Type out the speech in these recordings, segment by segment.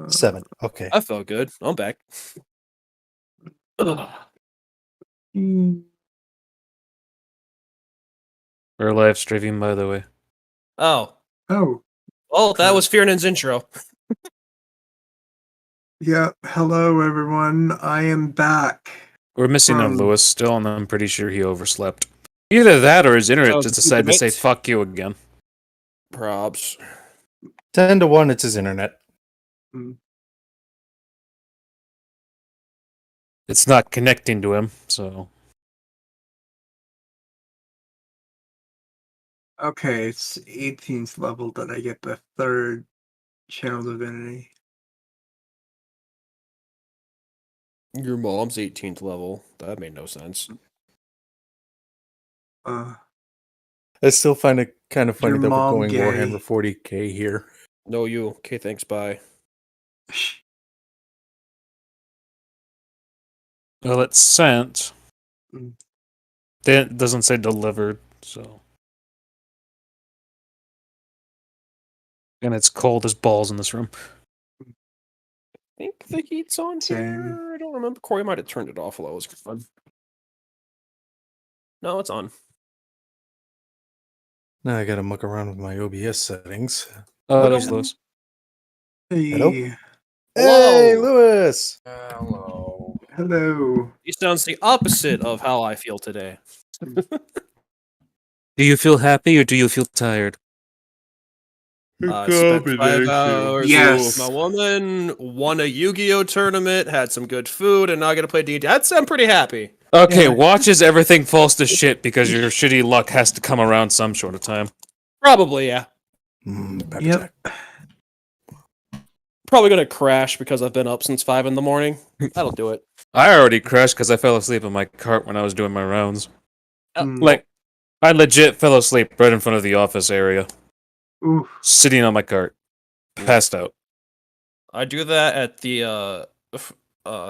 7. Okay. I felt good. I'm back. Ugh. We're live streaming, by the way. Oh. Oh. Well, that was Fiernan's intro. Yeah. Hello, everyone. I am back. We're missing a Lewis still, and I'm pretty sure he overslept. Either that or his internet just decided to say fuck you again. Probs. 10-1, it's his internet. It's not connecting to him, so... Okay, it's 18th level that I get the third channel divinity. Your mom's 18th level. That made no sense. I still find it kind of funny Your that we're mom going gay. Warhammer 40k here. No, you. Okay, thanks, bye. Well, it's sent. It doesn't say delivered, so... And it's cold as balls in this room. I think the heat's on here. I don't remember. Corey might have turned it off while I was fun. No, it's on. Now I gotta muck around with my OBS settings. Oh, there's Lewis. Hey. Hello? Hello. Hey, Lewis! Hello. Hello. He sounds the opposite of how I feel today. Do you feel happy or do you feel tired? Spent 5 hours Yes. with my woman, won a Yu-Gi-Oh tournament, had some good food, and now I gotta play D&D. I'm pretty happy. Okay, Yeah. watch as everything falls to shit because your shitty luck has to come around some short of time. Probably, yeah. Pepper Yep. Jack. Probably gonna crash because I've been up since 5 in the morning. That'll do it. I already crashed because I fell asleep in my cart when I was doing my rounds. Mm. Like, I legit fell asleep right in front of the office area. Oof. Sitting on my cart. Passed out. I do that at the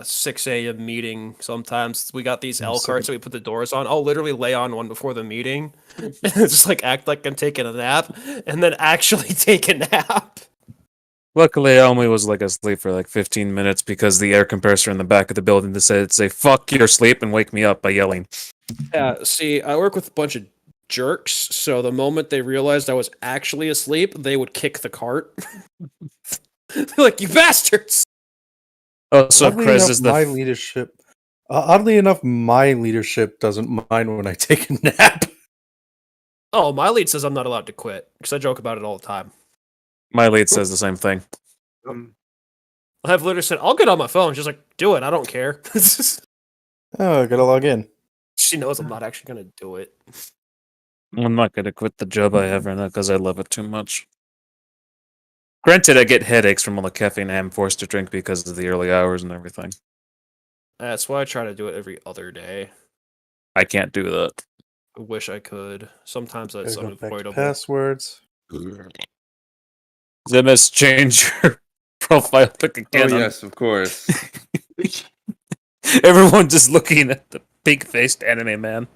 6 a.m. meeting sometimes. We got these L carts that we put the doors on. I'll literally lay on one before the meeting. And just like act like I'm taking a nap and then actually take a nap. Luckily, I only was like asleep for like 15 minutes because the air compressor in the back of the building decided to say "fuck your sleep" and wake me up by yelling. Yeah, see, I work with a bunch of jerks, so the moment they realized I was actually asleep, they would kick the cart. They're like, "You bastards!" Oh, so Oddly Krez enough, is the my leadership. Oddly enough, my leadership doesn't mind when I take a nap. Oh, my lead says I'm not allowed to quit because I joke about it all the time. my lead says the same thing. I've literally said, "I'll get on my phone." She's like, "Do it. I don't care." Oh, I gotta log in. She knows I'm not actually gonna do it. I'm not gonna quit the job I have right now because I love it too much. Granted, I get headaches from all the caffeine I'm forced to drink because of the early hours and everything. That's why I try to do it every other day. I can't do that. I wish I could. Sometimes that's Gotta go back to unavoidable. passwords. Zemis, change your profile pic again. Oh yes, of course. Everyone just looking at the pig-faced anime man.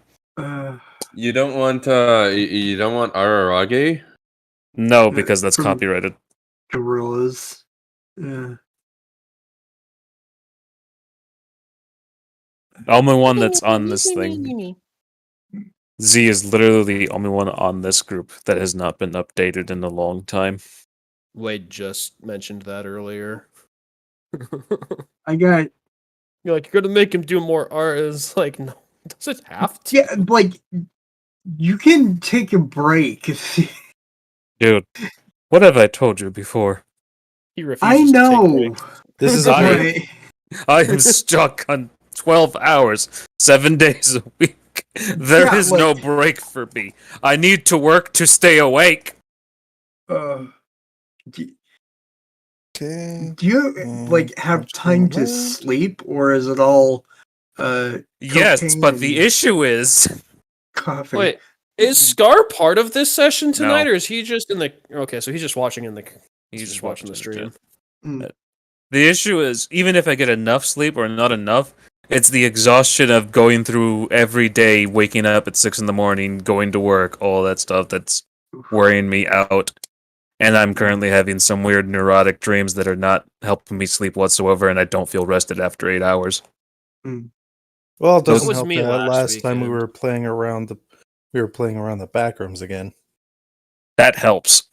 You don't want Ararage? No, because that's copyrighted. Gorillas. Yeah. The only one that's on this thing. Z is literally the only one on this group that has not been updated in a long time. Wade just mentioned that earlier. I got. You're like, you're gonna make him do more art. It's like, no, does it have to? Yeah, like you can take a break. Dude, what have I told you before? He I refuses to take know. breaks. This is I am stuck on 12 hours, 7 days a week. There is Yeah, no like- break for me. I need to work to stay awake. Okay. Do you like have time to sleep, or is it all Yes, but the and issue is... coffee? Wait, is Scar part of this session tonight, No. or is he just in the? Okay, so he's just watching in the. He's He's just watching the stream. The issue is, even if I get enough sleep or not enough, it's the exhaustion of going through every day, waking up at 6 in the morning, going to work, all that stuff that's worrying me out. And I'm currently having some weird neurotic dreams that are not helping me sleep whatsoever, and I don't feel rested after 8 hours. Well, it That doesn't was help me that last last time we weekend. were playing around the back rooms again. That helps.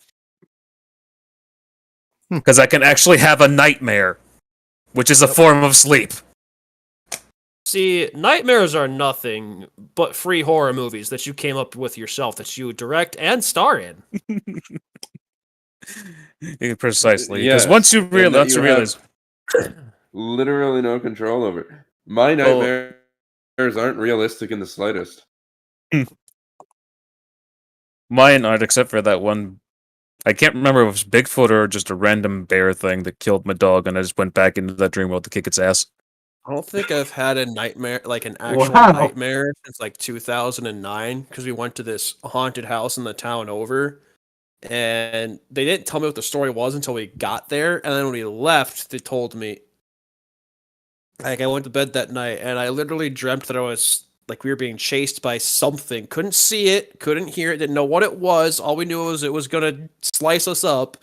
Hmm. Because I can actually have a nightmare, which is a form of sleep. See, nightmares are nothing but free horror movies that you came up with yourself that you direct and star in. Precisely. Because Yes, once you and that realize, you have literally no control over it. My Well- nightmares aren't realistic in the slightest. mine aren't, except for that one. I can't remember if it was Bigfoot or just a random bear thing that killed my dog, and I just went back into that dream world to kick its ass. I don't think I've had a nightmare, like an actual Wow. nightmare, since like 2009, because we went to this haunted house in the town over, and they didn't tell me what the story was until we got there, and then when we left, they told me. Like, I went to bed that night, and I literally dreamt that I was, like, we were being chased by something. Couldn't see it, couldn't hear it, didn't know what it was. All we knew was it was gonna slice us up,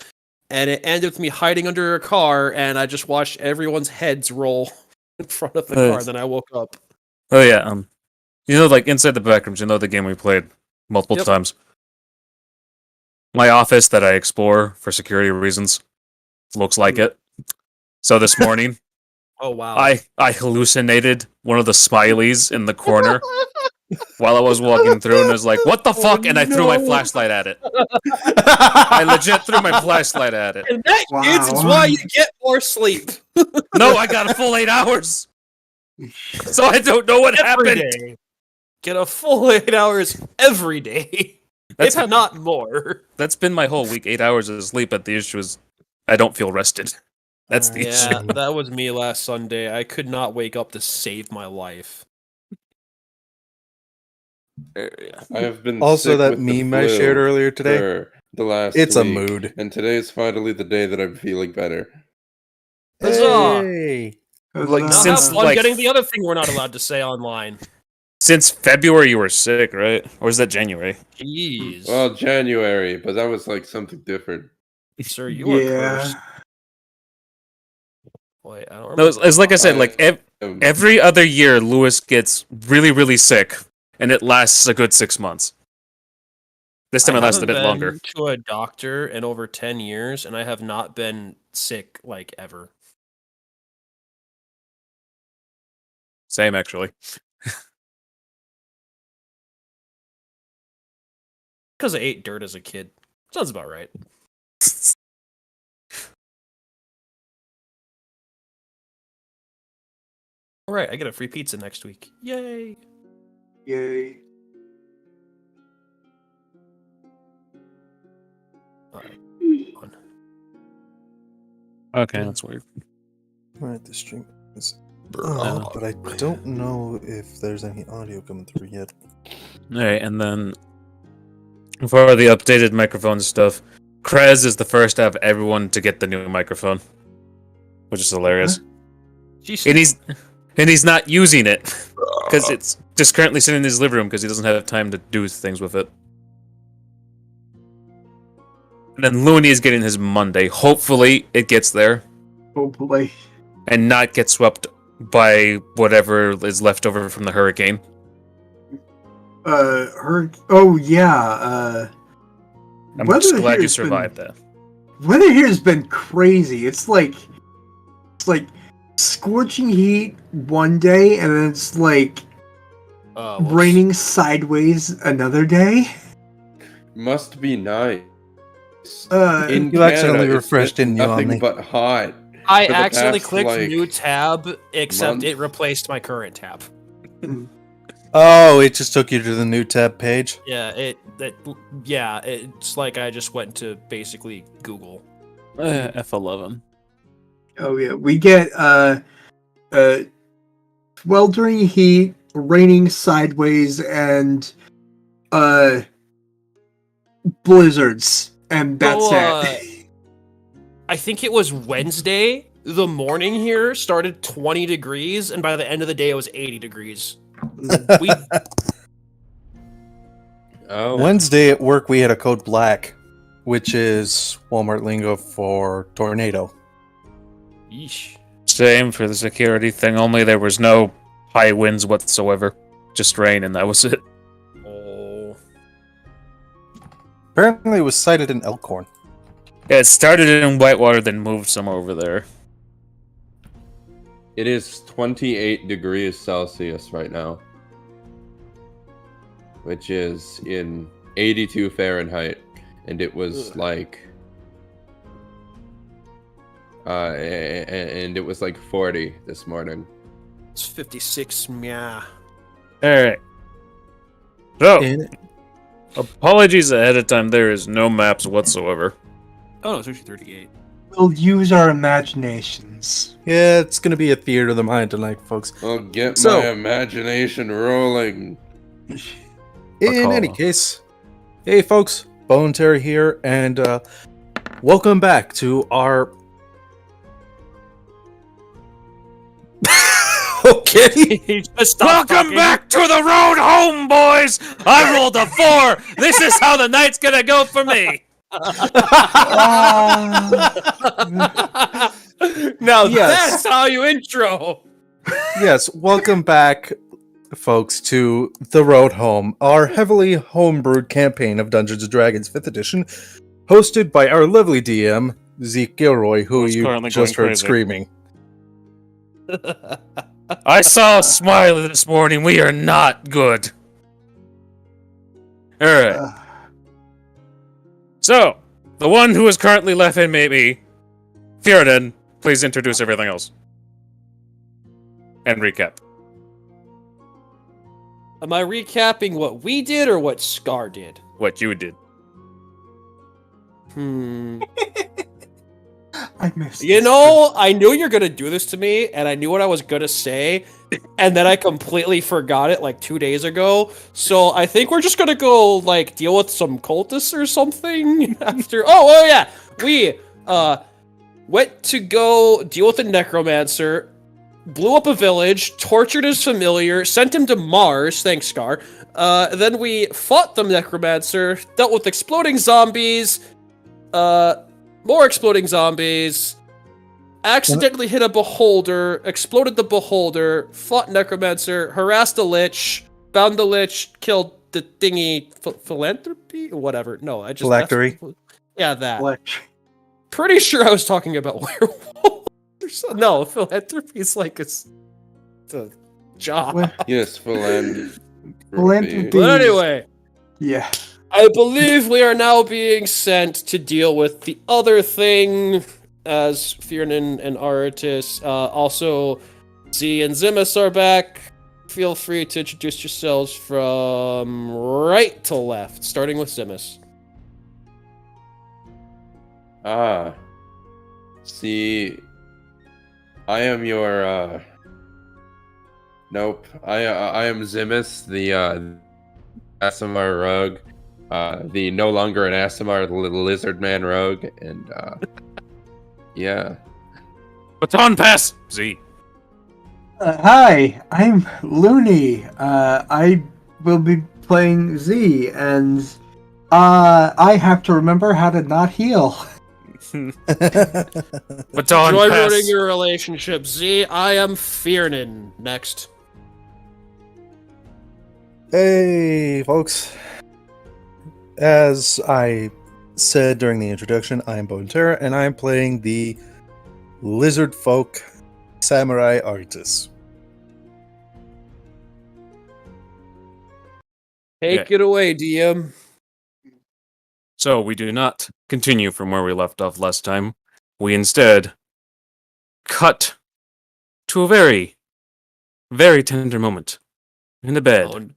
and it ended with me hiding under a car, and I just watched everyone's heads roll in front of the car. Then I woke up. Oh yeah, like inside the backrooms, the game we played multiple Yep. times. My office that I explore for security reasons looks like it. So this morning, Oh wow! I hallucinated one of the smileys in the corner while I was walking through, and I was like, "What the fuck?" And I threw my flashlight at it. I legit threw my flashlight at it. And that, kids, is why you get more sleep. No, I got a full 8 hours, so I don't know what Every happened. day. Get a full 8 hours every day. That's if not more. That's been my whole week. 8 hours of sleep, but the issue is I don't feel rested. That's the issue. Yeah, that was me last Sunday. I could not wake up to save my life. I have been Also, sick that with the meme I shared flu earlier today. for the last It's a week, mood. and today is finally the day that I'm feeling better. Huzzah! Hey! Like, Now since, have fun like- getting the other thing we're not allowed to say online. Since February, you were sick, right? Or is that January? Jeez. Well, January, but that was like something different. Sir, you are Yeah. cursed. Wait, I don't No, remember. it's like I said, like Um, every other year, Lewis gets really, really sick, and it lasts a good 6 months. This time it lasted a bit longer. I haven't been to a doctor in over 10 years, and I have not been sick, like, ever. Same, actually. Because I ate dirt as a kid. Sounds about right. Alright, I get a free pizza next week. Yay! Yay. Alright. Okay, that's weird. Alright, the stream is on, but I don't know if there's any audio coming through yet. Alright, and then for the updated microphone stuff, Krez is the first out of everyone to get the new microphone, which is hilarious. Jeez. And he's not using it because it's just currently sitting in his living room because he doesn't have time to do things with it. And then Looney is getting his Monday. Hopefully, it gets there Hopefully. and not get swept by whatever is left over from the hurricane. Oh yeah. I'm weather just glad here you has been- survived that. Weather here has been crazy. It's like scorching heat one day, and then it's like Whoops. raining sideways another day. must be nice. In You accidentally Canada, it's refreshed, been didn't you, nothing Omni? but hot. I for the accidentally past, clicked like, new tab, except month. it replaced my current tab. Oh, it just took you to the new tab page? Yeah, it's like I just went to basically Google. F11. Oh yeah, we get sweltering heat, raining sideways, and blizzards, and that's it. I think it was Wednesday. The morning here started 20 degrees, and by the end of the day, it was 80 degrees. We Oh, Wednesday at work, we had a code black. which is Walmart lingo for tornado. Yeesh. Same for the security thing, only there was no high winds whatsoever. Just rain, and that was it. Oh. Apparently, it was sighted in Elkhorn. Yeah, it started in Whitewater, then moved some over there. It is 28 degrees Celsius right now, which is in 82 Fahrenheit, and it was like, and it was like 40 this morning. It's 56. Yeah. Alright. So, In apologies ahead of time, there is no maps whatsoever. Oh no, it's actually 38. We'll use our imaginations. Yeah, it's gonna be a theater of the mind tonight, folks. I'll get So- my imagination rolling. In any case, hey folks, Bone Terry here, and welcome back to our. Okay. He just stopped Welcome talking. back to the road home, boys! I rolled a 4! This is how the night's gonna go for me! Now Yes. that's how you intro. Yes, welcome back, folks, to The Road Home, our heavily homebrewed campaign of Dungeons & Dragons 5th edition, hosted by our lovely DM, Zeke Gilroy, who Who's you currently just going heard crazy. screaming. I saw a smiley this morning. We are not good. Alright. So, the one who is currently left in maybe, Fierden, please introduce everything else. And recap. Am I recapping what we did or what Scar did? What you did. I missed. You this. know, I knew you're gonna do this to me, and I knew what I was gonna say, and then I completely forgot it like 2 days ago. So I think we're just gonna go like deal with some cultists or something after. Oh yeah, we went to go deal with a necromancer, blew up a village, tortured his familiar, sent him to Mars. Thanks, Scar. Then we fought the necromancer, dealt with exploding zombies. More exploding zombies, accidentally hit a beholder, exploded the beholder, fought necromancer, harassed a lich, bound the lich, killed the thingy, philanthropy? Whatever. No, I just... Phylactery? Yeah, that. Fletch. Pretty sure I was talking about werewolves. No, philanthropy is like it's a job. What? Yes, philanthropy. Philanthropy. But anyway... Yeah. I believe we are now being sent to deal with the other thing as Fiernan and Aratus. Also, Z and Zimus are back. Feel free to introduce yourselves from right to left, starting with Zimus. See, I am your, nope. I am Zimus, the, Asimar rogue. The no longer an Asimar lizard man rogue, and, yeah. Baton pass! Z. Hi, I'm Looney. I will be playing Z, and I have to remember how to not heal. Baton Enjoy pass! ruining your relationship, Z. I am Fiernan. Next. Hey, folks. As I said during the introduction, I am Bone Terra, and I am playing the lizard folk samurai artist. Take it away, DM. So, we do not continue from where we left off last time. We instead cut to a very, very tender moment in the bed.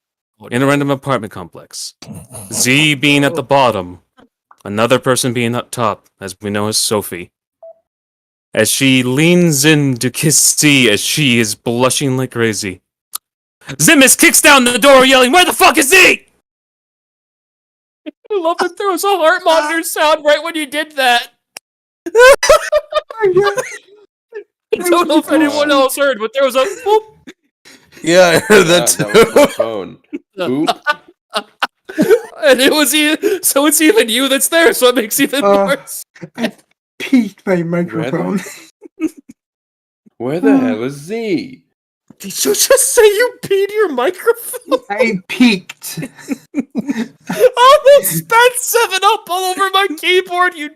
In a random apartment complex. Z being at the bottom, another person being up top, as we know as Sophie. As she leans in to kiss Z as she is blushing like crazy. Zimus kicks down the door yelling, "Where the fuck is Z?" I love that there was a heart monitor sound right when you did that. I don't know if anyone else heard, but there was a boop. Yeah, I heard that That was my too. phone. Oop. And it was so it's even you that's there, so it makes even worse. I peaked my microphone. Where the hell is Z? Did you just say you peed your microphone? I peaked. I almost spent 7-Up all over my keyboard, you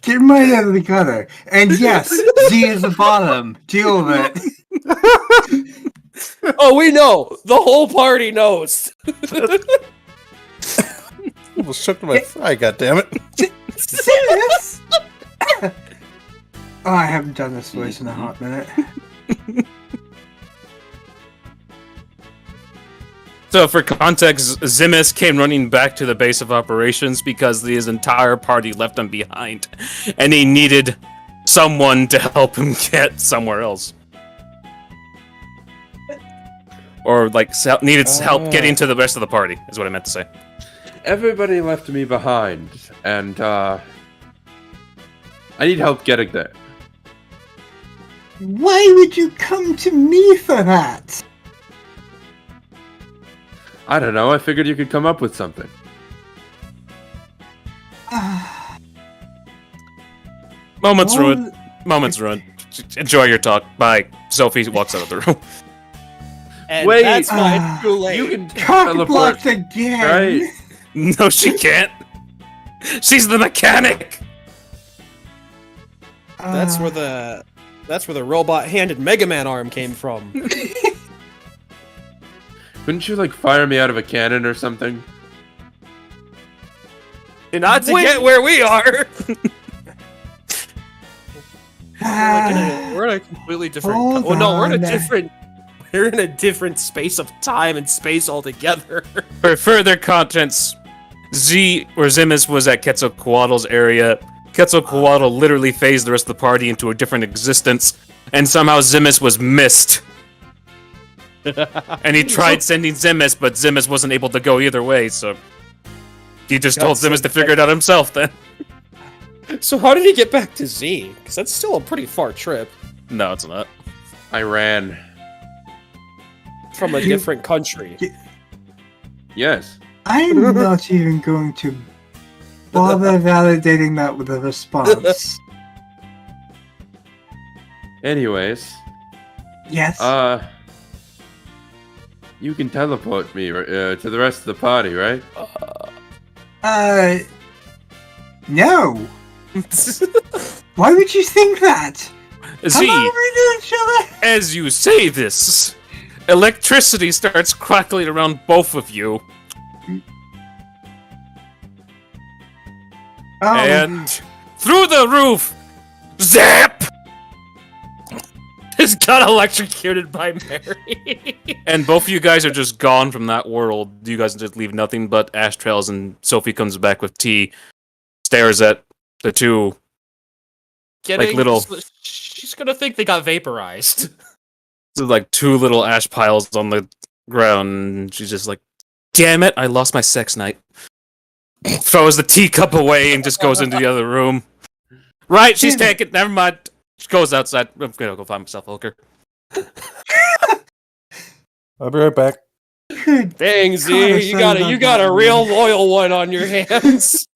Get right out of the gutter. And yes, Z is the bottom. Deal with it. Oh, we know. The whole party knows. Almost shook my fry, goddammit. Serious? Oh, I haven't done this voice in a hot minute. So, for context, Zimus came running back to the base of operations because his entire party left him behind, and he needed someone to help him get somewhere else. Or, like, needed help getting to the rest of the party, is what I meant to say. Everybody left me behind, and I need help getting there. Why would you come to me for that? I don't know, I figured you could come up with something. Moments Well, ruined. Moments ruined. Enjoy your talk. Bye. Sophie walks out of the room. And Wait, that's why too late. You can Cock teleport, blocked again. right? No, she can't. She's the mechanic. That's where the robot-handed Mega Man arm came from. Couldn't you, like, fire me out of a cannon or something? Not to get where we are. We're in a completely different. Hold Well, no, we're in a on. different. We're in a different space of time and space altogether. For further contents, Zimus was at Quetzalcoatl's area. Quetzalcoatl literally phased the rest of the party into a different existence, and somehow Zimus was missed. And he tried sending Zimus, but Zimus wasn't able to go either way, so he just told Zimus to figure it out himself then. So how did he get back to Z? Because that's still a pretty far trip No, it's not. I ran. from a different country. Yes. I'm not even going to bother validating that with a response. Anyways, Yes. you can teleport me to the rest of the party, right? No. Why would you think that? Z, Come over to each other. as you say this, electricity starts crackling around both of you, and through the roof, zap! Just got electrocuted by Mary. And both of you guys are just gone from that world. You guys just leave nothing but ash trails, and Sophie comes back with tea, stares at the two. little- She's gonna think they got vaporized. There's like two little ash piles on the ground, and she's just like, damn it, I lost my sex night. Throws the teacup away and just goes into the other room. Right, she's taken, never mind. She goes outside. I'm gonna go find myself a hooker. I'll be right back. Good. Dang, God, Z, you got a real loyal one on your hands.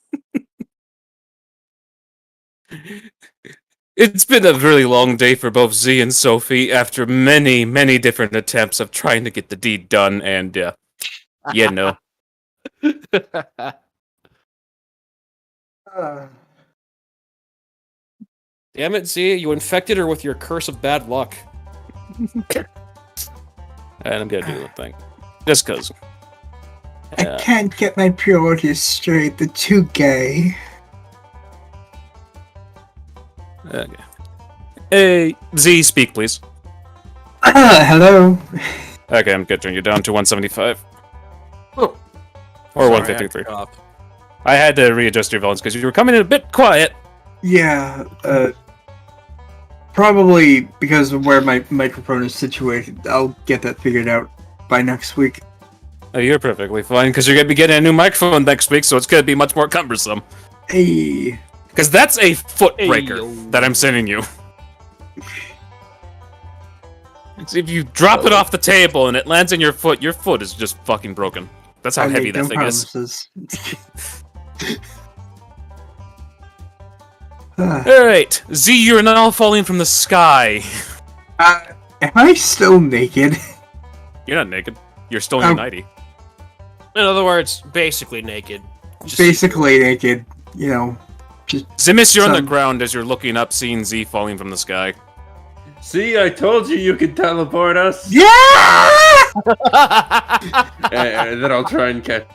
It's been a really long day for both Z and Sophie after many, many different attempts of trying to get the deed done, and no. Damn it, Z, you infected her with your curse of bad luck. And I'm gonna do the thing. Just cause. I can't get my priorities straight. They're too gay. Okay. Hey, Z, speak, please. Hello. Okay, I'm gonna turn you down to 175. Oh. Or 153. I had to readjust your volumes because you were coming in a bit quiet. Yeah, probably because of where my microphone is situated. I'll get that figured out by next week. Oh, you're perfectly fine because you're gonna be getting a new microphone next week, so it's gonna be much more cumbersome. Hey. Because that's a foot breaker Ayo. that I'm sending you. If you drop it off the table and it lands in your foot is just fucking broken. That's how I heavy make that no thing is. promises. Alright, Z, you're now falling from the sky. Am I still naked? You're not naked. You're still in your nightie. In other words, basically naked. Just Basically naked, you know. Just Zimis, you're on the some- ground as you're looking up, seeing Z falling from the sky. See, I told you could teleport us. Yeah! And then I'll try and catch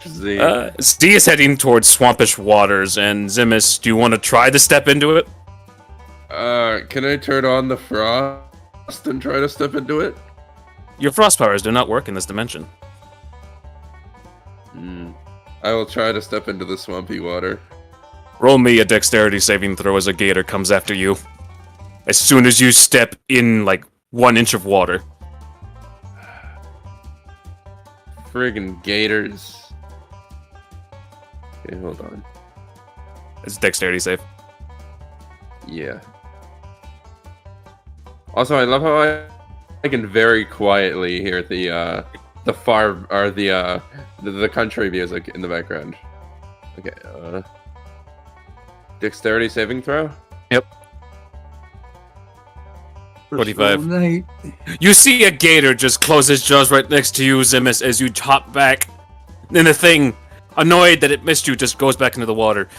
Z. Z is heading towards swampish waters, and Zimis, do you want to try to step into it? Can I turn on the frost and try to step into it? Your frost powers do not work in this dimension. I will try to step into the swampy water. Roll me a dexterity saving throw as a gator comes after you. As soon as you step in, like, 1 inch of water. Friggin' gators. Okay, hold on. It's a dexterity save. Yeah. Also, I love how I can very quietly hear the farm or the country music in the background. Okay. Dexterity saving throw. Yep. First 25. of all, night. You see a gator just close his jaws right next to you, Zimis, as you hop back. Then the thing, annoyed that it missed you, just goes back into the water.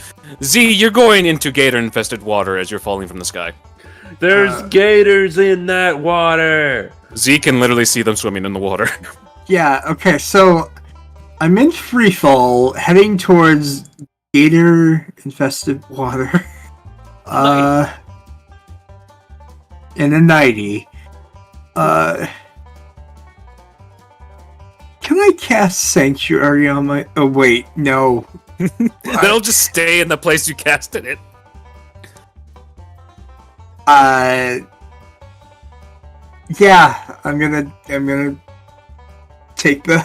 Z, you're going into gator-infested water as you're falling from the sky. There's gators in that water. Z can literally see them swimming in the water. Yeah, okay, so I'm in free fall, heading towards gator-infested water. In a 90. Can I cast Sanctuary on my... Oh, wait, no. They'll just stay in the place you casted it. Yeah, I'm gonna take the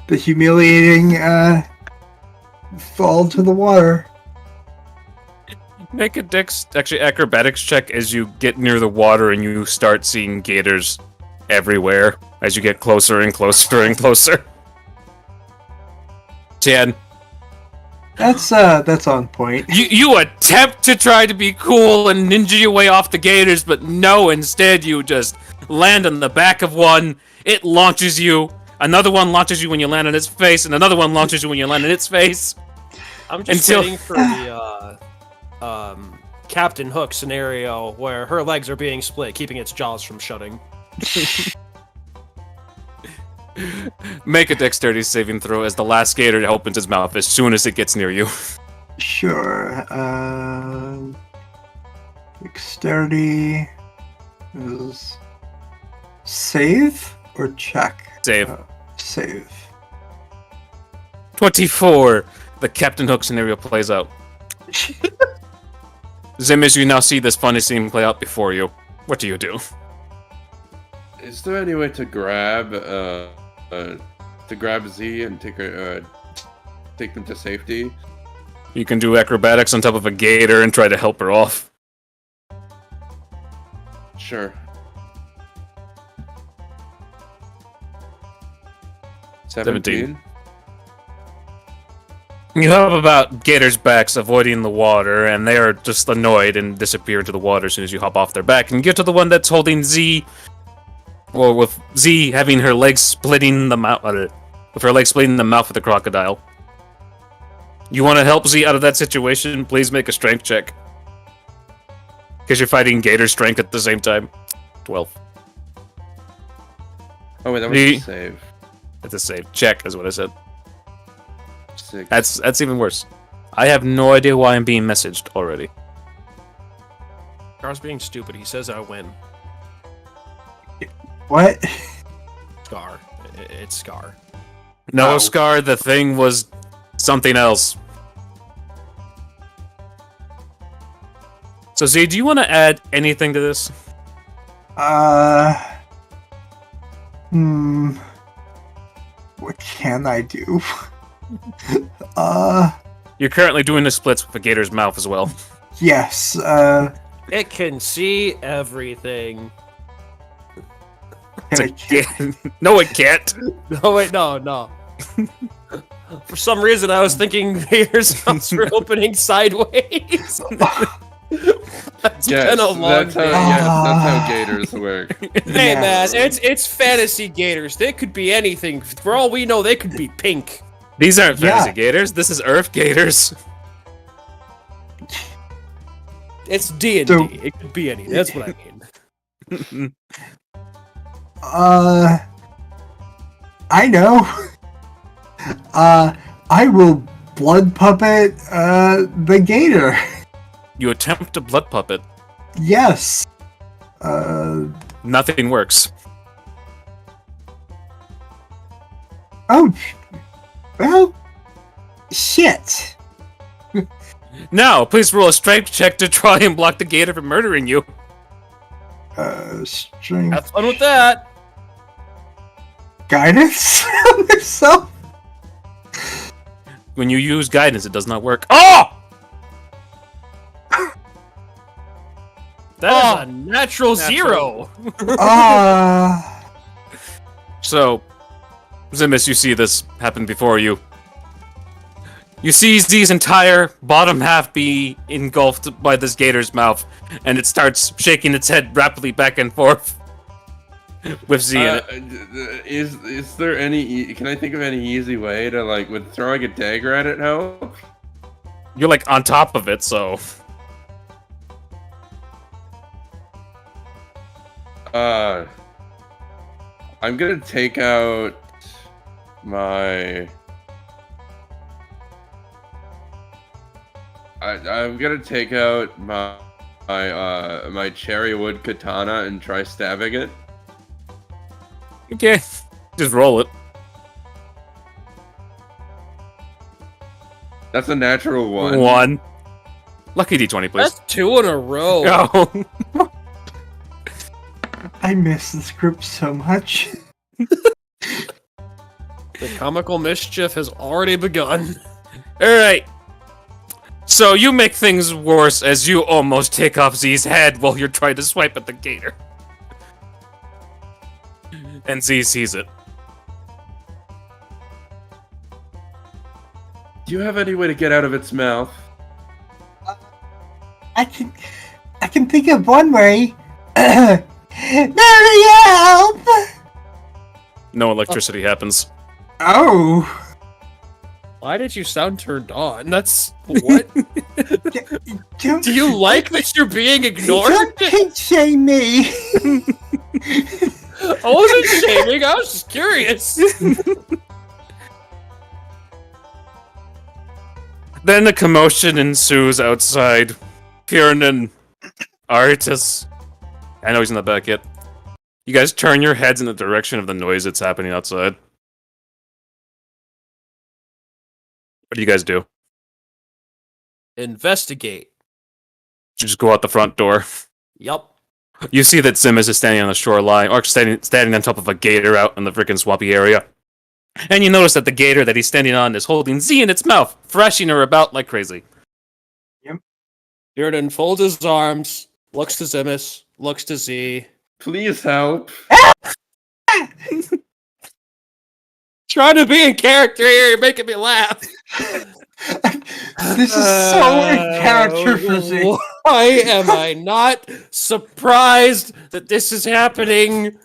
humiliating fall to the water. Make a acrobatics check as you get near the water and you start seeing gators everywhere as you get closer and closer and closer. 10. That's on point. You attempt to try to be cool and ninja your way off the gators, but no, instead you just land on the back of one, it launches you, another one launches you when you land on its face, and another one launches you when you land on its face. I'm just waiting for the Captain Hook scenario where her legs are being split, keeping its jaws from shutting. Make a dexterity saving throw as the last gator opens its mouth as soon as it gets near you. Sure. Dexterity is save or check? Save. Save. 24. The Captain Hook scenario plays out. Zimis, you now see this funny scene play out before you. What do you do? Is there any way to grab Z and take them to safety? You can do acrobatics on top of a gator and try to help her off. Sure. 17. You have about gators' backs avoiding the water, and they are just annoyed and disappear into the water as soon as you hop off their back. And you get to the one that's holding Z, or with Z having her legs splitting the mouth, with her legs splitting the mouth of the crocodile. You want to help Z out of that situation? Please make a strength check. Because you're fighting gator strength at the same time. 12. Oh wait, that was a save. That's a save. Check is what I said. 6. That's even worse. I have no idea why I'm being messaged already. Scar's being stupid. He says I win. What? Scar. It's Scar. No, Oh. Scar, the thing was something else. So Z, do you want to add anything to this? What can I do? You're currently doing the splits with the gator's mouth as well. Yes, It can see everything. It's a no, it can't. No, wait, no. For some reason, I was thinking Gators' mouths were opening sideways. That's been a long that's day. how gators work. Hey Yes. man, it's fantasy gators. They could be anything. For all we know, they could be pink. These aren't fantasy Yeah. gators. This is Earth gators. It's D&D. So- It could be any. That's what I mean. I know. I will blood puppet the gator. You attempt to blood puppet. Yes. Nothing works. Oh. Well. Shit. Now, please roll a strength check to try and block the gator from murdering you. Strength. Have fun with that. Guidance. So. When you use guidance, it does not work. Oh! That is a natural zero. So, Zimus, you see this happen before you. You see Z's entire bottom half be engulfed by this gator's mouth, and it starts shaking its head rapidly back and forth with Z in it. Is there any? Can I think of any easy way to would throwing a dagger at it help? You're like on top of it, so I'm gonna take out my. I'm gonna take out my cherry wood katana and try stabbing it. okay, just roll it. That's a natural one. One. Lucky D20, please. That's 2 in a row. Go. I miss the script so much. The comical mischief has already begun. Alright. So you make things worse as you almost take off Z's head while you're trying to swipe at the gator. And Z sees it. Do you have any way to get out of its mouth? I can think of one way. Mary, help! No electricity happens. Oh. Why did you sound turned on? That's what? Don't, Do you like that you're being ignored? Don't kink shame me. I wasn't shaming. I was just curious. Then a commotion ensues outside. Kieran and Artis. I know he's in the back yet. You guys turn your heads in the direction of the noise that's happening outside. What do you guys do? Investigate. You just go out the front door. Yup. You see that Simmons is standing on the shoreline, or standing on top of a gator out in the freaking swampy area. And you notice that the gator that he's standing on is holding Z in its mouth, thrashing her about like crazy. Bearden folds his arms, looks to Zimus, looks to Z. Please help. Trying to be in character here, you're making me laugh. This is so in character for Z. Why am I not surprised that this is happening?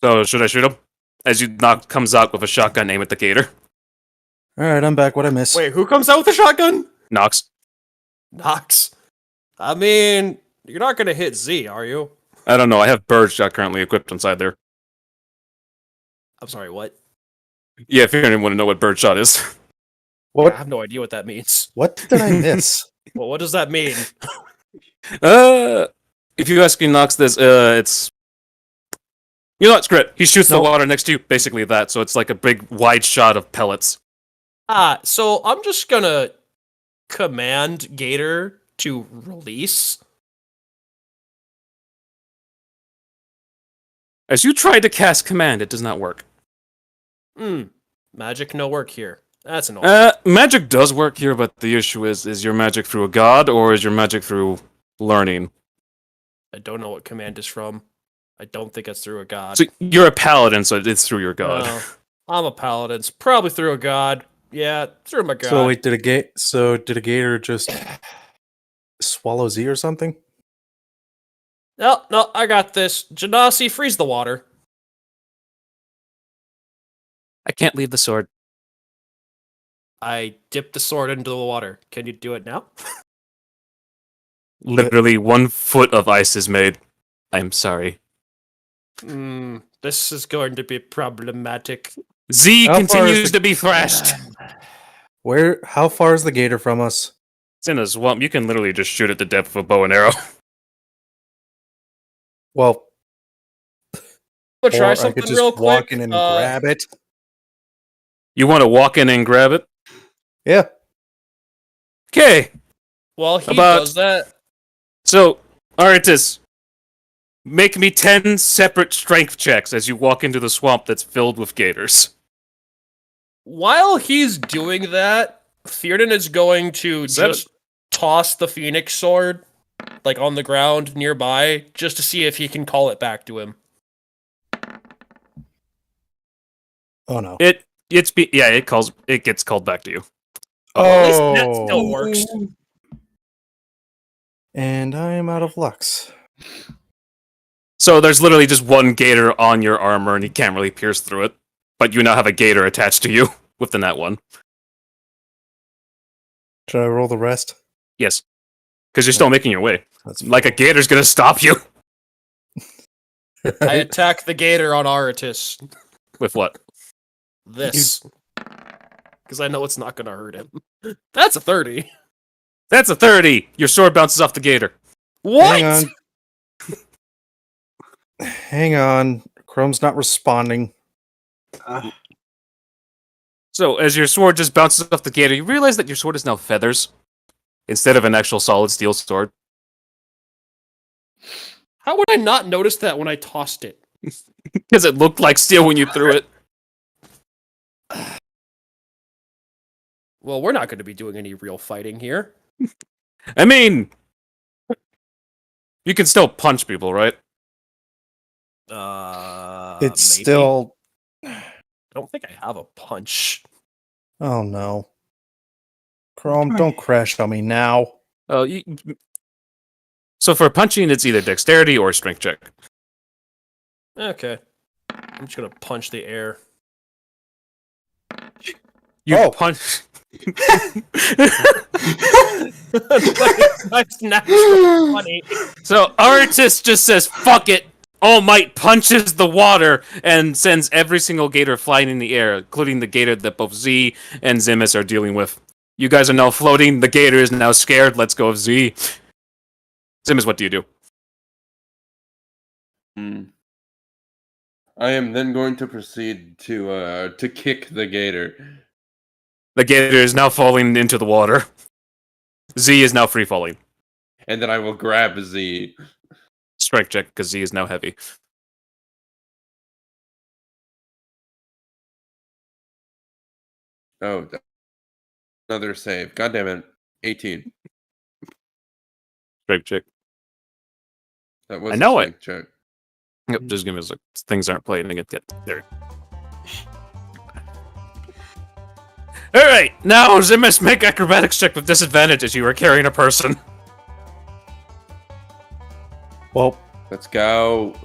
So, should I shoot him? As you comes out with a shotgun aim at the gator. Alright, I'm back. What'd I miss? Wait, who comes out with a shotgun? Knox. Nox. I mean, you're not gonna hit Z, are you? I don't know, I have birdshot currently equipped inside there. I'm sorry, what? Yeah, if you didn't want to know what birdshot is. I What? have no idea what that means. What did I miss? Well, what does that mean? If you ask Knox this, it's... You know what, screw it. He shoots the Nope. water next to you, basically that, so it's like a big wide shot of pellets. So I'm just gonna command Gator to release. As you try to cast command, it does not work. Magic no work here. That's annoying. Magic does work here, but the issue is your magic through a god, or is your magic through learning? I don't know what command is from. I don't think it's through a god. So you're a paladin, so it's through your god. No, I'm a paladin. It's probably through a god. Yeah, through my god. So wait, did a gator just swallow Z or something? No, I got this. Genasi, freeze the water. I can't leave the sword. I dipped the sword into the water. Can you do it now? Literally 1 foot of ice is made. I'm sorry. This is going to be problematic. Z How far is continues the- to be thrashed. How far is the gator from us? It's in a swamp. You can literally just shoot at the depth of a bow and arrow. Well, We'll try or I something could just real quick. walk in and grab it. You want to walk in and grab it? Yeah. Okay. While he About- does that, So, Aritis, make me 10 separate strength checks as you walk into the swamp that's filled with gators. while he's doing that, Theoden is going to 7. just toss the Phoenix sword, like on the ground nearby, just to see if he can call it back to him. Oh no. It gets called back to you. At least that still works. And I'm out of lux. So there's literally just one gator on your armor and you can't really pierce through it. But you now have a gator attached to you with the net one. Should I roll the rest? Yes. Because you're still making your way. That's Like a gator's gonna stop you. I attack the gator on Aratus. With what? This. Because I know it's not going to hurt him. That's a 30. That's a 30! Your sword bounces off the gator. What? Hang on. Hang on. Chrome's not responding. So, as your sword just bounces off the gator, you realize that your sword is now feathers instead of an actual solid steel sword. How would I not notice that when I tossed it? Because it looked like steel when you threw it. Well, we're not going to be doing any real fighting here. I mean, you can still punch people, right? It's Maybe. still. I don't think I have a punch. Oh no. Chrome, don't crash on me now. Oh, so for punching, it's either dexterity or strength check. Okay. I'm just going to punch the air. You punch. That's natural funny. So Artis just says, fuck it. All Might punches the water and sends every single gator flying in the air, including the gator that both Z and Zimus are dealing with. You guys are now floating. The gator is now scared. Let's go with Z. Zimus, what do you do? I am then going to proceed to kick the gator. The gator is now falling into the water. Z is now free falling. And then I will grab Z. Strike check, because Z is now heavy. Oh, another save. God damn it. 18. Strike check. That was I know a it. strength check. Yep, just give me a sec. Things aren't playing to get there. Alright, now Zimus, make acrobatics check with disadvantage as you are carrying a person. Well, Let's go.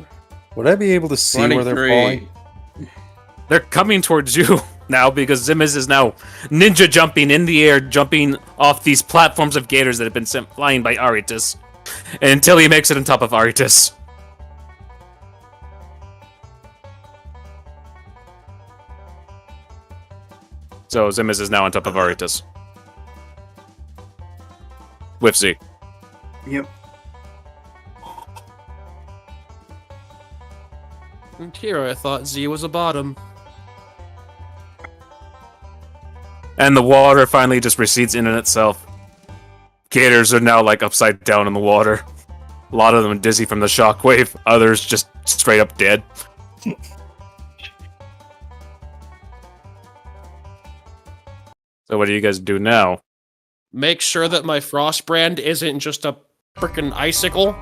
would I be able to see where they're 23. falling? They're coming towards you now because Zimus is now ninja jumping in the air, jumping off these platforms of gators that have been sent flying by Aritus. Until he makes it on top of Aritus. So Zimus is now on top of Aritus. With Z. Yep. And here I thought Z was a bottom. And the water finally just recedes in itself. Gators are now like upside down in the water. A lot of them dizzy from the shockwave, others just straight up dead. So what do you guys do now? Make sure that my frost brand isn't just a frickin' icicle.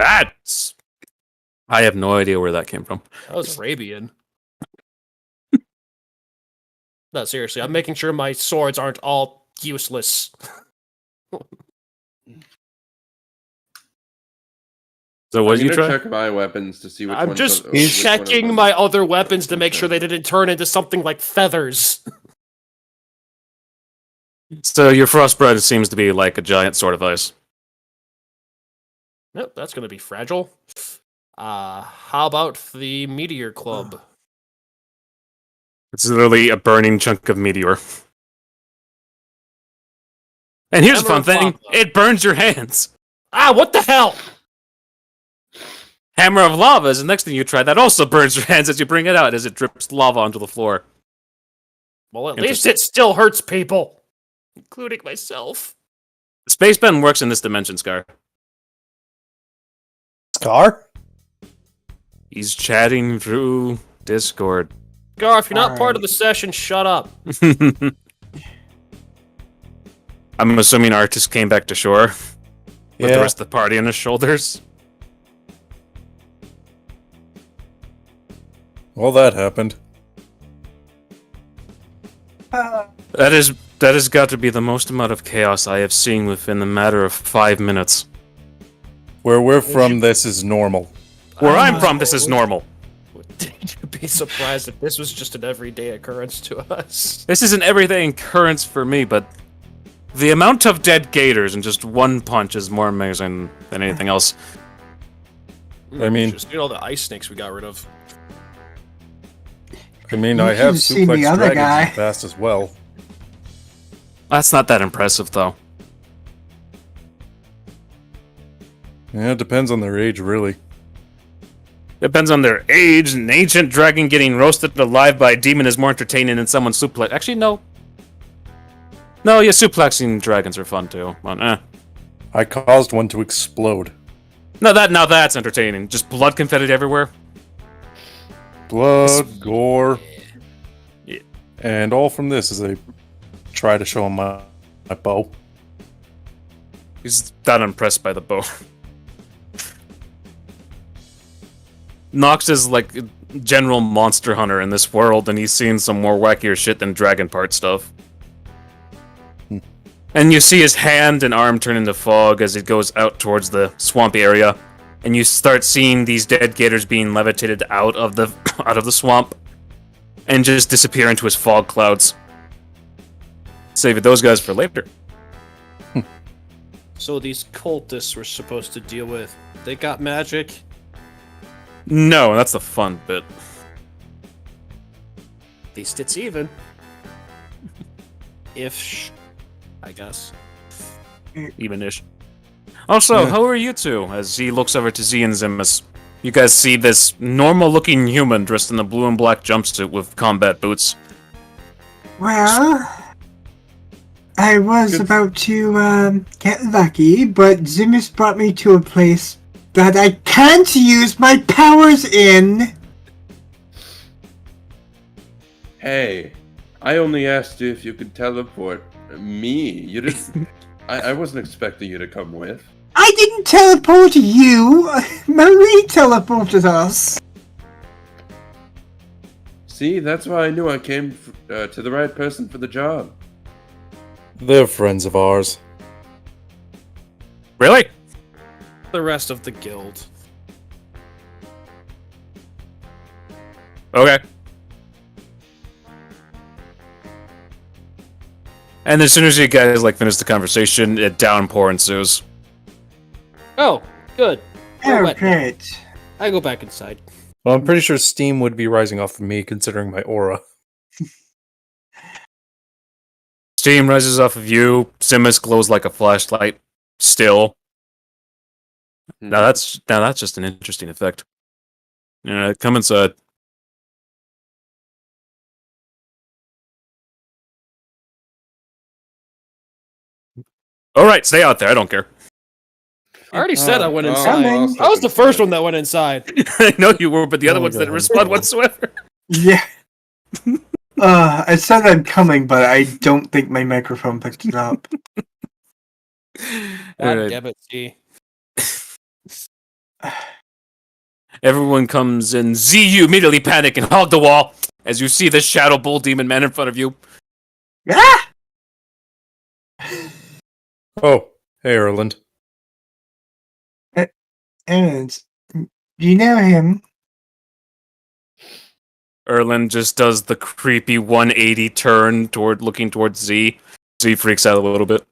That's. I have no idea where that came from. That was Arabian. No, seriously, I'm making sure my swords aren't all useless. So what I'm did you gonna try? check my weapons to see which I'm one's just which one of checking them- my other weapons to make sure they didn't turn into something like feathers. So your frostbite seems to be like a giant sword of ice. Nope, that's going to be fragile. How about the meteor club? It's literally a burning chunk of meteor. And here's a Hammer fun of thing: lava. it burns your hands. Ah, what the hell? Hammer of lava is the next thing you try. That also burns your hands as you bring it out, as it drips lava onto the floor. Well, at least it still hurts people, including myself. Space pen works in this dimension, Scar. Scar? He's chatting through Discord. Gar, if you're not part Alright. of the session, shut up. I'm assuming Artist came back to shore with the Yeah. rest of the party on his shoulders. Well, that happened. That has got to be the most amount of chaos I have seen within a matter of 5 minutes. Where we're from, this is normal. Where I'm from, this is normal. Would you be surprised if this was just an everyday occurrence to us? This is an everyday occurrence for me, but the amount of dead gators in just one punch is more amazing than anything else. I mean- just all the ice snakes we got rid of. I mean, You I have should've seen the suplex other dragons guy. in the past as well. That's not that impressive, though. Yeah, it depends on their age, really. Depends on their age. An ancient dragon getting roasted alive by a demon is more entertaining than someone suplex. Actually, no. No, yeah, suplexing dragons are fun too. But, I caused one to explode. No, that's entertaining. Just blood confetti everywhere. Blood, gore, Yeah. and all from this as I try to show him my bow. He's that impressed by the bow. Nox is like a general monster hunter in this world, and he's seen some more wackier shit than dragon part stuff. And you see his hand and arm turn into fog as it goes out towards the swampy area, and you start seeing these dead gators being levitated out of the out of the swamp, and just disappear into his fog clouds. Saving those guys for later. So these cultists we're supposed to deal with, they got magic? No, that's the fun bit. At least it's even. I guess. Even-ish. Also, Yeah. how are you two? As he looks over to Z and Zimus. You guys see this normal-looking human dressed in a blue and black jumpsuit with combat boots. Well, I was Good. about to get lucky, but Zimus brought me to a place that I can't use my powers in. Hey, I only asked you if you could teleport me. You didn't. I wasn't expecting you to come with. I didn't teleport you. Marie teleported us. See, that's why I knew I came to the right person for the job. They're friends of ours. Really? The rest of the guild. Okay. And as soon as you guys finish the conversation, a downpour ensues. Oh, good. We're Oh, wet. great. I go back inside. Well, I'm pretty sure steam would be rising off of me, considering my aura. Steam rises off of you. Zimus glows like a flashlight. Still. Now that's just an interesting effect. Come inside. All right, stay out there. I don't care. I already said I went Oh, inside. I'll step I was the inside. first one that went inside. I know you were, but the other Oh, ones didn't God. respond whatsoever. Yeah. I said I'm coming, but I don't think my microphone picked it up. God Alright. damn it, see. Everyone comes in. Z, you immediately panic and hog the wall as you see the shadow bull demon man in front of you. Ah! Oh, hey, Erland. And do you know him? Erland just does the creepy 180 turn looking towards Z. Z freaks out a little bit.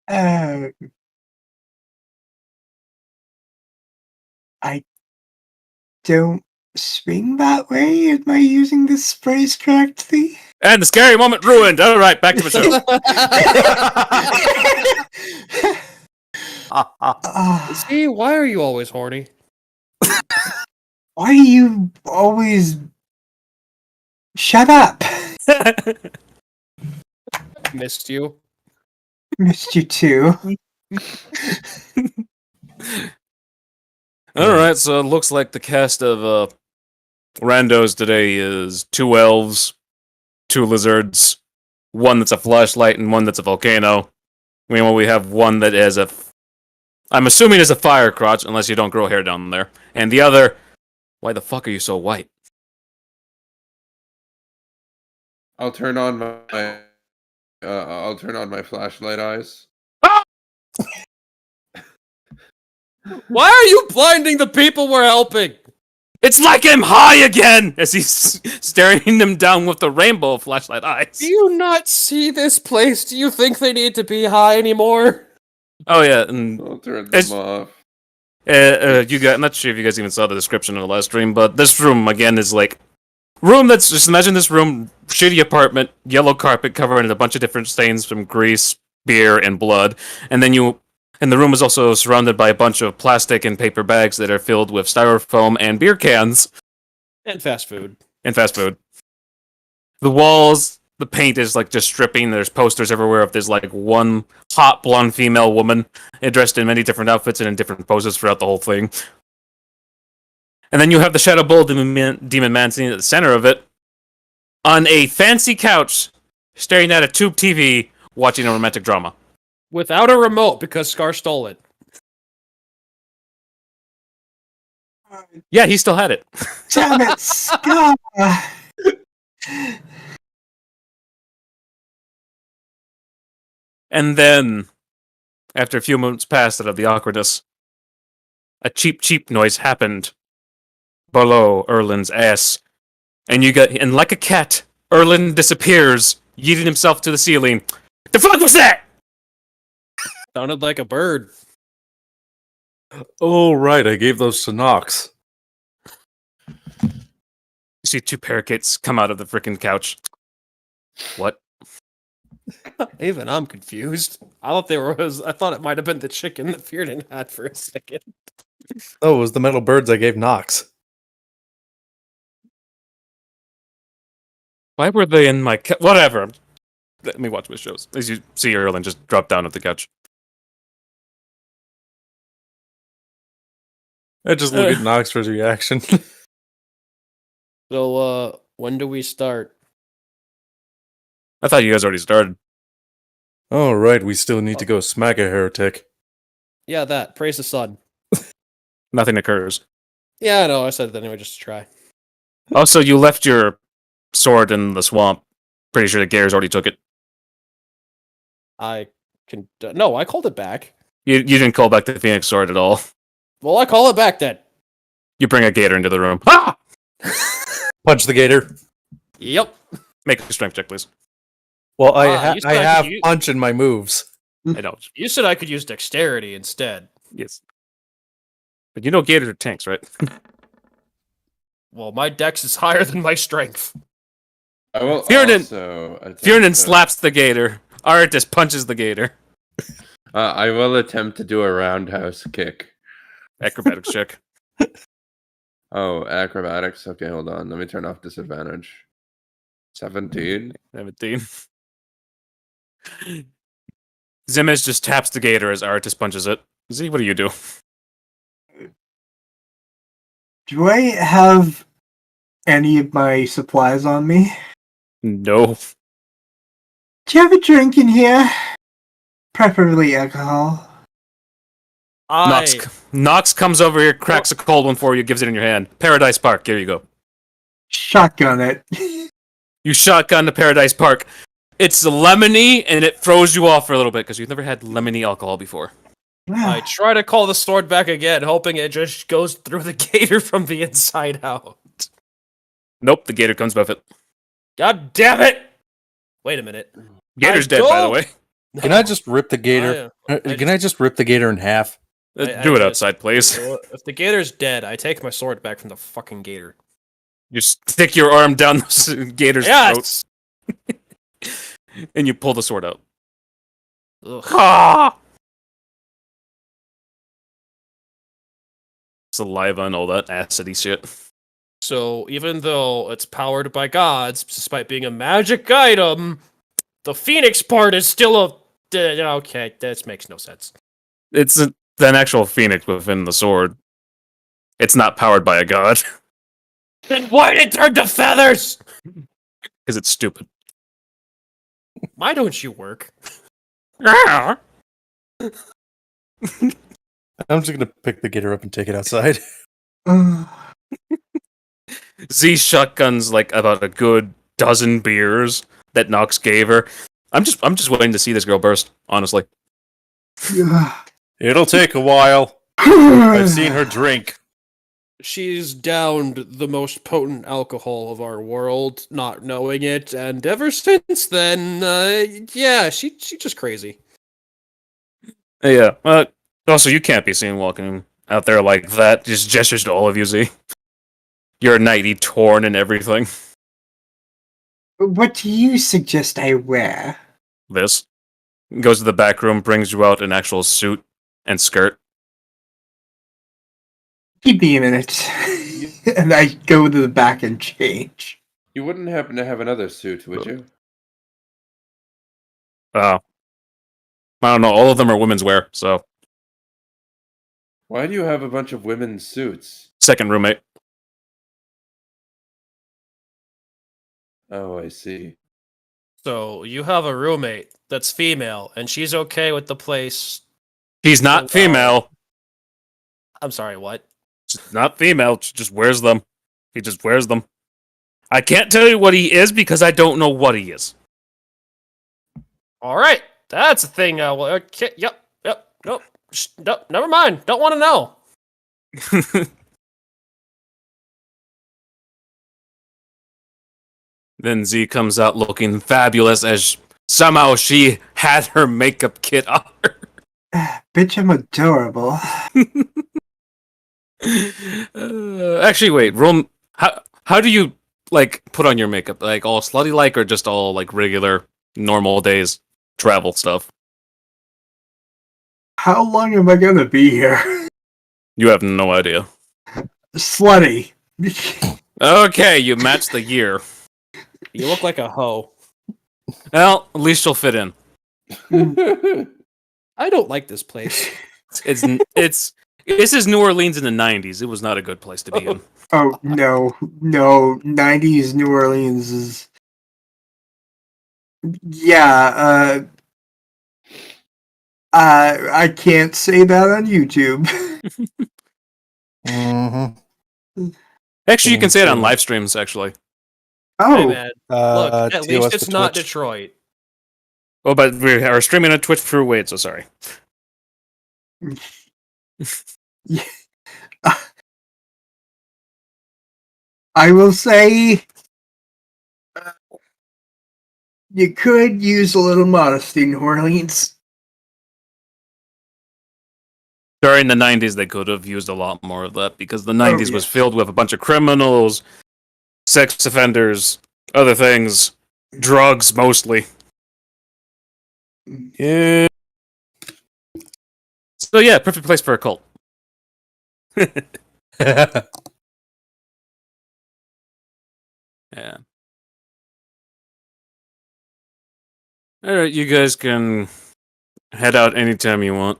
I don't swing that way. Am I using this phrase correctly? And the scary moment ruined. All right, back to the show. See, why are you always horny? Why do you always shut up? Missed you. Missed you too. All right, so it looks like the cast of randos today is 2 elves, 2 lizards, 1 that's a flashlight, and 1 that's a volcano. Meanwhile, we have 1 that is I'm assuming is a fire crotch, unless you don't grow hair down there. And the other, why the fuck are you so white? I'll turn on my flashlight eyes. Why are you blinding the people we're helping? It's like I'm high again! As he's staring them down with the rainbow flashlight eyes. Do you not see this place? Do you think they need to be high anymore? Oh yeah, and I'll turn them off. I'm not sure if you guys even saw the description in the last stream, but this room again is like room that's just imagine this room, shitty apartment, yellow carpet covered in a bunch of different stains from grease, beer, and blood, and the room is also surrounded by a bunch of plastic and paper bags that are filled with styrofoam and beer cans. And fast food. The walls, the paint is like just stripping. There's posters everywhere of this like one hot blonde female woman dressed in many different outfits and in different poses throughout the whole thing. And then you have the Shadow Bull Demon Man sitting at the center of it on a fancy couch, staring at a tube TV, watching a romantic drama. Without a remote, because Scar stole it. Yeah, he still had it. Damn it, Scott! And then, after a few moments passed out of the awkwardness, a cheep noise happened below Erland's ass. And like a cat, Erland disappears, yeeting himself to the ceiling. The fuck was that? Sounded like a bird. Oh, right, I gave those to Nox. You see 2 parakeets come out of the freaking couch. What? Even I'm confused. I thought it might have been the chicken that Fearden had for a second. Oh, it was the metal birds I gave Nox. Why were they in my whatever. Let me watch my shows. As you see Erland just drop down at the couch. I just look at Nox for his reaction. So, when do we start? I thought you guys already started. Oh, right, we still need to go smack a heretic. Yeah, that. Praise the sun. Nothing occurs. Yeah, I know. I said it anyway just to try. Also, you left your sword in the swamp. Pretty sure the Gators already took it. No, I called it back. You didn't call back the Phoenix sword at all. Well, I call it back then. You bring a Gator into the room. Ah! Punch the gator. Yep. Make a strength check, please. Well, I you said have I could punch in my moves. I don't. You said I could use dexterity instead. Yes. But you know Gators are tanks, right? Well, my dex is higher than my strength. I will Fearden- also attempt Fearden to- slaps the Gator. Artis punches the Gator. I will attempt to do a roundhouse kick. Acrobatics check. Oh, acrobatics. Okay, hold on. Let me turn off disadvantage. 17. 17. Zimesh just taps the Gator as Artis punches it. Z, what do you do? Do I have any of my supplies on me? No. Do you have a drink in here? Preferably alcohol. Knox comes over here, cracks a cold one for you, gives it in your hand. Paradise Park, here you go. Shotgun it. You shotgun to Paradise Park. It's lemony, and it throws you off for a little bit, because you've never had lemony alcohol before. I try to call the sword back again, hoping it just goes through the gator from the inside out. Nope, the gator comes with it. God damn it! Wait a minute. Gator's dead, by the way. Can I just rip the gator? Can I just rip the gator in half? Do it outside, please. If the gator's dead, I take my sword back from the fucking gator. You stick your arm down the gator's throat, and you pull the sword out. Ah! Saliva and all that acidy shit. So even though it's powered by gods, despite being a magic item, the phoenix part is still a... okay, this makes no sense. It's an actual phoenix within the sword. It's not powered by a god. Then why did it turn to feathers? Because it's stupid. Why don't you work? Ah! I'm just gonna pick the gator up and take it outside. Z shotguns like about a good dozen beers that Nox gave her. I'm just waiting to see this girl burst, honestly. It'll take a while. I've seen her drink. She's downed the most potent alcohol of our world, not knowing it, and ever since then, yeah, she's just crazy. Yeah. Also, you can't be seen walking out there like that. Just gestures to all of you, Z. Your nightie torn and everything. What do you suggest I wear? This. Goes to the back room, brings you out an actual suit and skirt. Give me a minute. And I go to the back and change. You wouldn't happen to have another suit, would you? I don't know. All of them are women's wear, so. Why do you have a bunch of women's suits? Second roommate. Oh, I see. So you have a roommate that's female, and she's okay with the place. She's not female. I'm sorry, what? She's not female. She just wears them. He just wears them. I can't tell you what he is because I don't know what he is. All right, that's a thing. Okay, yep, nope, nope, never mind. Don't want to know. Then Z comes out looking fabulous as somehow she had her makeup kit on her. Bitch, I'm adorable. Actually, wait. How do you like put on your makeup? Like all slutty like, or just all like regular, normal days travel stuff? How long am I gonna be here? You have no idea. Slutty. Okay, you match the year. You look like a hoe. Well, at least you'll fit in. I don't like this place. This is New Orleans in the 90s. It was not a good place to be in. Oh, no. 90s New Orleans is... Yeah, I can't say that on YouTube. Mm-hmm. Actually, you can say it on live streams, actually. Oh, Hey man, look, at TOS least it's for not Twitch. Detroit. Oh, but we are streaming on Twitch through Wade, so sorry. I will say you could use a little modesty, New Orleans. During the 90s, they could have used a lot more of that because the 90s was yes. filled with a bunch of criminals, sex offenders, other things, drugs mostly. Yeah. So yeah, perfect place for a cult. Yeah. Alright, you guys can head out anytime you want.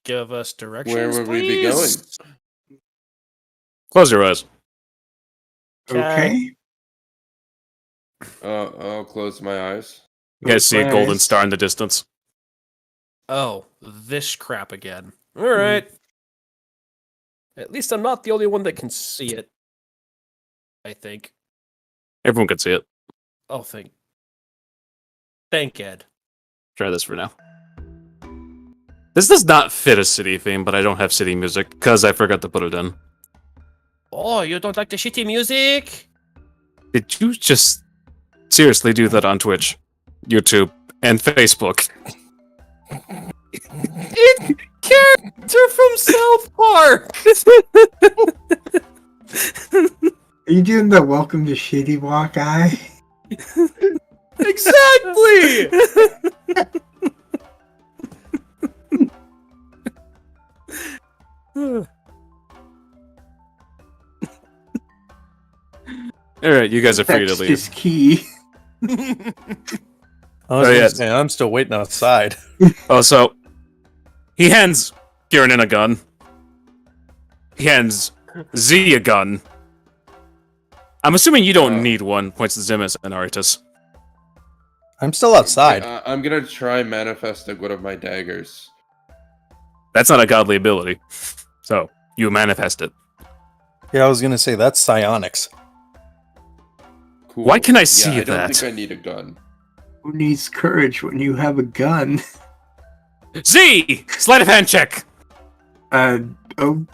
Give us directions, Where would we be please? Close your eyes. Okay. I'll close my eyes. You guys see a golden star in the distance. Oh, this crap again. Alright. At least I'm not the only one that can see it. I think. Everyone can see it. Oh, thank Ed. Try this for now. This does not fit a city theme, but I don't have city music because I forgot to put it in. Oh, you don't like the shitty music? Did you just seriously do that on Twitch, YouTube, and Facebook? It's character from South Park! Are you doing the Welcome to Shitty Walk guy? Exactly! Alright, you guys are free to That's leave. his key. I'm still waiting outside. Oh, so he hands Kieran a gun. He hands Z a gun. I'm assuming you don't need one, points to Zimus and Aritus. I'm still outside. I'm gonna try manifesting one of my daggers. That's not a godly ability. So, you manifest it. Yeah, I was gonna say that's psionics. Cool. Why can I see I that? don't think I need a gun. Who needs courage when you have a gun? Z! Sleight of hand check! Oh,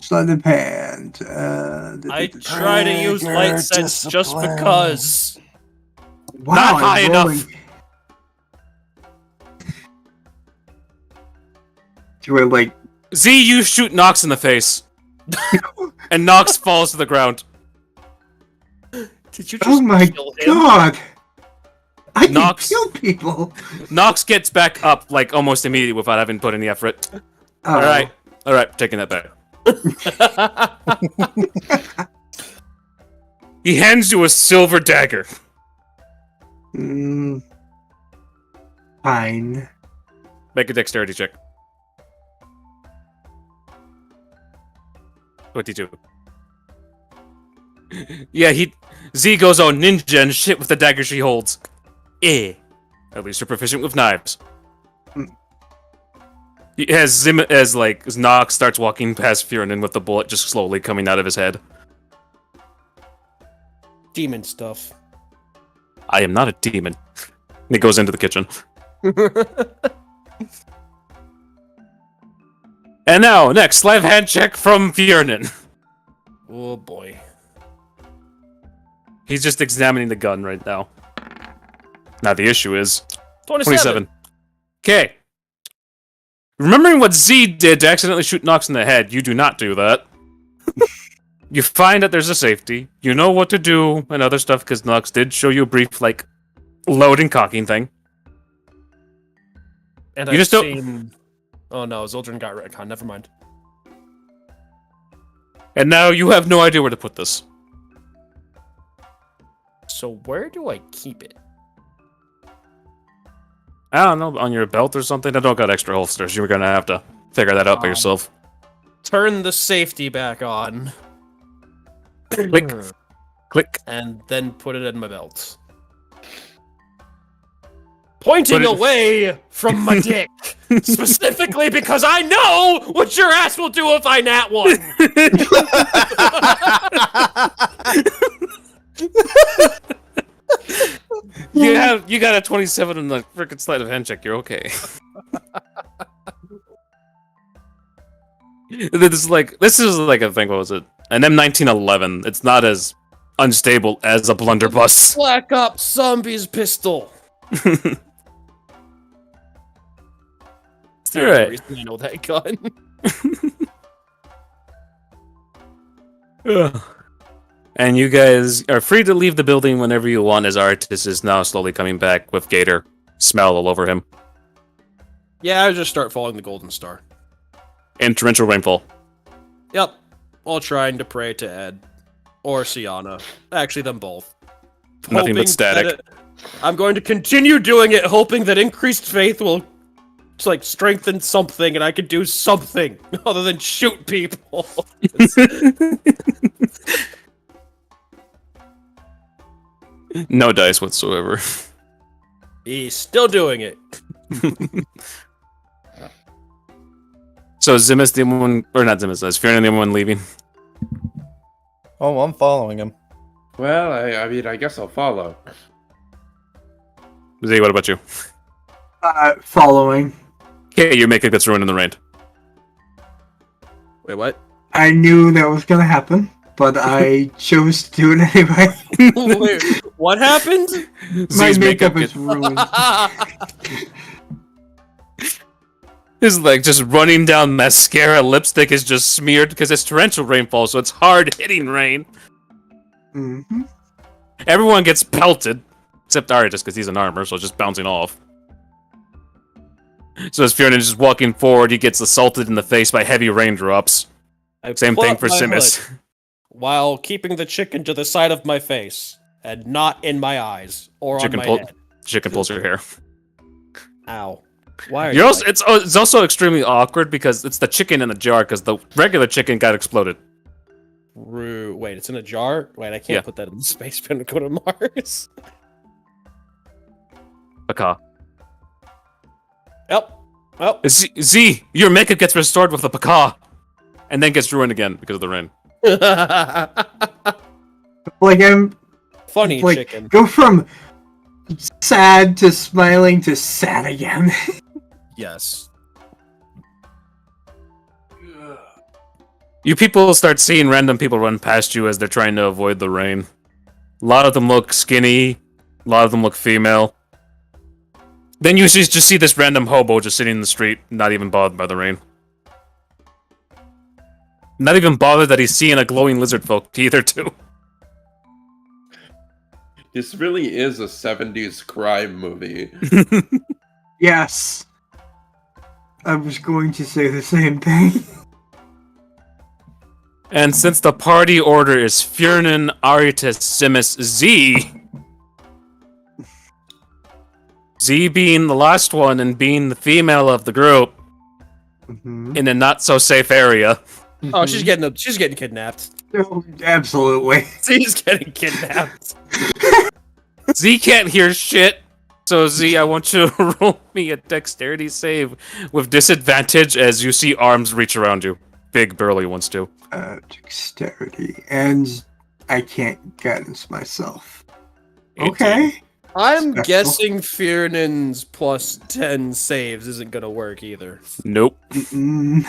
sleight of hand. I try to use light sense just because. Wow, Not I'm high enough. rolling. Do I like? Z, you shoot Nox in the face. And Nox falls to the ground. Did you just Oh my kill him? god! I can Nox. kill people. Nox gets back up, like, almost immediately without having put any effort. Oh. Alright, taking that back. He hands you a silver dagger. Fine. Make a dexterity check. 22. Yeah, Z goes on ninja and shit with the dagger she holds. At least you're proficient with knives. As Nox starts walking past Fiorin with the bullet just slowly coming out of his head. Demon stuff. I am not a demon. He goes into the kitchen. And now, next, sleight of hand check from Fiorin. Oh boy. He's just examining the gun right now. Now the issue is 27. Okay. Remembering what Z did to accidentally shoot Nox in the head, you do not do that. You find that there's a safety. You know what to do and other stuff because Nox did show you a brief, like, load and cocking thing. And You I've just don't- seen... Oh no, Zildjian got retcon. Never mind. And now you have no idea where to put this. So where do I keep it? I don't know, on your belt or something? I don't got extra holsters. You're gonna have to figure that out by yourself. Turn the safety back on. Click. Click. And then put it in my belt. Pointing Put it- away from my dick. Specifically because I know what your ass will do if I nat one. You got a 27 in the frickin' sleight of hand check. You're okay. This is like a thing. What was it? An M1911. It's not as unstable as a blunderbuss. Black Ops Zombies pistol. All right. Reason I know that gun. And you guys are free to leave the building whenever you want, as Artis is now slowly coming back with Gator smell all over him. Yeah, I just start following the Golden Star. And torrential rainfall. Yep. While trying to pray to Ed. Or Sienna. Actually, them both. Nothing but Hoping static. that I'm going to continue doing it, hoping that increased faith will like strengthen something and I can do something other than shoot people. No dice whatsoever. He's still doing it. So Zimus the only one, or not Zimus, is Fiernan the only one leaving? Oh, I'm following him. Well, I mean, I guess I'll follow. Z, what about you? Following. Okay, your makeup gets ruined in the rain. Wait, what? I knew that was gonna happen, but I chose to do it anyway. Wait, what happened? My Z's makeup get- is ruined. His like just running down mascara, lipstick is just smeared because it's torrential rainfall, so it's hard hitting rain. Mm-hmm. Everyone gets pelted, except Arya just because he's in armor, so it's just bouncing off. So as Fiernan is just walking forward, he gets assaulted in the face by heavy raindrops. I Same pull thing up for my Simus. hood while keeping the chicken to the side of my face and not in my eyes or Chicken on my pull- head. Chicken pulls your hair. Ow. Why are You're you also, like- it's also extremely awkward because it's the chicken in the jar because the regular chicken got exploded. Wait, it's in a jar? Wait, I can't Yeah. put that in the space bin and go to Mars. Baka. Yep. Well, Z, your makeup gets restored with the Baka, and then gets ruined again because of the rain. Like I'm funny like chicken. go from sad to smiling to sad again. Yes. You people start seeing random people run past you as they're trying to avoid the rain. A lot of them look skinny, a lot of them look female. Then you just see this random hobo just sitting in the street, not even bothered by the rain. Not even bothered that he's seeing a glowing lizard folk either, too. This really is a 70s crime movie. Yes. I was going to say the same thing. And since the party order is Fiernan, Aritas, Simus, Z... Z being the last one and being the female of the group Mhm. in a not-so-safe area. Oh, she's getting kidnapped. Oh, absolutely. She's getting kidnapped. Z can't hear shit. So Z, I want you to roll me a dexterity save with disadvantage as you see arms reach around you. Big burly ones too. Dexterity. And I can't guidance myself. 18. Okay. I'm Special. guessing Fiernan's plus 10 saves isn't gonna work either. Nope. Mm-mm.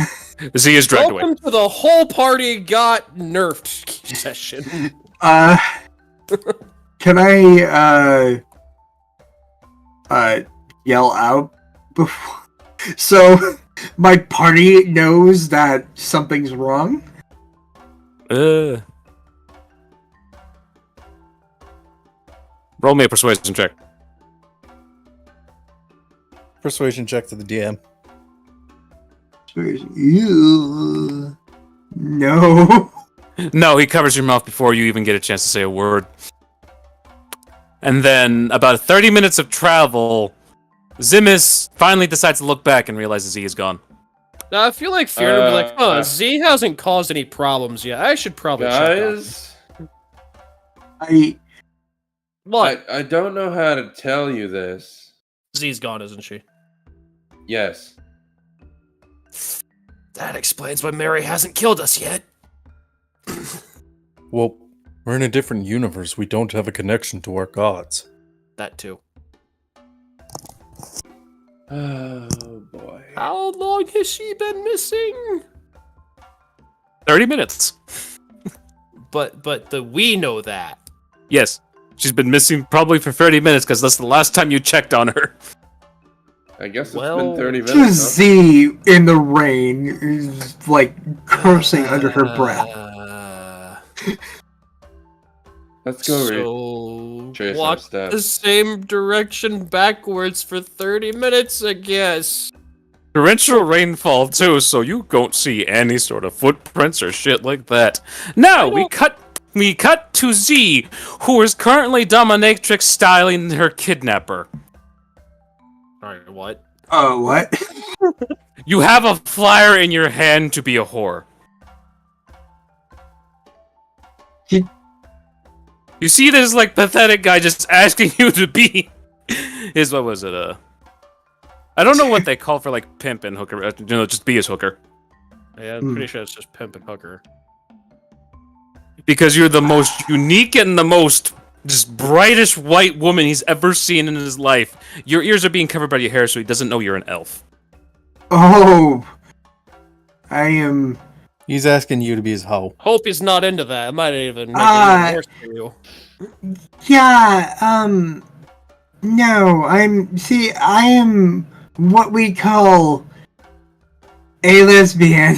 Z is dragged away. Welcome to the whole party got nerfed session. Can I yell out before? So my party knows that something's wrong. Roll me a persuasion check. Persuasion check to the DM. Ew. No. No, he covers your mouth before you even get a chance to say a word. And then, about 30 minutes of travel, Zimus finally decides to look back and realizes he is gone. Now, I feel like Fiernan will be like, huh, Z hasn't caused any problems yet. I should probably check out. Guys, What? I don't know how to tell you this. Z's gone, isn't she? Yes. That explains why Mary hasn't killed us yet. Well, we're in a different universe. We don't have a connection to our gods. That too. Oh boy. How long has she been missing? 30 minutes. But we know that. Yes. She's been missing probably for 30 minutes because that's the last time you checked on her. I guess it's Well, been 30 To minutes. Huh? Z in the rain is like cursing under her breath. Let's go So retrace our walk steps. the same direction backwards for 30 minutes, I guess. Torrential rainfall too, so you don't see any sort of footprints or shit like that. Now we cut to Z, who is currently dominatrix styling her kidnapper. Alright, what? Oh, what? You have a flyer in your hand to be a whore. You see this like pathetic guy just asking you to be His what was it? I don't know what they call for like pimp and hooker. Just be his hooker. Yeah, I'm pretty sure it's just pimp and hooker. Because you're the most unique and the most just brightest white woman he's ever seen in his life. Your ears are being covered by your hair, so he doesn't know you're an elf. Oh, I am. He's asking you to be his hoe. Hope he's not into that. It might even make it even worse for you. Yeah. No, I am what we call a lesbian.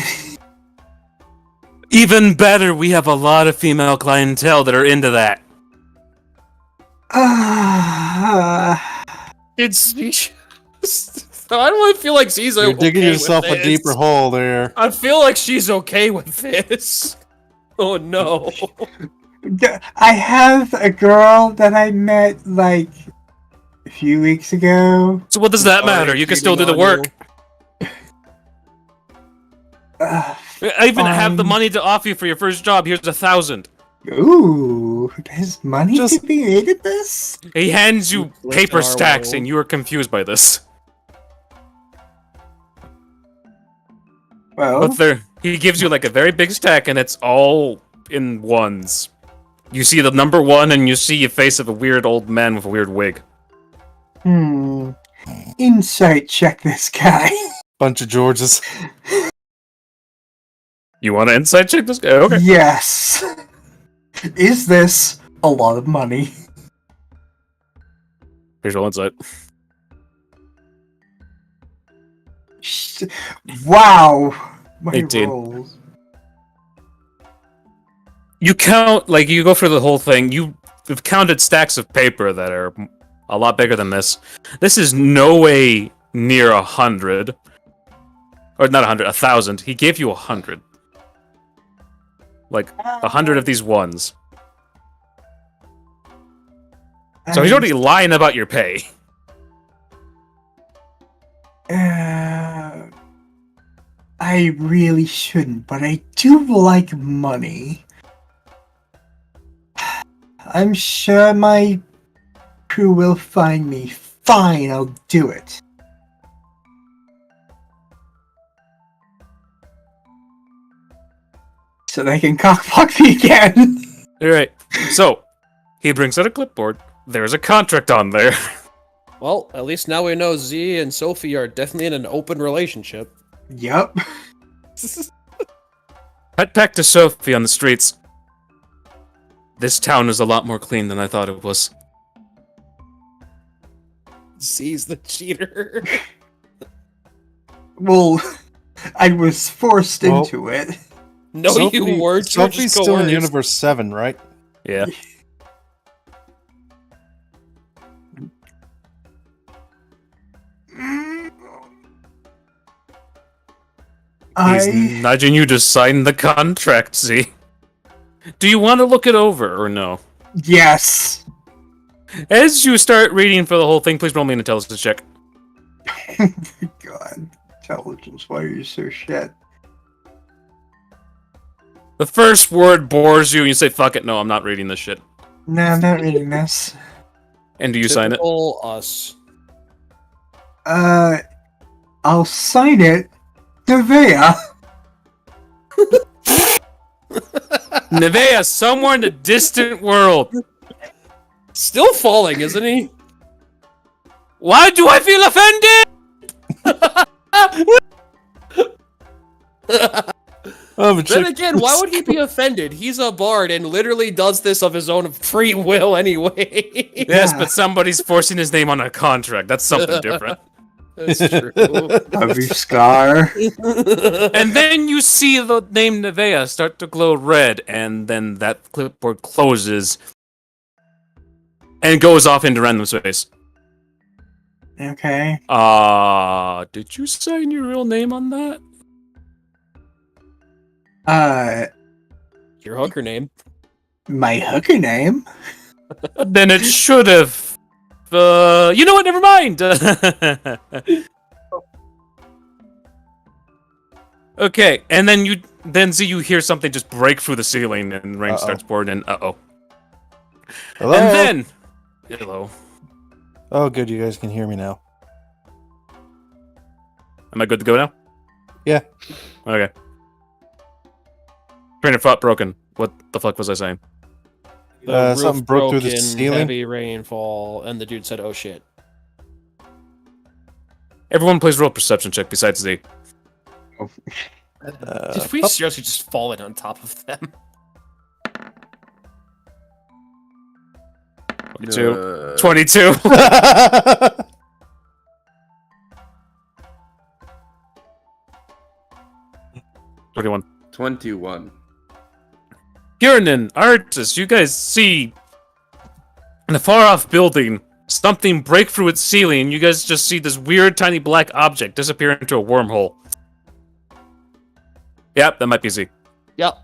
Even better, we have a lot of female clientele that are into that. It's I don't really feel like she's You're okay digging yourself with a this. deeper hole there. I feel like she's okay with this. Oh no. I have a girl that I met like a few weeks ago. So what does that matter? You can still do the work. I even have the money to offer you for your first job. Here's 1,000. Ooh, there's money Just- to be made at this? He hands you Let's paper our stacks, way. and you are confused by this. Well, But he gives you like a very big stack, and it's all in ones. You see the number 1, and you see a face of a weird old man with a weird wig. insight check this guy. Bunch of Georges. You want to inside check this guy? Okay. Yes. Is this a lot of money? Here's your insight. Wow. My 18. rolls. You count, like, you go through the whole thing. You've counted stacks of paper that are a lot bigger than this. This is no way near 100. Or not 100, 1,000. He gave you 100. Like, 100 of these ones. So he's already lying about your pay. I really shouldn't, but I do like money. I'm sure my crew will find me. Fine, I'll do it. So they can cockblock me again. Alright, so, he brings out a clipboard. There's a contract on there. Well, at least now we know Z and Sophie are definitely in an open relationship. Yup. Cut back to Sophie on the streets. This town is a lot more clean than I thought it was. Z's the cheater. Well, I was forced Well, into it. No, you weren't. You were Sophie's just still in coerced. Universe 7, right? Yeah. He's nudging you to sign the contract, see? Do you want to look it over, or no? Yes. As you start reading for the whole thing, please roll me an intelligence check. Oh my god. Intelligence, why are you so shit? The first word bores you, and you say, fuck it, no, I'm not reading this shit. No, I'm not reading this. And do you sign it? Typical us. I'll sign it. Nevaeh. Nevaeh, somewhere in the distant world. Still falling, isn't he? Why do I feel offended? Then again, why would he be offended? He's a bard and literally does this of his own free will anyway. Yes, Yeah. but somebody's forcing his name on a contract. That's something different. That's true. Of your scar. And then you see the name Nevaeh start to glow red, and then that clipboard closes and goes off into random space. Okay. Did you sign your real name on that? Your hooker name. My hooker name? Then it should have. You know what? Never mind. Okay, and then you hear something just break through the ceiling, and rain starts pouring in. Hello? And then, hello. Oh, good. You guys can hear me now. Am I good to go now? Yeah. Okay. Train of thought broken. What the fuck was I saying? The roof something broke through the broken, ceiling? Heavy rainfall, and the dude said, "Oh shit." Everyone please roll a perception check besides Z. Did we seriously just fall in on top of them? 22. 22. 21. 21. Kieran, Artis, you guys see in a far-off building something break through its ceiling. You guys just see this weird tiny black object disappear into a wormhole. Yep, that might be Z. Yep.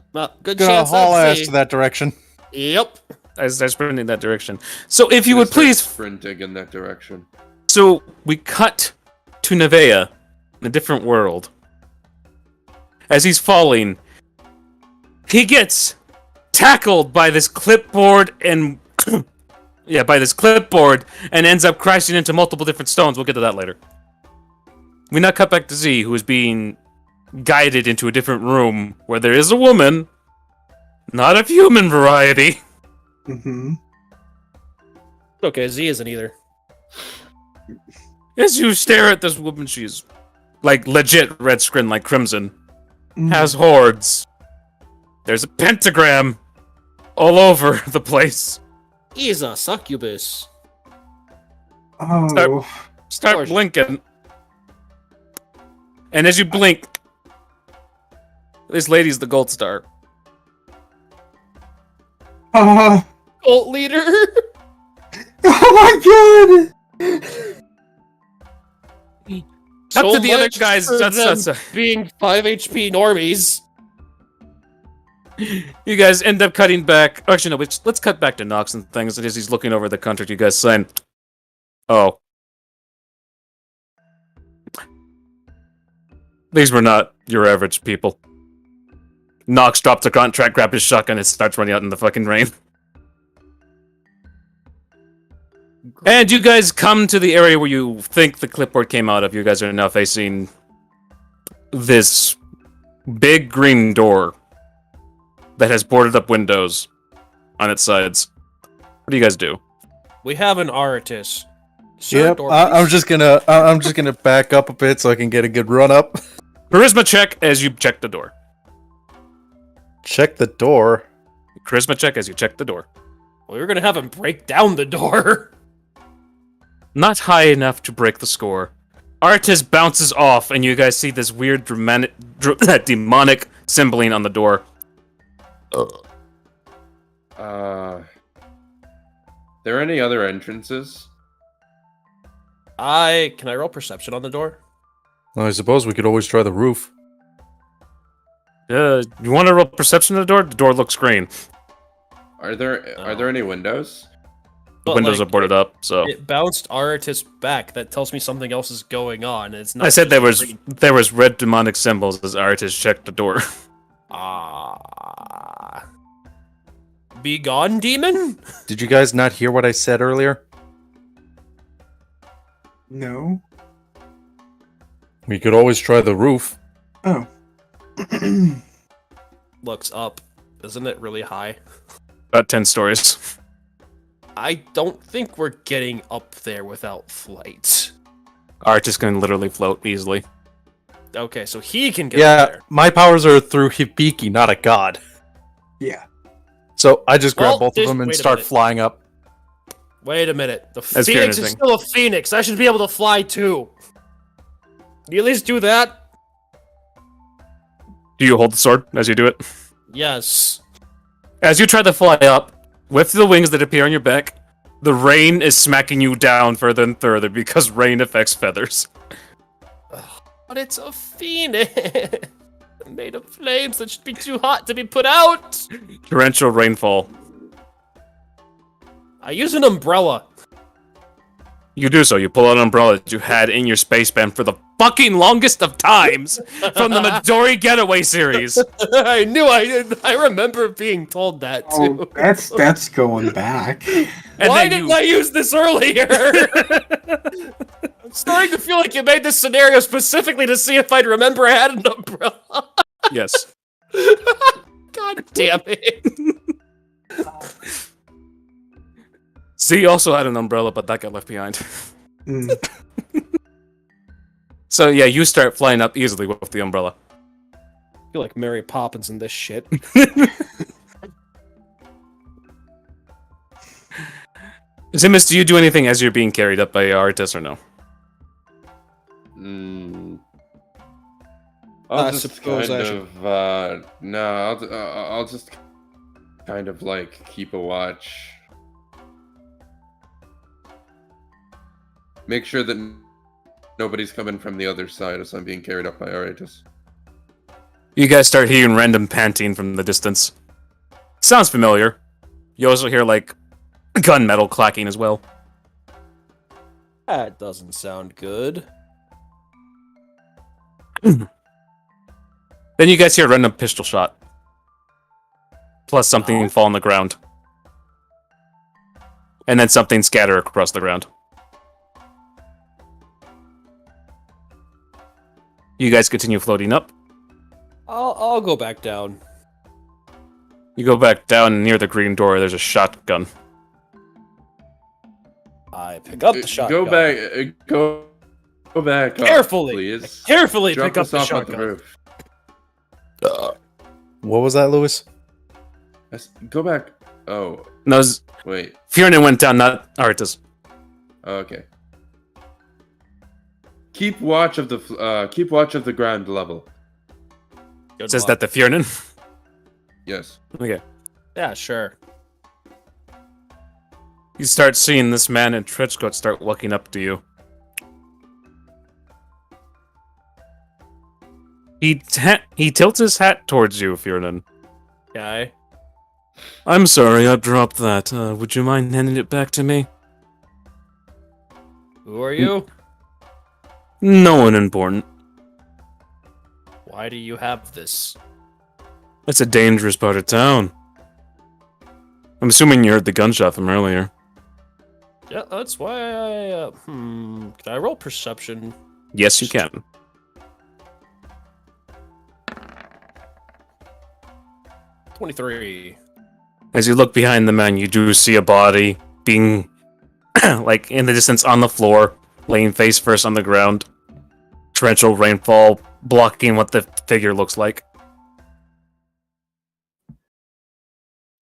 Good Gonna chance haul ass that's to that direction. Yep. I was sprinting in that direction. So if you would Start please... sprinting in that direction. So we cut to Nevea, in a different world. As he's falling, he gets tackled by this clipboard and... yeah, by this clipboard, and ends up crashing into multiple different stones. We'll get to that later. We now cut back to Z, who is being guided into a different room, where there is a woman, not of human variety. Mm-hmm. Okay, Z isn't either. As you stare at this woman, she's like legit red skin like crimson. Has hordes. There's a pentagram all over the place. He's a succubus. Oh. Start Gorgeous. blinking. And as you blink, this lady's the gold star. Cult leader. Oh my god! Up to the other much guys, for that's them being 5 HP normies. you guys end up cutting back. Actually, no, let's cut back to Nox and things. As he's looking over the contract, you guys saying, "Oh, these were not your average people." Nox drops the contract, grabs his shotgun, and starts running out in the fucking rain. And you guys come to the area where you think the clipboard came out of. You guys are now facing this big green door that has boarded up windows on its sides. What do you guys do? We have an artist. Sir, Yep. door, I'm please. just gonna back up a bit so I can get a good run up. Charisma check as you check the door. Check the door. Charisma check as you check the door. We were gonna have him break down the door. Not high enough to break the score. Artis bounces off, and you guys see this weird demonic symboling on the door. There any other entrances? Can I roll perception on the door? Well, I suppose we could always try the roof. You want to roll perception on the door? The door looks green. Are there any windows? The But, windows like, are boarded up, so... It bounced artist back. That tells me something else is going on. It's not. I said just there was red demonic symbols as Artis checked the door. Be gone, demon. Did you guys not hear what I said earlier? No. We could always try the roof. Oh. Looks up. Isn't it really high? About 10 stories. I don't think we're getting up there without flight. Artis can literally float easily. Okay, so he can get up Yeah, there. my powers are through Hibiki, not a god. Yeah. So I just grab Well, both of them and wait a start minute. flying up. Wait a minute. The That's phoenix is Kieran's still a phoenix. I should be able to fly too. Can you at least do that? Do you hold the sword as you do it? Yes. As you try to fly up, with the wings that appear on your back, the rain is smacking you down further and further because rain affects feathers. But it's a phoenix. Made of flames that should be too hot to be put out. Torrential rainfall. I use an umbrella. You do so. You pull out an umbrella that you had in your space band for the fucking longest of times from the Midori Getaway series. I knew I did. I remember being told that too. Oh, that's going back. Why didn't I use this earlier? I'm starting to feel like you made this scenario specifically to see if I'd remember I had an umbrella. Yes. God damn it. Z also had an umbrella, but that got left behind. Mm. So yeah, you start flying up easily with the umbrella. I feel like Mary Poppins in this shit. Zimus, do you do anything as you're being carried up by Artis or no? I'll I just suppose kind I should- of no. I'll just kind of like keep a watch. Make sure that nobody's coming from the other side as I'm being carried up by Aritis. You guys start hearing random panting from the distance. Sounds familiar. You also hear like gunmetal clacking as well. That doesn't sound good. Then you guys hear a random pistol shot. Plus something fall on the ground. And then something scatter across the ground. You guys continue floating up. I'll go back down. You go back down, and near the green door, there's a shotgun. I pick up the shotgun. Go back. Carefully, up, please. Carefully Drop pick up us the off on the shotgun. roof. What was that, Lewis? Go back. Oh, No, wait. Fiorin went down, not Artis. Okay. Keep watch of the ground level. Good Says luck. that the Fiorin. Yes. Okay. Yeah, sure. You start seeing this man in trench coat start walking up to you. He tilts his hat towards you, Fiorin. Okay. I'm sorry, I dropped that. Would you mind handing it back to me? Who are you? No one important. Why do you have this? That's a dangerous part of town. I'm assuming you heard the gunshot from earlier. Yeah, that's why I, Can I roll perception? Yes, you can. 23. As you look behind the man, you do see a body being, like, in the distance on the floor, laying face first on the ground. Torrential rainfall blocking what the figure looks like.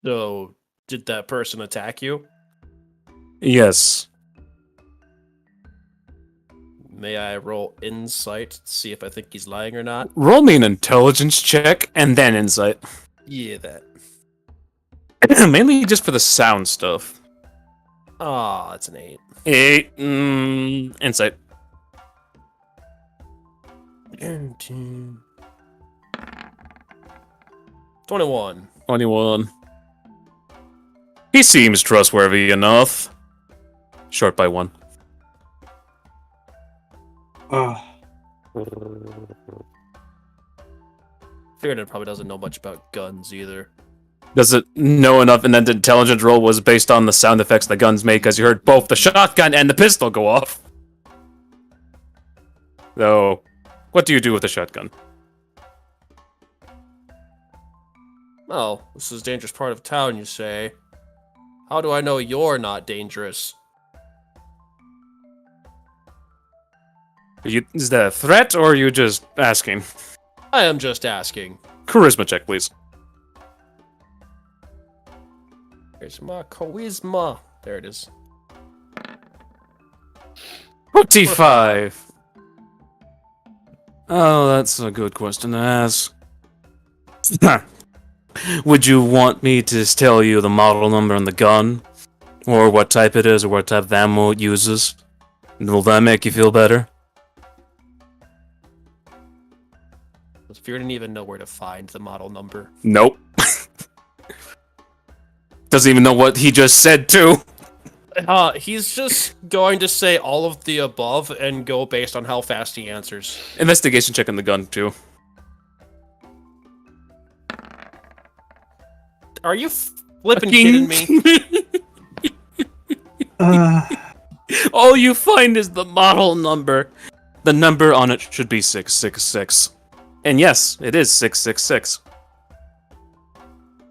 So, did that person attack you? Yes. May I roll insight to see if I think he's lying or not? Roll me an intelligence check, and then insight. Yeah, that. Mainly just for the sound stuff. Ah, that's an 8. 8, insight. 21. 21. He seems trustworthy enough. Short by 1. Figured it probably doesn't know much about guns either. Doesn't know enough, and then the intelligence roll was based on the sound effects the guns make, because you heard both the shotgun and the pistol go off. So, what do you do with the shotgun? Oh, this is a dangerous part of town, you say? How do I know you're not dangerous? Is that a threat, or are you just asking? I am just asking. Charisma check, please. Here's my charisma. There it is. 25. Oh, that's a good question to ask. Would you want me to tell you the model number on the gun? Or what type it is, or what type of ammo it uses? Will that make you feel better? If you didn't even know where to find the model number. Nope. Doesn't even know what he just said, too. He's just going to say all of the above and go based on how fast he answers. Investigation check on the gun, too. Are you flipping kidding me? All you find is the model number. The number on it should be 666. And yes, it is 666.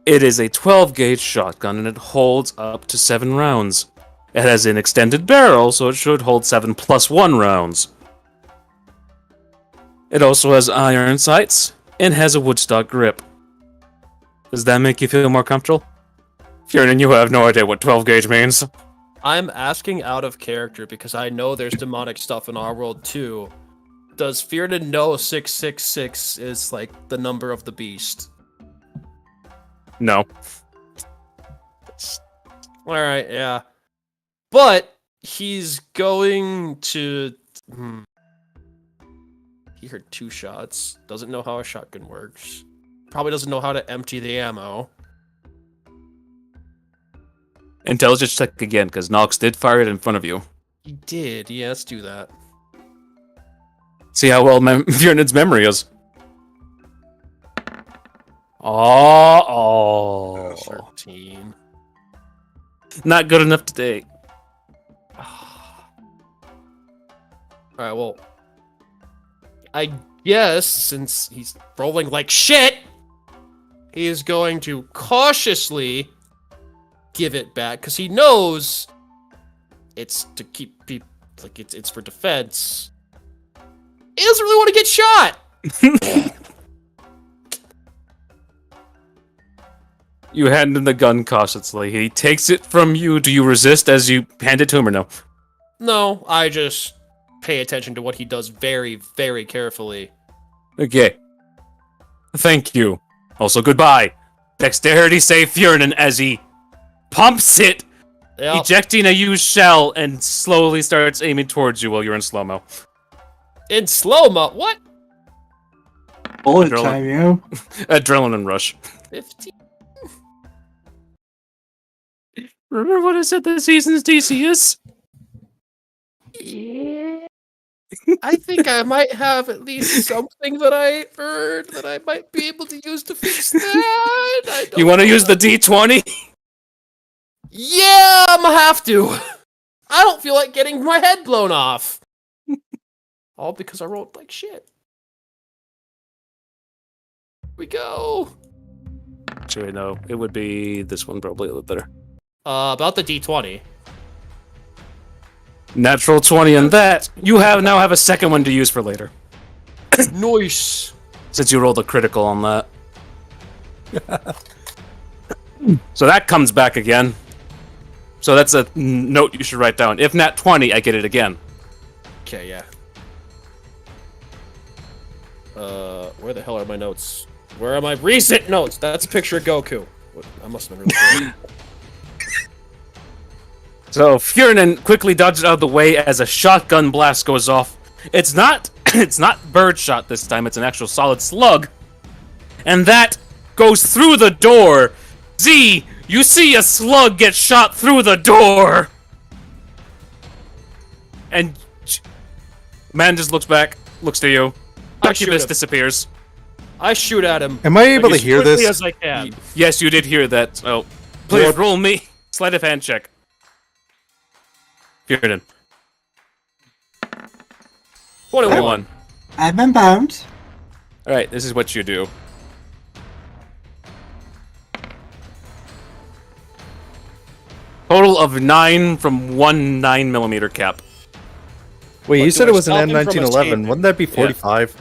It is a 12-gauge shotgun, and it holds up to 7 rounds. It has an extended barrel, so it should hold 7 plus 1 rounds. It also has iron sights, and has a woodstock grip. Does that make you feel more comfortable? Fiernan, you have no idea what 12-gauge means. I'm asking out of character because I know there's demonic stuff in our world too. Does Fiernan know 666 is like the number of the beast? No. Alright, yeah. But he's going to... He heard 2 shots. Doesn't know how a shotgun works. Probably doesn't know how to empty the ammo. Intelligence check again, because Nox did fire it in front of you. He did. Yeah, let's do that. See how well Fiernan's memory is. Oh. 13. Not good enough today. Alright, well... I guess, since he's rolling like shit, he is going to cautiously give it back, because he knows it's to keep people... Like, it's for defense. He doesn't really want to get shot! You hand him the gun cautiously. He takes it from you. Do you resist as you hand it to him or no? No, I just pay attention to what he does very, very carefully. Okay. Thank you. Also, goodbye. Dexterity save Fiernan as he pumps it, Yep. ejecting a used shell, and slowly starts aiming towards you while you're in slow-mo. In slow-mo? What? Bullet Adrenaline. time, you. Adrenaline rush. 15? Remember what I said the season's DC is? Yeah. I think I might have at least something that I heard that I might be able to use to fix that. You want to use the D20? Yeah, I'm gonna have to. I don't feel like getting my head blown off. All because I rolled like shit. Here we go. Actually, no. It would be this one probably a little better. About the D20. Natural 20 on that. You now have a second one to use for later. Nice. Since you rolled a critical on that. So that comes back again. So that's a note you should write down. If nat 20, I get it again. Okay, yeah. Where the hell are my notes? Where are my recent notes? That's a picture of Goku. I must have been really good. So Fiernan quickly dodges out of the way as a shotgun blast goes off. It's not birdshot this time, it's an actual solid slug. And that goes through the door. Z, you see a slug get shot through the door. And man just looks back, looks to you. I shoot Succubus him. disappears. I shoot at him. Am I able to as hear quickly this? as I can. Yes, you did hear that. Oh, please What? roll me. Sleight of hand check. Fiernan. 21. I'm unbound. Alright, this is what you do. Total of 9 from 1 9mm cap. Wait, you What, said do it I was an stop him from M1911. escaping? Wouldn't that be 45?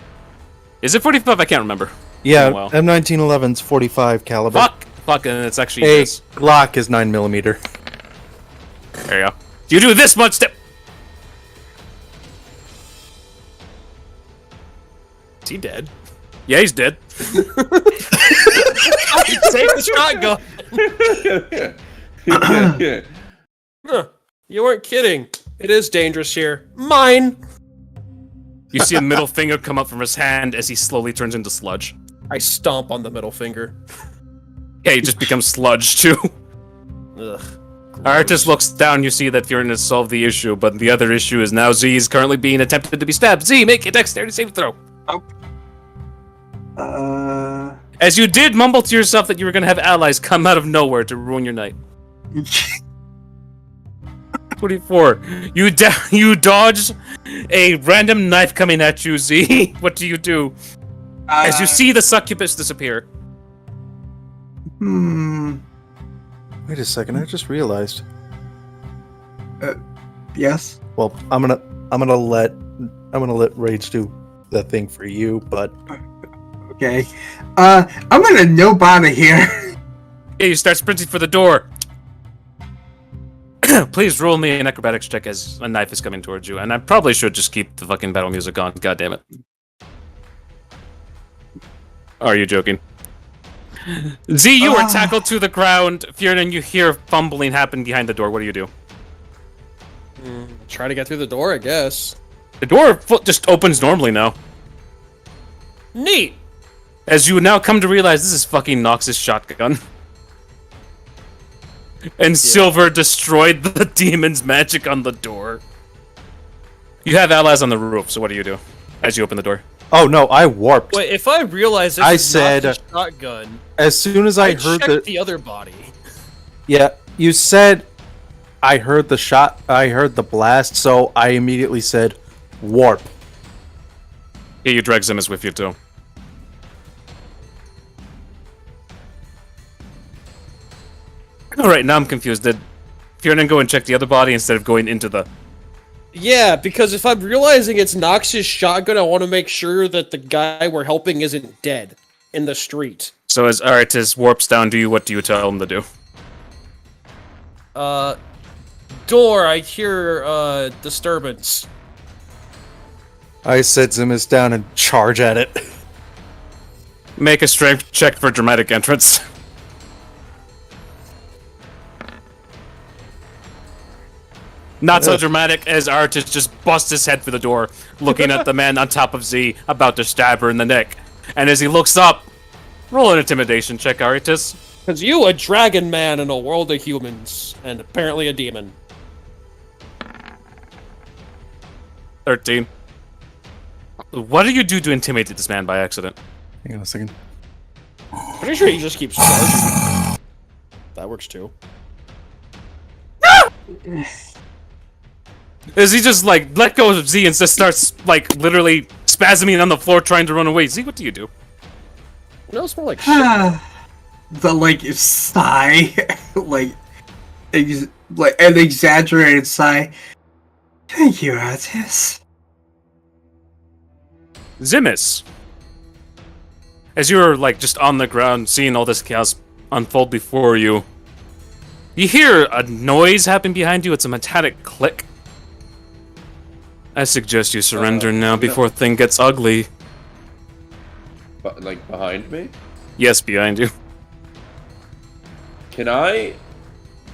Is it 45? I can't remember. Yeah, Oh, well. M1911's 45 caliber. Fuck, and it's actually Hey, this. Glock is 9mm. There you go. You do this much step. Is he dead? Yeah, he's dead. Save the shotgun. Huh, you weren't kidding. It is dangerous here. Mine. You see a middle finger come up from his hand as he slowly turns into sludge. I stomp on the middle finger. Yeah, he just becomes sludge too. Ugh, Artis looks down, you see that Fiorin has solved the issue, but the other issue is now Z is currently being attempted to be stabbed. Z, make a dexterity saving throw. As you did mumble to yourself that you were going to have allies come out of nowhere to ruin your night. 24. You dodge a random knife coming at you, Z. What do you do? As you see the succubus disappear. Wait a second, I just realized. Yes. Well, I'm gonna let Rage do the thing for you, but Okay. I'm gonna nope out of here. Yeah, you start sprinting for the door. Please roll me an acrobatics check as a knife is coming towards you, and I probably should just keep the fucking battle music on. God damn it. Are you joking? Z, you are tackled to the ground. Fiorin, you hear fumbling happen behind the door. What do you do? Try to get through the door, I guess. The door just opens normally now. Neat! As you now come to realize this is fucking Nox's shotgun. And Silver destroyed the demon's magic on the door. You have allies on the roof, so what do you do as you open the door? oh no, I warped. Wait, if I realize this I is said- not the shotgun, As soon as I heard checked the other body. yeah, you said I heard the shot, I heard the blast, so I immediately said warp. Yeah, you drag Zimus with you too. Alright, now I'm confused. Did Fiorin go and check the other body instead of going into the... Yeah, because if I'm realizing it's Nox's shotgun, I want to make sure that the guy we're helping isn't dead in the street. So as Artis warps down to you, what do you tell him to do? Door, I hear, disturbance. I set Zimus down and charge at it. Make a strength check for dramatic entrance. Not so dramatic as Artis just busts his head through the door, looking at the man on top of Z, about to stab her in the neck. And as he looks up, roll an intimidation check, Artis. Because you a dragon man in a world of humans, and apparently a demon. 13. What do you do to intimidate this man by accident? Hang on a second. Pretty sure he just keeps charging. That works too. As he just, like, let go of Z and just starts, like, literally spasming on the floor trying to run away. Z, what do you do? No, it's more like shit. The like sigh, like an exaggerated sigh. Thank you, Artis. Zimus. As you're, like, just on the ground, seeing all this chaos unfold before you, you hear a noise happen behind you. It's a metallic click. I suggest you surrender now before thing gets ugly. But like behind me? Yes, behind you. Can I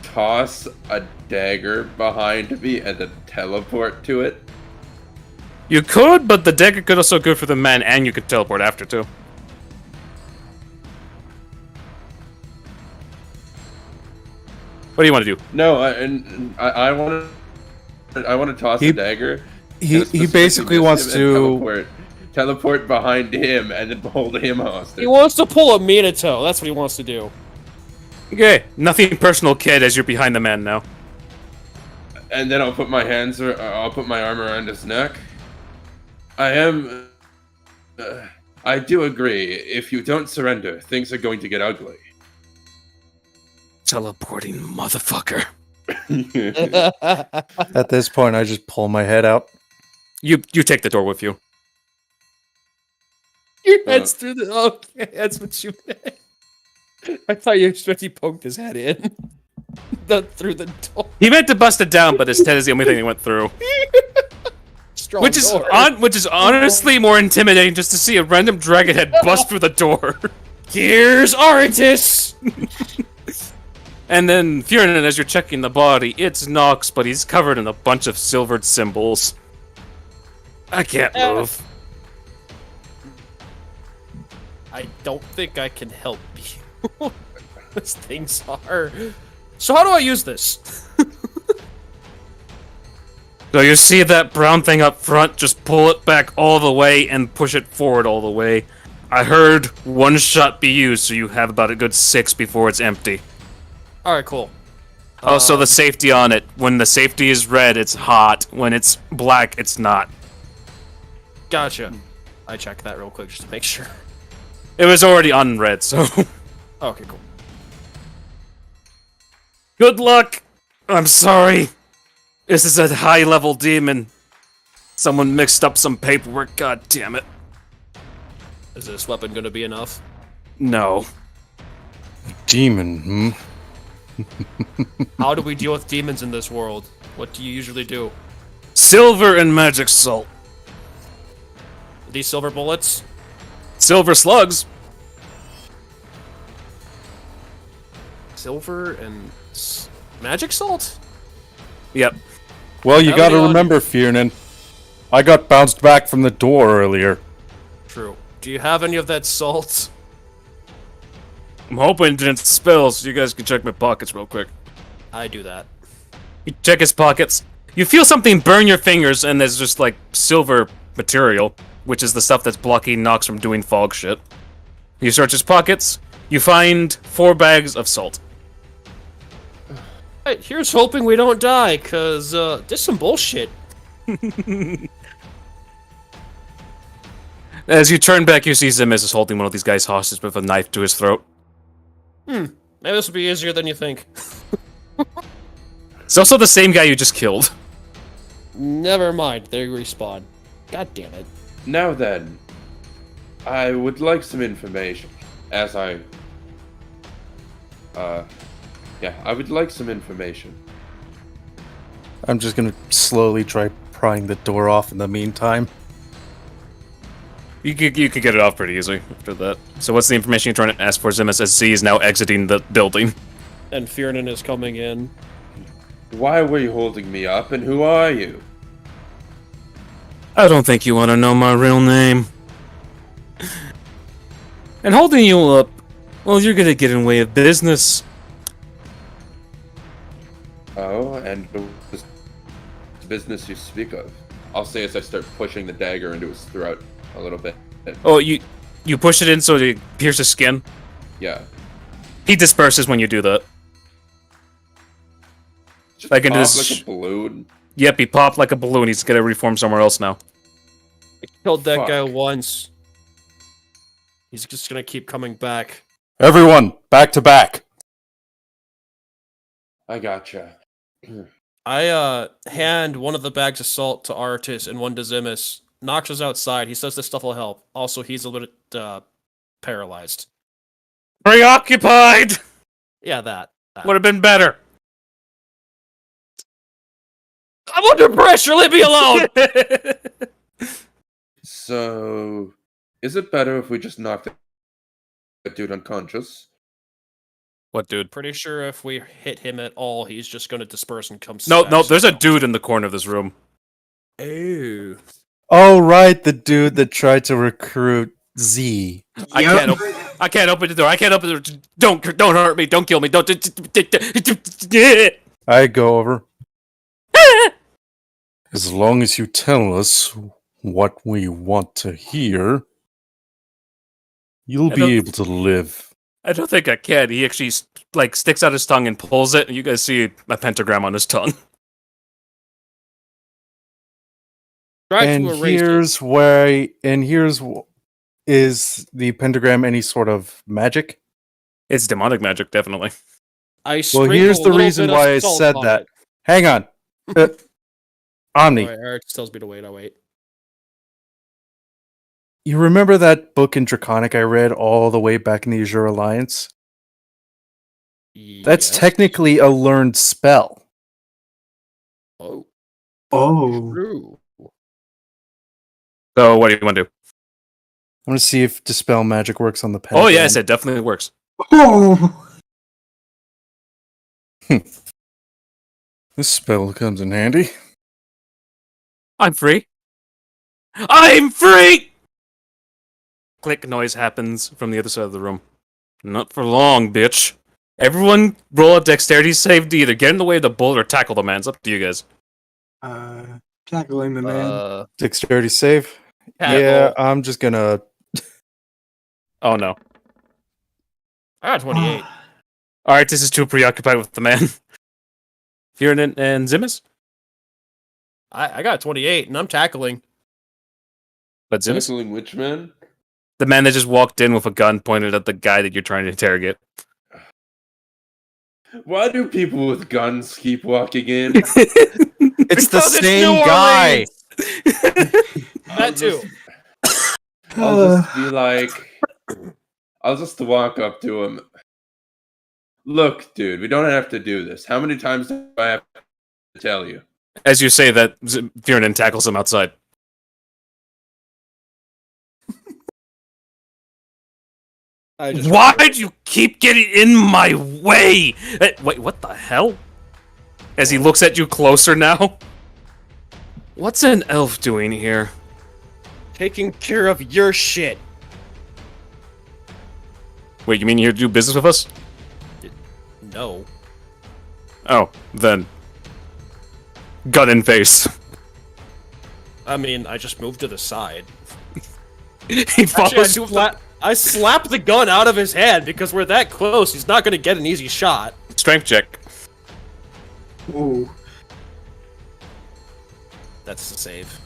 toss a dagger behind me and then teleport to it? You could, but the dagger could also go for the man, and you could teleport after, too. What do you want to do? No, I want to toss He- the dagger. He and specifically basically miss wants him and to. teleport behind him and then hold him hostage. He wants to pull a Minato. That's what he wants to do. Okay, nothing personal, kid, as you're behind the man now. And then I'll put my hands, or I'll put my arm around his neck. I do agree. If you don't surrender, things are going to get ugly. Teleporting motherfucker. At this point, I just pull my head out. You take the door with you. Your head's through the. Okay, that's what you meant. I thought you expected he poked his head in. Through the door. He meant to bust it down, but his head is the only thing that went through. Strong Which is door. which is honestly more intimidating just to see a random dragon head bust through the door. Here's Artis! And then, Fiorin, as you're checking the body, it's Nox, but he's covered in a bunch of silvered symbols. I can't move. I don't think I can help you. These things are So how do I use this? So you see that brown thing up front, just pull it back all the way and push it forward all the way. I heard one shot be used, so you have about a good 6 before it's empty. Alright, cool. Oh, so the safety on it. When the safety is red, it's hot. When it's black, it's not. Gotcha. I checked that real quick just to make sure. It was already on red, so... Okay, cool. Good luck! I'm sorry. This is a high-level demon. Someone mixed up some paperwork, god damn it. Is this weapon gonna be enough? No. Demon, How do we deal with demons in this world? What do you usually do? Silver and magic salt. These silver bullets? Silver slugs. Silver and magic salt? Yep. Well, you How gotta many remember, Fiernan. I got bounced back from the door earlier. True. Do you have any of that salt? I'm hoping it didn't spill, so you guys can check my pockets real quick. I do that. You check his pockets. You feel something burn your fingers, and there's just, like, silver material, which is the stuff that's blocking Nox from doing fog shit. You search his pockets. You find 4 bags of salt. Alright, here's hoping we don't die, cause, this is some bullshit. As you turn back, you see Zemis is holding one of these guys hostage with a knife to his throat. Maybe this will be easier than you think. It's also the same guy you just killed. Never mind, they respawn. God damn it. Now then, I would like some information. I would like some information. I'm just gonna slowly try prying the door off in the meantime. You could get it off pretty easily after that. So what's the information you're trying to ask for, Zemis, as Z is now exiting the building? And Fiernan is coming in. Why were you holding me up, and who are you? I don't think you want to know my real name. And holding you up, well, you're gonna get in the way of business. Oh, and the business you speak of. I'll say as I start pushing the dagger into his throat a little bit. Oh, you push it in so it pierces skin? Yeah. He disperses when you do that. Just Like into pop his... like a balloon. Yep, he popped like a balloon. He's gonna reform somewhere else now. I killed that Fuck. guy once. He's just gonna keep coming back. Everyone, back to back. I gotcha. I hand one of the bags of salt to Artis and one to Zemis. Nox is outside. He says this stuff will help. Also, he's a little bit paralyzed. Preoccupied! Yeah, that. Would have been better. I'm under pressure. Leave me alone. So, is it better if we just knock that dude unconscious? What dude? Pretty sure if we hit him at all, he's just gonna disperse and come. No, smash there's a us. dude in the corner of this room. Ew. Oh, right, the dude that tried to recruit Z. I can't open the door. I can't open the door. Don't hurt me. Don't kill me. Don't. I go over. As long as you tell us what we want to hear, you'll I be don't- able to live. I don't think I can. He actually like sticks out his tongue and pulls it, and you guys see a pentagram on his tongue. Try And to erase it. is the pentagram any sort of magic? It's demonic magic, definitely. I Well, sprinkle here's a the little reason bit of why I salt said on that. it. Hang on. Omni, Alright, Eric tells me to wait. I'll wait. you remember that book in Draconic I read all the way back in the Azure Alliance? That's Yes. technically a learned spell. Oh, Oh. true. So what do you want to do? I'm gonna see if dispel magic works on the pentagram. Oh yes, it definitely works. Oh. This spell comes in handy. I'm free. I'm free! Click noise happens from the other side of the room. Not for long, bitch. Everyone roll a dexterity save to either get in the way of the bullet or tackle the man. It's up to you guys. Tackling the man. Dexterity save. Tackle. Yeah, I'm just gonna. Oh no. I got 28. Alright, this is too preoccupied with the man. Fiernan and Zimus? I got 28, and I'm tackling. But Zimus? Tackling which man? The man that just walked in with a gun pointed at the guy that you're trying to interrogate. Why do people with guns keep walking in? It's the Because it's same New guy. That too. I'll just be like, I'll just walk up to him. Look, dude, we don't have to do this. How many times do I have to tell you? As you say that, Fiernan tackles him outside. Why'd you keep getting in my way? Wait, what the hell? As he looks at you closer now. What's an elf doing here? Taking care of your shit. Wait, you mean you're here to do business with us? No. Oh, then. Gun in face. I mean, I just moved to the side. He follows. I slapped the gun out of his hand because we're that close. He's not going to get an easy shot. Strength check. Ooh. That's the save.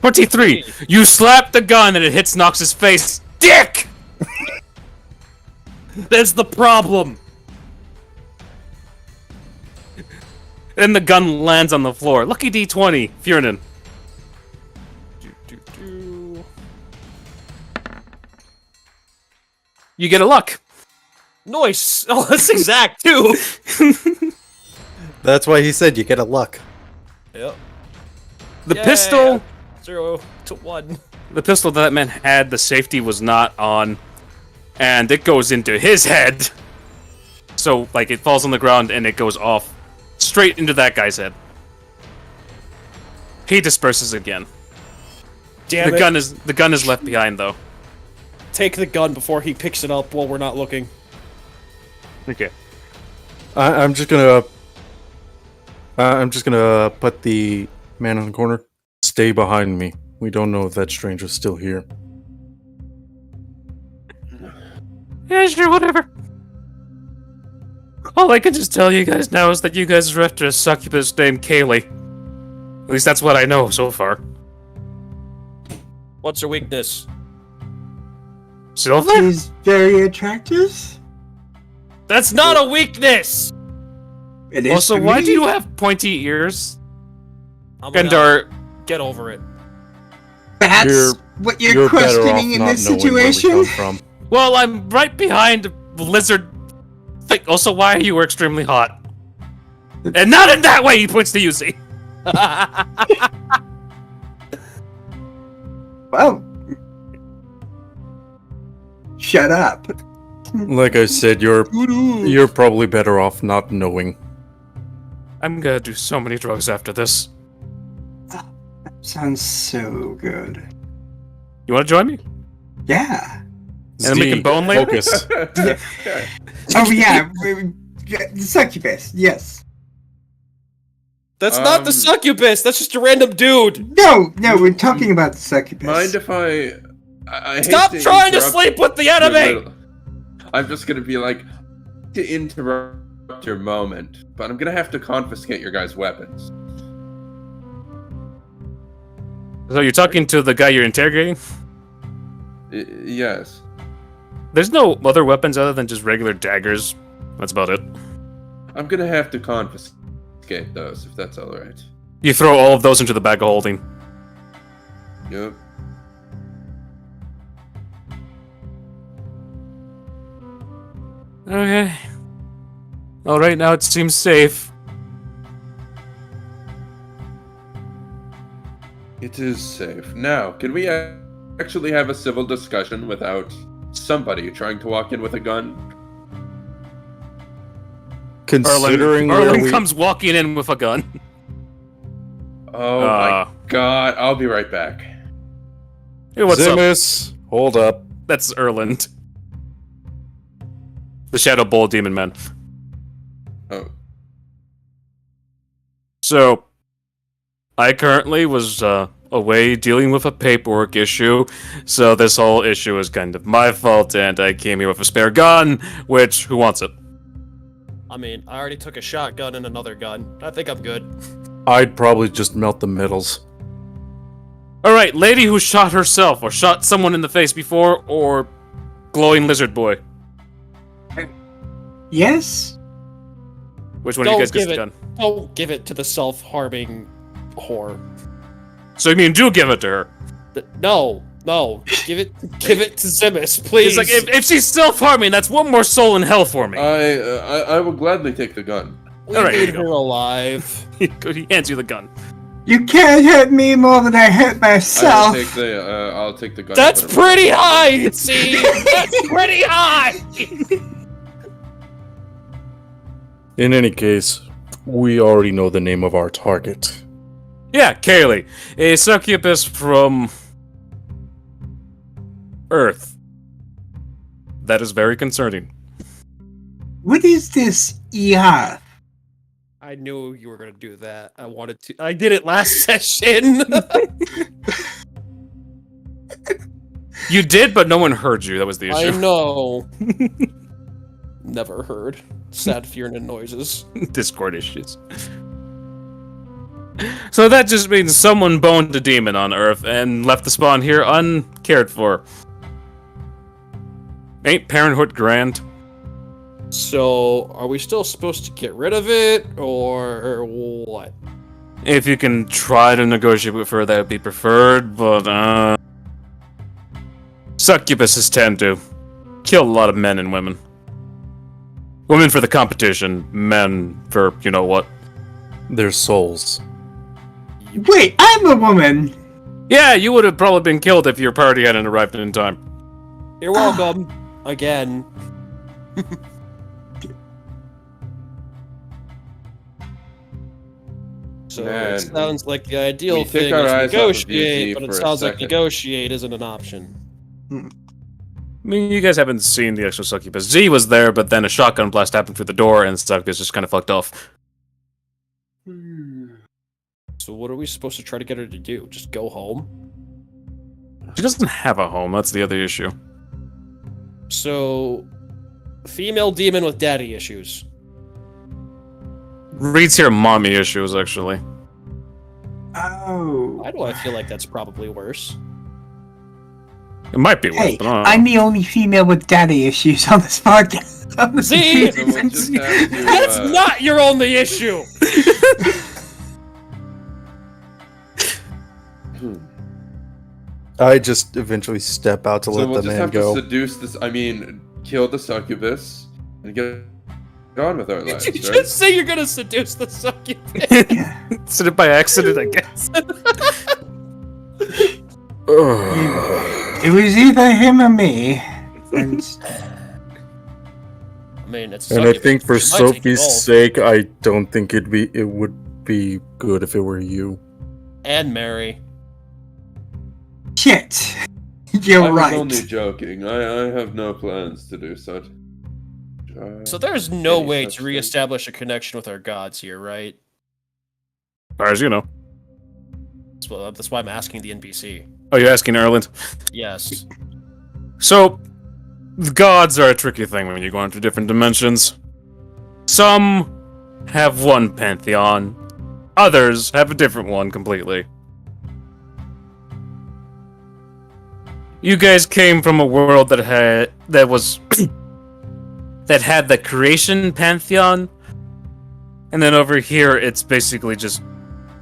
23! You slap the gun and it hits Nox's face. Dick! That's the problem. Then the gun lands on the floor. Lucky D20, Fiernan. You get a luck. Nice. Oh, that's exact too. That's why he said you get a luck. Yep. The Yay. pistol. 0 to 1. The pistol that man had, the safety was not on, and it goes into his head. So, like, it falls on the ground and it goes off straight into that guy's head. He disperses again. Damn it. The gun is left behind though. Take the gun before he picks it up while we're not looking. Okay. I'm just gonna. I'm just gonna put the man on the corner. Stay behind me. We don't know if that stranger's still here. Yeah, sure, whatever. All I can just tell you guys now is that you guys are after a succubus named Kaylee. At least that's what I know so far. What's her weakness? Silver? She's very attractive. That's not a weakness! It is Also, to why me. do you have pointy ears? I'm gonna Gandar, get over it. That's what you're better off questioning in not this knowing where we situation? come from. well, I'm right behind lizard. Also, why are you extremely hot? And not in that way. He points to you, see. Well, shut up. Like I said, you're probably better off not knowing. I'm gonna do so many drugs after this. Sounds so good. You want to join me? Yeah. And then we can bone later? Focus. Oh yeah, the succubus. Yes. That's not the succubus. That's just a random dude. No, we're talking about the succubus. Mind if I hate Stop to trying to interrupt sleep with the your enemy. little- I'm just gonna be like, to interrupt your moment, but I'm gonna have to confiscate your guys' weapons. So you're talking to the guy you're interrogating? Yes. There's no other weapons other than just regular daggers. That's about it. I'm gonna have to confiscate those, if that's alright. You throw all of those into the bag of holding. Yep. Okay. All right, now it seems safe. It is safe. Now, can we actually have a civil discussion without somebody trying to walk in with a gun? Considering where Erling we comes walking in with a gun. Oh my god, I'll be right back. Hey, what's up? Zimus, hold up. That's Erland. The Shadow Bowl Demon Man. Oh. So, I currently was away dealing with a paperwork issue, so this whole issue is kind of my fault, and I came here with a spare gun, which, who wants it? I mean, I already took a shotgun and another gun. I think I'm good. I'd probably just melt the middles. Alright, lady who shot herself, or shot someone in the face before, or glowing lizard boy. Yes? Which one of you guys gets give the it. gun? Don't give it to the self-harming whore. So you mean do give it to her? No, give it to Zimus, please. It's like, if she's self-harming, that's one more soul in hell for me. I will gladly take the gun. we Alright, need here you her go. alive. He hands you the gun. You can't hit me more than I hit myself. I'll take the gun. That's and put it pretty high. See, that's pretty high. In any case, we already know the name of our target. Yeah, Kaylee, a succubus from Earth. That is very concerning. What is this ER? I knew you were gonna do that. I wanted to. I did it last session. You did, but no one heard you. That was the I issue. know. Never heard. Sad fear and noises. Discord issues. So that just means someone boned a demon on Earth and left the spawn here uncared for. Ain't parenthood grand? So, are we still supposed to get rid of it, or what? If you can try to negotiate with her, that would be preferred, but, succubuses tend to kill a lot of men and women. Women for the competition, men for you-know-what. Their souls. Wait, I'm a woman! Yeah, you would have probably been killed if your party hadn't arrived in time. You're welcome. Again. So Man, it sounds like the ideal we take thing our is eyes off of negotiate, VT but it for a sounds like second. negotiate isn't an option. I mean, you guys haven't seen the actual succubus. Z was there, but then a shotgun blast happened through the door, and succubus just kind of fucked off. So what are we supposed to try to get her to do? Just go home? She doesn't have a home, that's the other issue. So, female demon with daddy issues. Reads here mommy issues, actually. Oh. Why do I feel like that's probably worse? It might be worse, Hey, but I don't know. I'm the only female with daddy issues on this podcast. On this See? So we'll just have to, That's not your only issue! I just eventually step out to So let we'll the just man have go. to seduce this. I mean, kill the succubus and get on with our Did lives, you right? just say you're gonna seduce the succubus? Did it by accident, I guess. It was either him or me. And I mean, it's And I succubus. think for She might take it Sophie's all. sake, I don't think it would be good if it were you. And Mary. shit. You're I was right. only joking. I have no plans to do such. So there's no Any way such to thing. reestablish a connection with our gods here, right? As far as you know. That's why I'm asking the NPC. Oh, you're asking Erland? Yes. So, the gods are a tricky thing when you go into different dimensions. Some have one pantheon, others have a different one completely. You guys came from a world that had that had the creation pantheon, and then over here it's basically just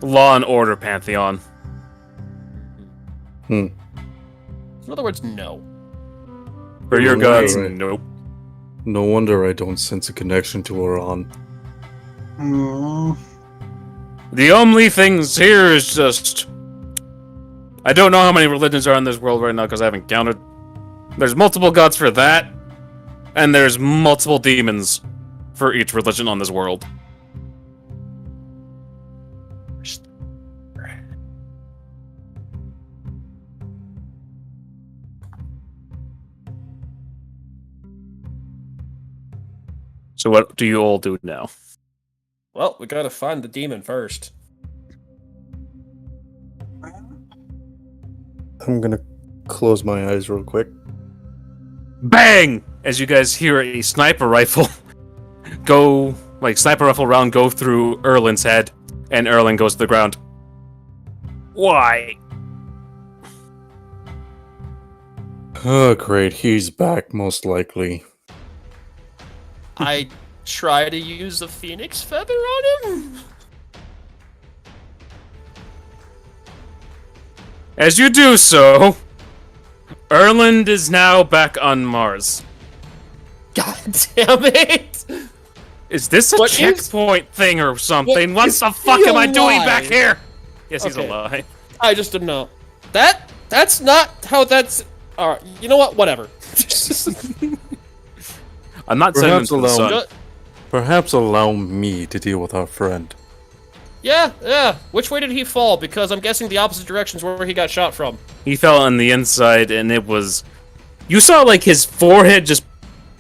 law and order pantheon. In other words, no. For your Right. gods, nope. No wonder I don't sense a connection to Iran. Mm. The only things here is just... I don't know how many religions are in this world right now because I haven't counted. There's multiple gods for that, and there's multiple demons for each religion on this world. So what do you all do now? Well, we gotta find the demon first. I'm gonna close my eyes real quick. Bang! As you guys hear a sniper rifle sniper rifle round go through Erlin's head, and Erlin goes to the ground. Why? Oh, great. He's back, most likely. I try to use a phoenix feather on him. As you do so, Erland is now back on Mars. God damn it! Is this a What is- checkpoint thing or something? What It's the fuck am I still doing alive. back here? Yes, he's Okay. alive. I just didn't know. That's not how that's. Alright, you know what? Whatever. I'm not sending him Perhaps to the sun. Ju- Perhaps allow me to deal with our friend. yeah. Which way did he fall? Because I'm guessing the opposite direction's where he got shot from. He fell on the inside, and it was... You saw, like, his forehead just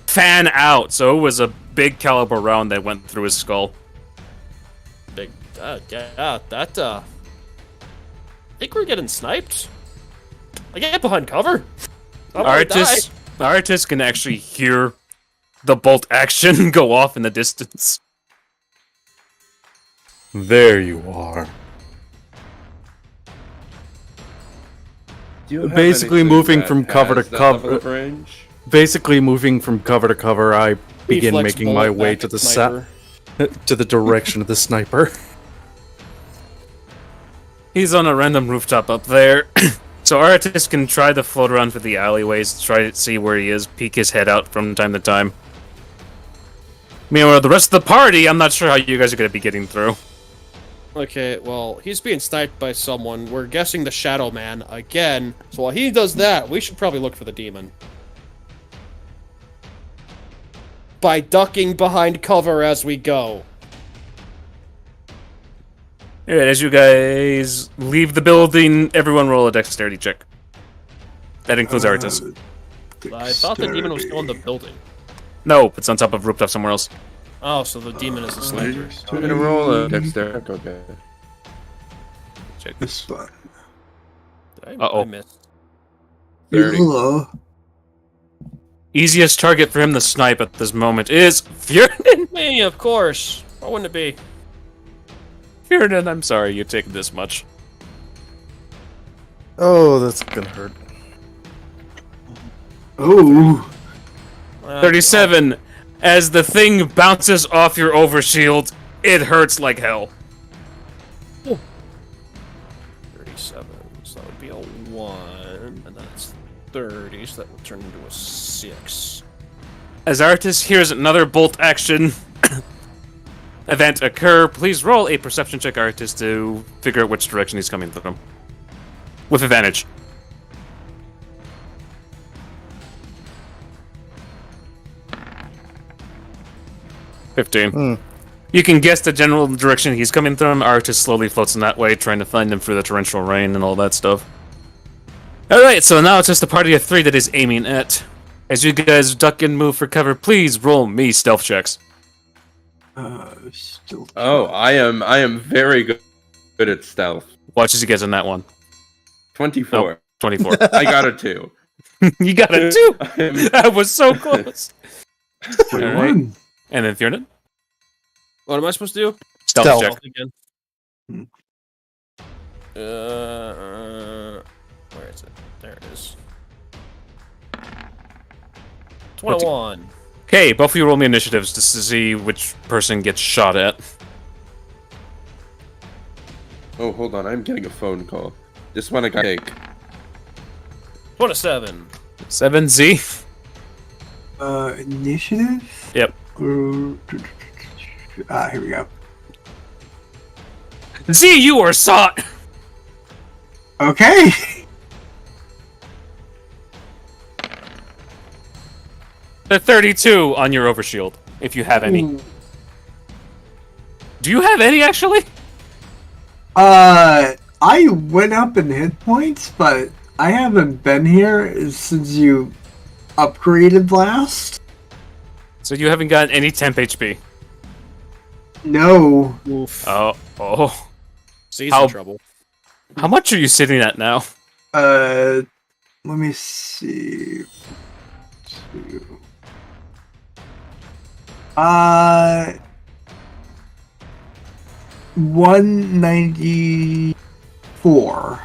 fan out, so it was a big caliber round that went through his skull. Big. Yeah, that. I think we're getting sniped. I get behind cover. I'm gonna die. Artis can actually hear the bolt action go off in the distance. There you are. Do you have Basically anything moving that from cover has to that cover- level of range? Basically, moving from cover to cover, I begin Reflex making my bullet way back to at the sniper. to the direction of the sniper. He's on a random rooftop up there. So Artis can try to float around through the alleyways, try to see where he is, peek his head out from time to time. Meanwhile, the rest of the party, I'm not sure how you guys are going to be getting through. Okay, well, he's being sniped by someone. We're guessing the Shadow Man again. So while he does that, we should probably look for the demon. By ducking behind cover as we go. Alright, as you guys leave the building, everyone roll a dexterity check. That includes Artis. I thought the demon was still in the building. No, it's on top of rooftop somewhere else. Oh, so the demon is a sniper. I'm gonna roll a dexterity. Okay. Check. This one. Uh-oh. I missed. 30. Hello. Easiest target for him to snipe at this moment is Fiernan. Me, of course. Why wouldn't it be? Fiernan, I'm sorry you take this much. Oh, that's gonna hurt. Oh. 37. As the thing bounces off your overshield, it hurts like hell. 37, so that would be a 1, and that's 30, so that will turn into a 6. As Artis hears another bolt action event occur, please roll a perception check, Artis, to figure out which direction he's coming from. With advantage. Hmm. You can guess the general direction he's coming from. Artis slowly floats in that way, trying to find him through the torrential rain and all that stuff. Alright, so now it's just a party of 3 that is aiming at. As you guys duck and move for cover, please roll me stealth checks. Still. Oh, I am very good at stealth. Watch as you guys on that one. 24. Nope. 24. I got a 2. You got it too! I'm- That was so close! 21. And then Fiernan? What am I supposed to do? Stealth Stealth. check. Again. Where is it? There it is. 21. Okay, both of you roll me initiatives just to see which person gets shot at. Oh, hold on. I'm getting a phone call. This one I got to take. 27. 7Z? Initiative? Yep. Here we go. Z, you are shot! Okay. The 32 on your overshield, if you have any. Do you have any, actually? I went up in hit points, but I haven't been here since you upgraded last. So you haven't gotten any temp HP. No. Oof. Oh. Z's How- in trouble. How much are you sitting at now? Let me see. 194.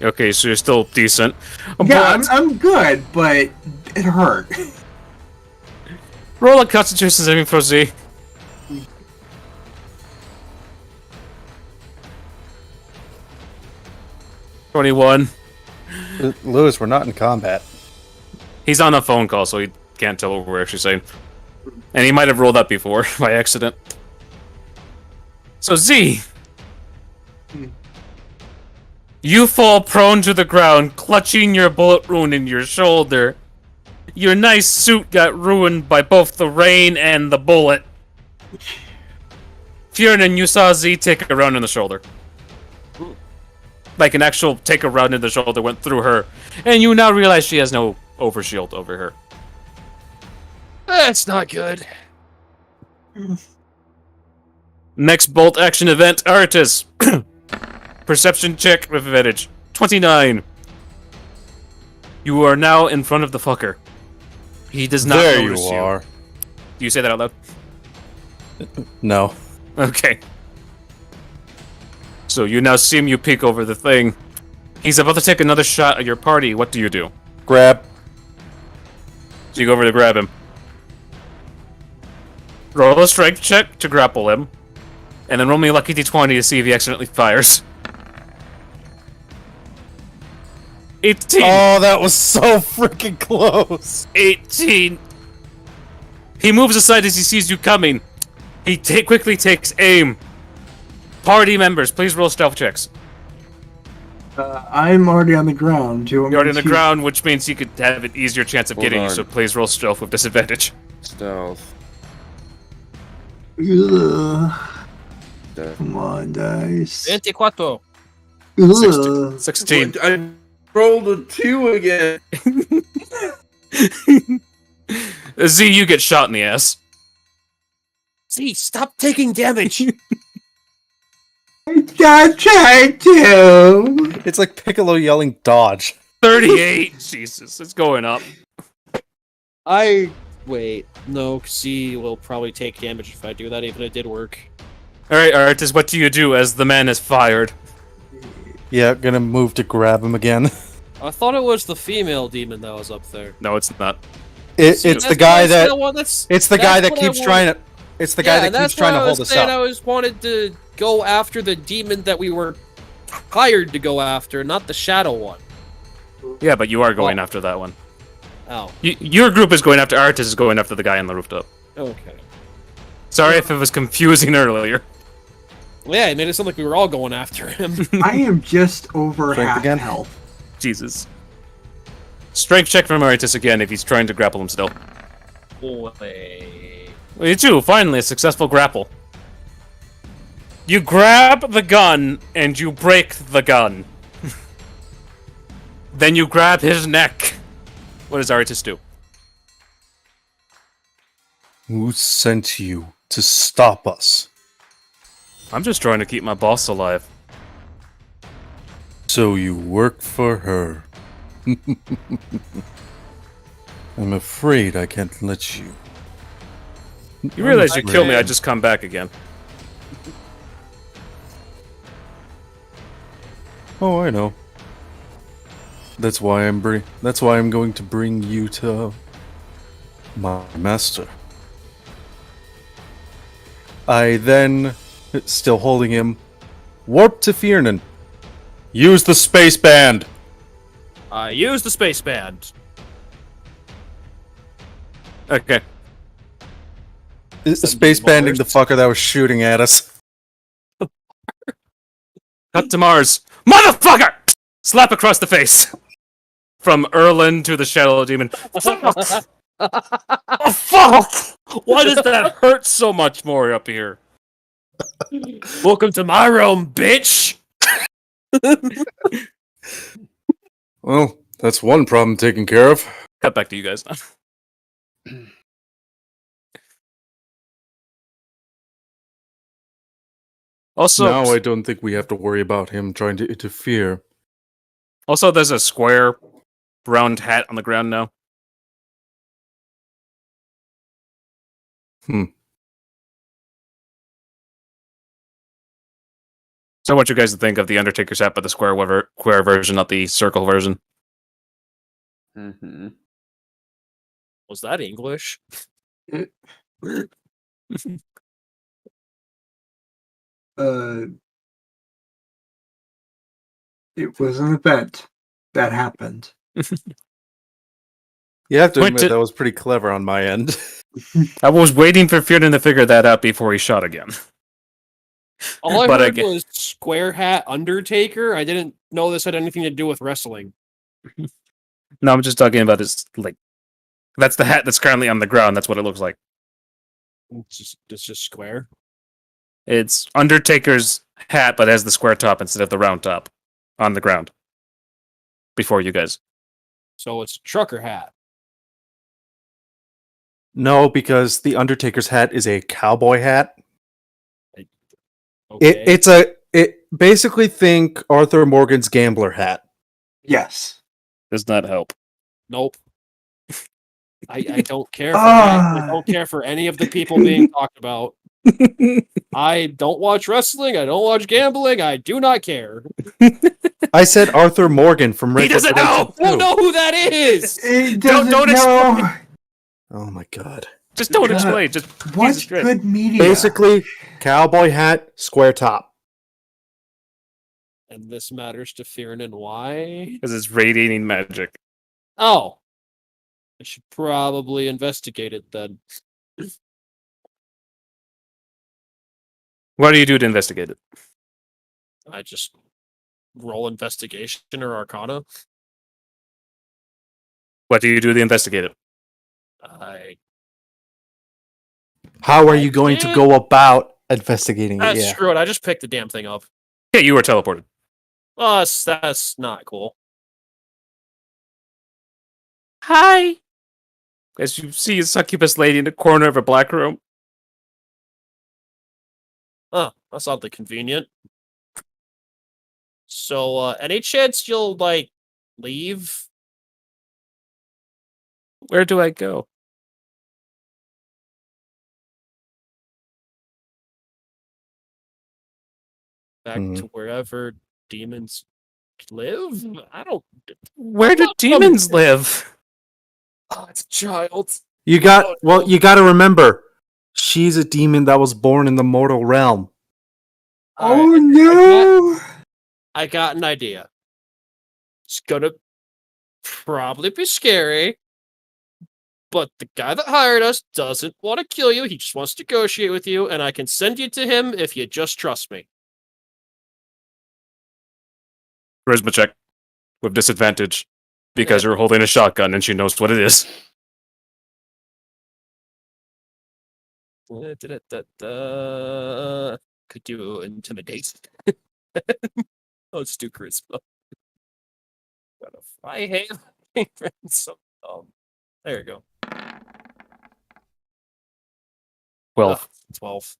Okay, so you're still decent. Yeah, But I'm good, but it hurt. roll a Constitution saving throw, Z. $21. Lewis, we're not in combat. He's on a phone call, so he can't tell what we're actually saying. And he might have rolled that before by accident. So Z, you fall prone to the ground, clutching your bullet wound in your shoulder. Your nice suit got ruined by both the rain and the bullet. Fiernan, you saw Z take a round in the shoulder. Like an actual take a round in the shoulder went through her. And you now realize she has no overshield over her. That's not good. Next bolt action event, Artis. Perception check with advantage. 29. You are now in front of the fucker. He does not There notice you are. Do you say that out loud? No. Okay. So you now see him, you peek over the thing. He's about to take another shot at your party. What do you do? Grab. So you go over to grab him. Roll a strength check to grapple him. And then roll me a lucky d20 to see if he accidentally fires. 18. Oh, that was so freaking close. 18. He moves aside as he sees you coming. He quickly takes aim. Party members, please roll stealth checks. I'm already on the ground. Do you want me You're already on the to- ground, which means he could have an easier chance of Hold getting you, on. so please roll stealth with disadvantage. Stealth. Ugh. Stealth. Come on, dice. 24. Ugh. 16. I rolled a 2 again. Z, you get shot in the ass. Z, stop taking damage. I tried to. It's like Piccolo yelling dodge. 38. Jesus, it's going up. Wait. No, Z will probably take damage if I do that, even if it did work. Alright, Artis, what do you do as the man is fired? Yeah, gonna move to grab him again. I thought it was the female demon that was up there. No, it's not. It's That's the guy why I said that. I want- that's- It's the that's guy that what I keeps want. trying to. It's the guy that that's keeps trying why to I hold was us saying up. I always wanted to go after the demon that we were hired to go after, not the shadow one. Yeah, but you are going after that one. Oh, Your group is going after Artis, is going after the guy on the rooftop. okay. Sorry if it was confusing earlier. Yeah, it made it sound like we were all going after him. I am just over Strength half again? health. Jesus. Strength check from Artis again if he's trying to grapple him still. Wait. Well, you too, finally, a successful grapple. You grab the gun, and you break the gun. Then you grab his neck. What does Artis do? Who sent you to stop us? I'm just trying to keep my boss alive. So you work for her. I'm afraid I can't let you. You realize you killed me, I afraid. just come back again. Oh, I know. That's why I'm going to bring you to my master. I then, still holding him, warp to Fiernan. Use the space band. Use the space band. Okay. Space banding the fucker that was shooting at us. Cut to Mars. Motherfucker! Slap across the face. From Erlin to the Shadow Demon. Fuck! Oh, fuck! Why does that hurt so much more up here? Welcome to my realm, bitch! Well, that's one problem taken care of. Cut back to you guys. Also, Now I don't think we have to worry about him trying to interfere. also, there's a square round hat on the ground now. So, what you guys think of the Undertaker's hat, but the square version, not the circle version? Mm-hmm. Was that English? It was an event that happened. You have to Wait, admit that was pretty clever on my end. I was waiting for Fiernan to figure that out before he shot again. All I But heard again- was square hat Undertaker. I didn't know this had anything to do with wrestling. No, I'm just talking about his, like, that's the hat that's currently on the ground. That's what it looks like. It's just square. It's Undertaker's hat, but has the square top instead of the round top on the ground. Before you guys. So it's trucker hat. No, because the Undertaker's hat is a cowboy hat. Okay. It basically think Arthur Morgan's gambler hat. Yes. Does not help. Nope. I don't care for that. I don't care for any of the people being talked about. I don't watch wrestling. I don't watch gambling. I do not care. I said Arthur Morgan from Red He doesn't Dead know! Redemption I 2. don't know who that is. It doesn't don't know. Oh my god. Just don't God. explain. Just What's Jesus Christ. good media? Basically, cowboy hat, square top. And this matters to Fiernan. Why? Because it's radiating magic. Oh. I should probably investigate it then. What do you do to investigate it? I just roll investigation or arcana. What do you do to investigate it? How are you going to go about investigating it? Yeah. Screw it. I just picked the damn thing up. Yeah, you were teleported. Oh, that's not cool. Hi. As you see a succubus lady in the corner of a black room. Oh, that's oddly convenient. So, any chance you'll, like, leave? Where do I go? Back to wherever demons live? I don't... Where do demons live? Oh, it's a child. You got you got to remember, she's a demon that was born in the mortal realm. Oh Alright, no! I got an idea. It's gonna probably be scary, but the guy that hired us doesn't want to kill you. He just wants to negotiate with you, and I can send you to him if you just trust me. Charisma check. With disadvantage. Because you're holding a shotgun and she knows what it is. Could do intimidate. Let's do charisma. I hate so there you go. 12. 12.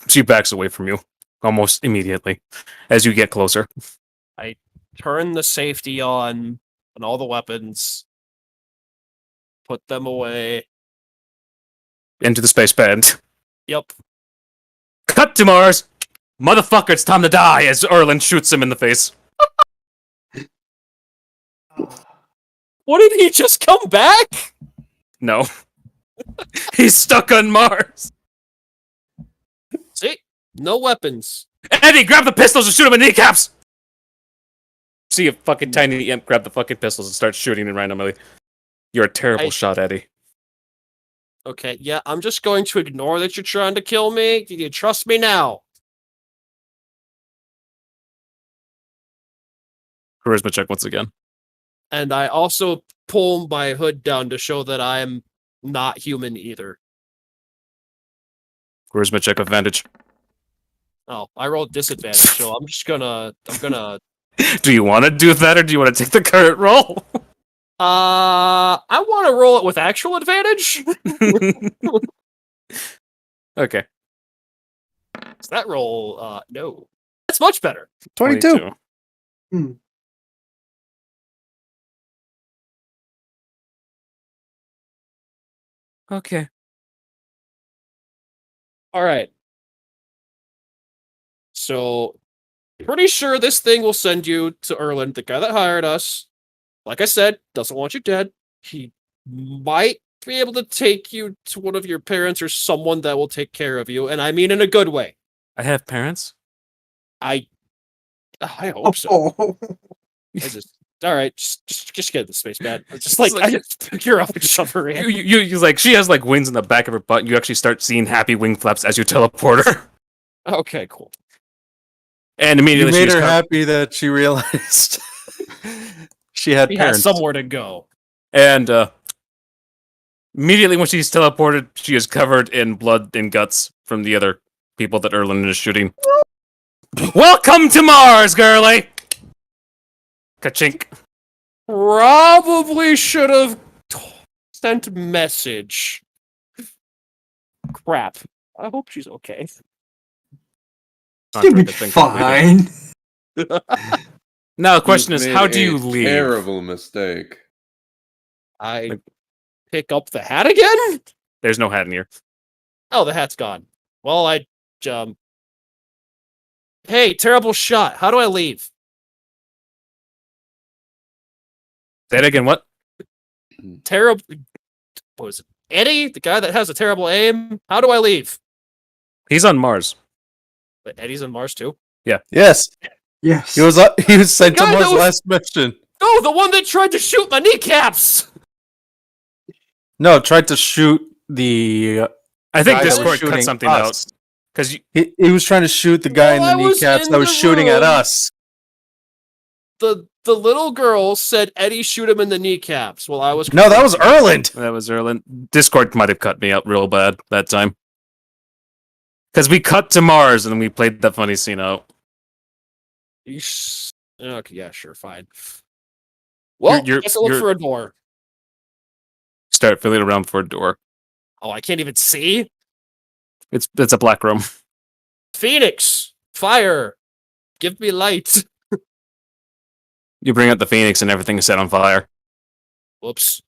She backs away from you almost immediately as you get closer. Turn the safety on all the weapons. Put them away. Into the space bed. Yep. Cut to Mars! Motherfucker, it's time to die! As Erlen shoots him in the face. What, did he just come back? No. He's stuck on Mars! See? No weapons. Eddie, grab the pistols and shoot him in the kneecaps! See a fucking tiny imp grab the fucking pistols and start shooting in randomly. You're a terrible shot, Eddie. Okay, yeah, I'm just going to ignore that you're trying to kill me. You trust me now? Charisma check once again. And I also pull my hood down to show that I'm not human either. Charisma check advantage. Oh, I rolled disadvantage, so I'm gonna Do you want to do that or do you want to take the current roll? I want to roll it with actual advantage. Okay. So that roll, no. That's much better. 22. Okay. All right. So, pretty sure this thing will send you to Erland, the guy that hired us. Like I said, doesn't want you dead. He might be able to take you to one of your parents or someone that will take care of you, and I mean in a good way. I have parents. I hope so. Oh. All right, just get the space, man. It's just like I just pick her up and shove her in. You like she has like wings in the back of her butt. And you actually start seeing happy wing flaps as you teleport her. Okay, cool. And You immediately made she's her happy that she realized she had He parents. has somewhere to go. And immediately when she's teleported, she is covered in blood and guts from the other people that Erland is shooting. Welcome to Mars, girly! Ka-chink. Probably should have sent message. Crap. I hope she's okay. Not She'll trying be to think what we did. fine. Now the question is, You've how made do you a leave? Terrible mistake. I pick up the hat again? There's no hat in here. Oh, the hat's gone. Well, I jump. Hey, terrible shot. How do I leave? Say it again, what? Terrible. What was it? Eddie, the guy that has a terrible aim. How do I leave? He's on Mars. But Eddie's on Mars too. Yes, Yes. he was sent to guy Mars that was- last mission. No, the one that tried to shoot my kneecaps. No, tried to shoot the I think guy that was Discord cut shooting something us. out. Because He was trying to shoot the guy Well, in the I was kneecaps in that was the shooting at room. us. The little girl said Eddie shoot him in the kneecaps. Well, I was No, that was Erland. that was Erland. Discord might have cut me out real bad that time. Because we cut to Mars and then we played that funny scene out. Okay, yeah, sure, fine. Well, You're- guess I'll look you're- for a door. Start feeling around for a door. Oh, I can't even see. It's a black room. Phoenix, fire, give me light. You bring out the Phoenix and everything is set on fire. Whoops.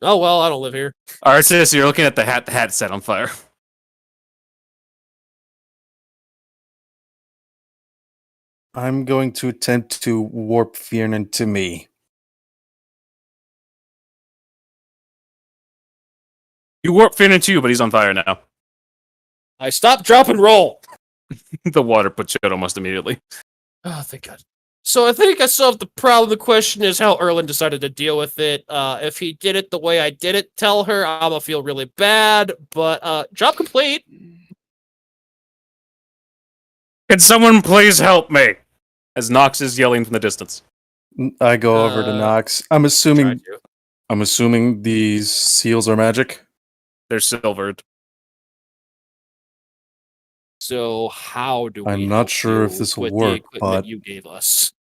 Oh well, I don't live here. Artis, you're looking at the hat's set on fire. I'm going to attempt to warp Fiernan to me. You warp Finn into you, but he's on fire now. I stop, drop, and roll. The water puts you out almost immediately. Oh, thank God. So I think I solved the problem. The question is how Erland decided to deal with it. If he did it the way I did it, tell her I'm gonna feel really bad. But job complete. Can someone please help me? As Nox is yelling from the distance. I go over to Nox. I'm Tried assuming to. these seals are magic. They're silvered. So how do we? I'm not help sure if you this will with work, the equipment but- you gave us.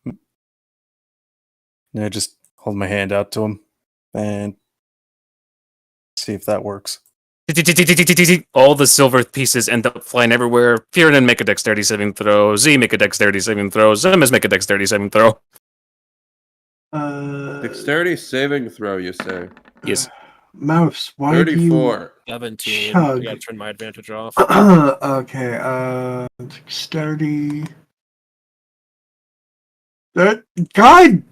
And I just hold my hand out to him and see if that works. All the silver pieces end up flying everywhere. Fiernan, make a dexterity saving throw. Z, make a dexterity saving throw. Zemis, make a dexterity saving throw. Dexterity saving throw, you say? Yes. Mouse, why do you... 34. 17. Chug. I gotta turn my advantage off. Okay, dexterity... God damn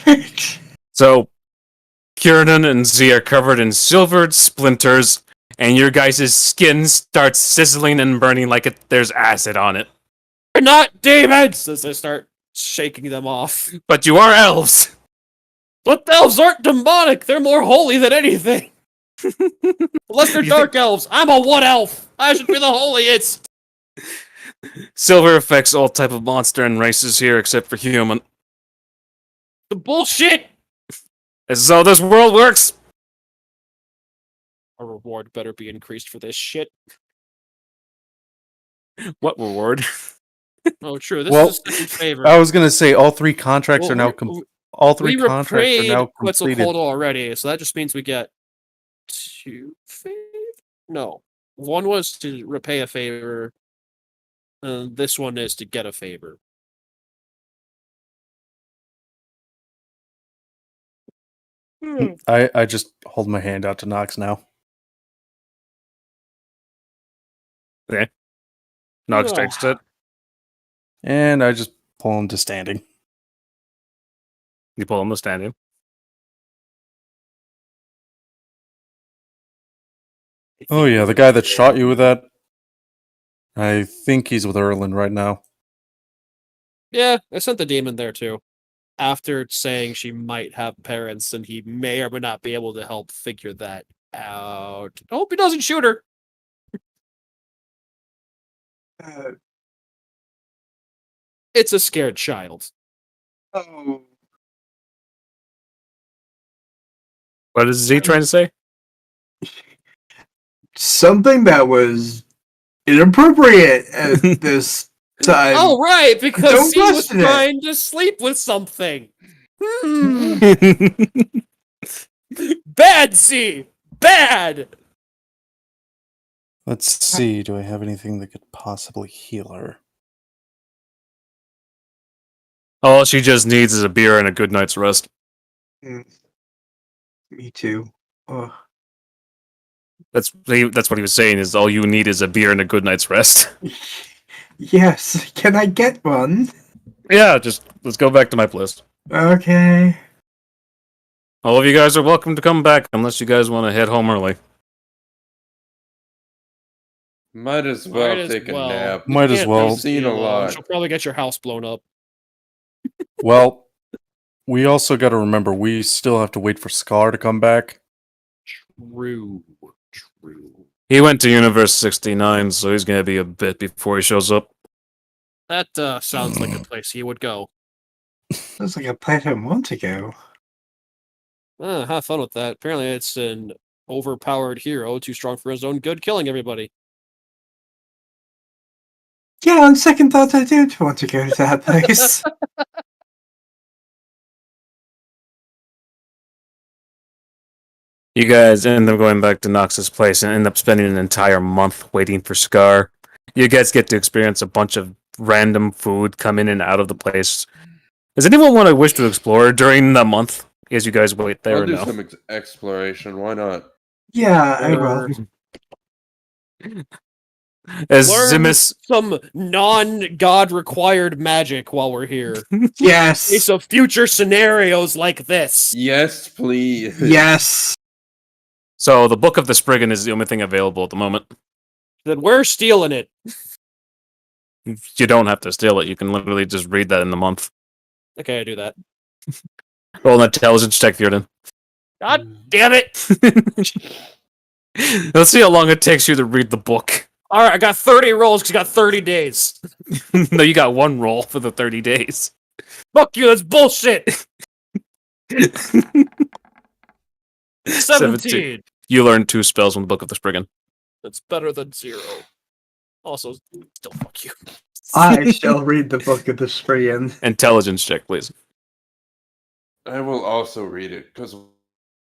it! So, Kiernan and Z are covered in silvered splinters, and your guys' skin starts sizzling and burning like there's acid on it. We're not demons! As I start shaking them off. But you are elves! But the elves aren't demonic! They're more holy than anything! Unless they're You dark elves. I'm a wood elf! I should be the holiest! Silver affects all type of monster and races here except for human. The bullshit! This is how this world works! Our reward better be increased for this shit. What reward? Oh, true. This Well, is a second favor. I was gonna say all three contracts Well, are now all three we contracts are repaid now Quetzalcoatl completed. already, so that just means we get 2 favors. No. One was to repay a favor. This one is to get a favor. I just hold my hand out to Nox now. Nox takes it. And I just pull him to standing. You pull him to standing. Oh yeah, the guy that shot you with that. I think he's with Erland right now. Yeah, I sent the demon there too. After saying she might have parents and he may or may not be able to help figure that out. I hope he doesn't shoot her. It's a scared child. Oh. What is he trying to say? Something that was inappropriate at this time. Oh, right, because Don't he was question it. trying to sleep with something. Bad, C! Bad! Let's see, do I have anything that could possibly heal her? All she just needs is a beer and a good night's rest. Me too. Ugh. That's what he was saying. Is all you need is a beer and a good night's rest. Yes, can I get one? Yeah, just let's go back to my place. Okay. All of you guys are welcome to come back, unless you guys want to head home early. Might as well Might as take well. a nap. Might as Can't well. I've seen a lot. She'll probably get your house blown up. Well, we also got to remember we still have to wait for Scar to come back. True. He went to Universe 69, so he's gonna be a bit before he shows up. That sounds like a place he would go. Sounds like a place I want to go. Have fun with that. Apparently it's an overpowered hero, too strong for his own good, killing everybody. Yeah, on second thoughts, I do want to go to that place. You guys end up going back to Nox's place and end up spending an entire month waiting for Scar. You guys get to experience a bunch of random food come in and out of the place. Does anyone want to wish to explore during the month as you guys wait there? I'll Or do no? some exploration. Why not? Yeah, I will. As Learn Zimus, some non-god required magic while we're here. Yes. Case of future scenarios like this. Yes, please. Yes. so the Book of the Spriggan is the only thing available at the moment. Then we're stealing it. You don't have to steal it. You can literally just read that in the month. Okay, I do that. Roll an intelligence check, Theoden. God damn it! Let's see how long it takes you to read the book. Alright, I got 30 rolls because I got 30 days. No, you got one roll for the 30 days. Fuck you, that's bullshit! 17. You learn 2 spells from the Book of the Spriggan. That's better than 0. Also, still fuck you. I shall read the Book of the Spriggan. Intelligence check, please. I will also read it because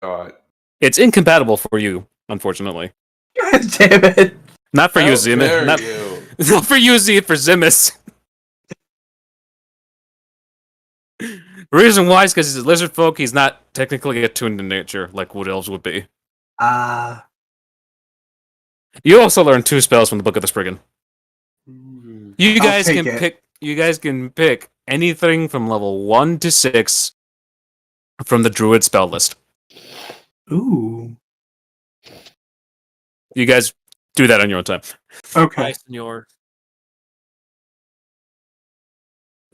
God. It's incompatible for you, unfortunately. God damn it. Not for you, How Zimus. dare Not, you? not for you, Z, for Zimus. The reason why is because he's a lizard folk. He's not technically attuned to nature like wood elves would be. You also learn 2 spells from the Book of the Spriggan. You I'll guys take can it. pick. You guys can pick anything from level 1 to 6 from the Druid spell list. Ooh. You guys do that on your own time. Okay. Hi, senor.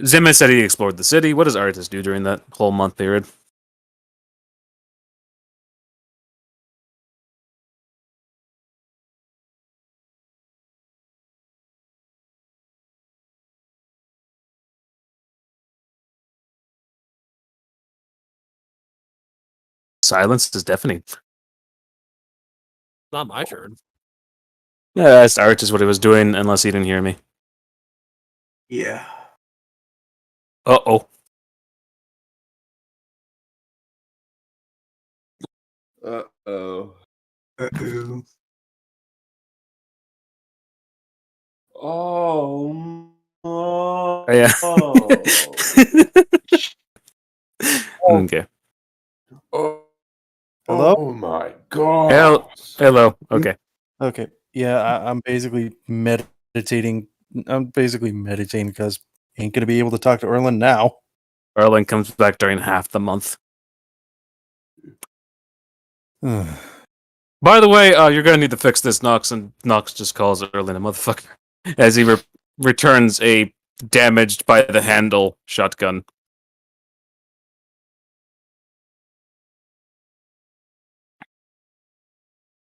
Zimus said he explored the city. What does Artis do during that whole month period? Silence is deafening. Not my turn. Yeah, I asked Artis what he was doing, unless he didn't hear me. Yeah. Uh-oh. Uh-oh. Uh-oh. Oh. Yeah. Oh. Okay. Oh. Hello? Oh my god. Hello. Okay. Okay. Yeah, I'm basically meditating. I'm basically meditating because ain't gonna be able to talk to Erlen now. Erling comes back during half the month. By the way, you're gonna need to fix this, Nox, and Nox just calls Erling a motherfucker as he returns a damaged by the handle shotgun.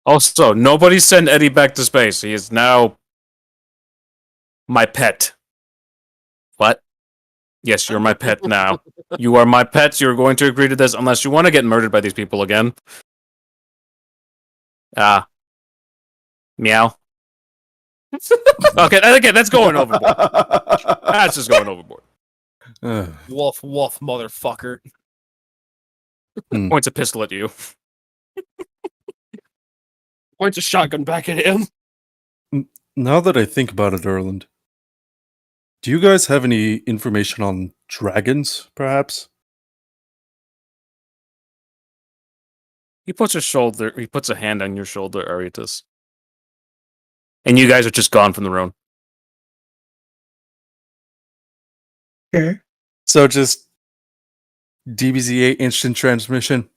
Also, nobody send Eddie back to space. He is now my pet. What? Yes, you're my pet now. You are my pet. You're going to agree to this unless you want to get murdered by these people again. Meow. Okay, that's going overboard. That's just going overboard. Wolf, motherfucker. Points a pistol at you. Points a shotgun back at him. Now that I think about it, Erland, do you guys have any information on dragons, perhaps? He puts a hand on your shoulder, Aritas. And you guys are just gone from the room. Okay. So just DBZ8 instant transmission.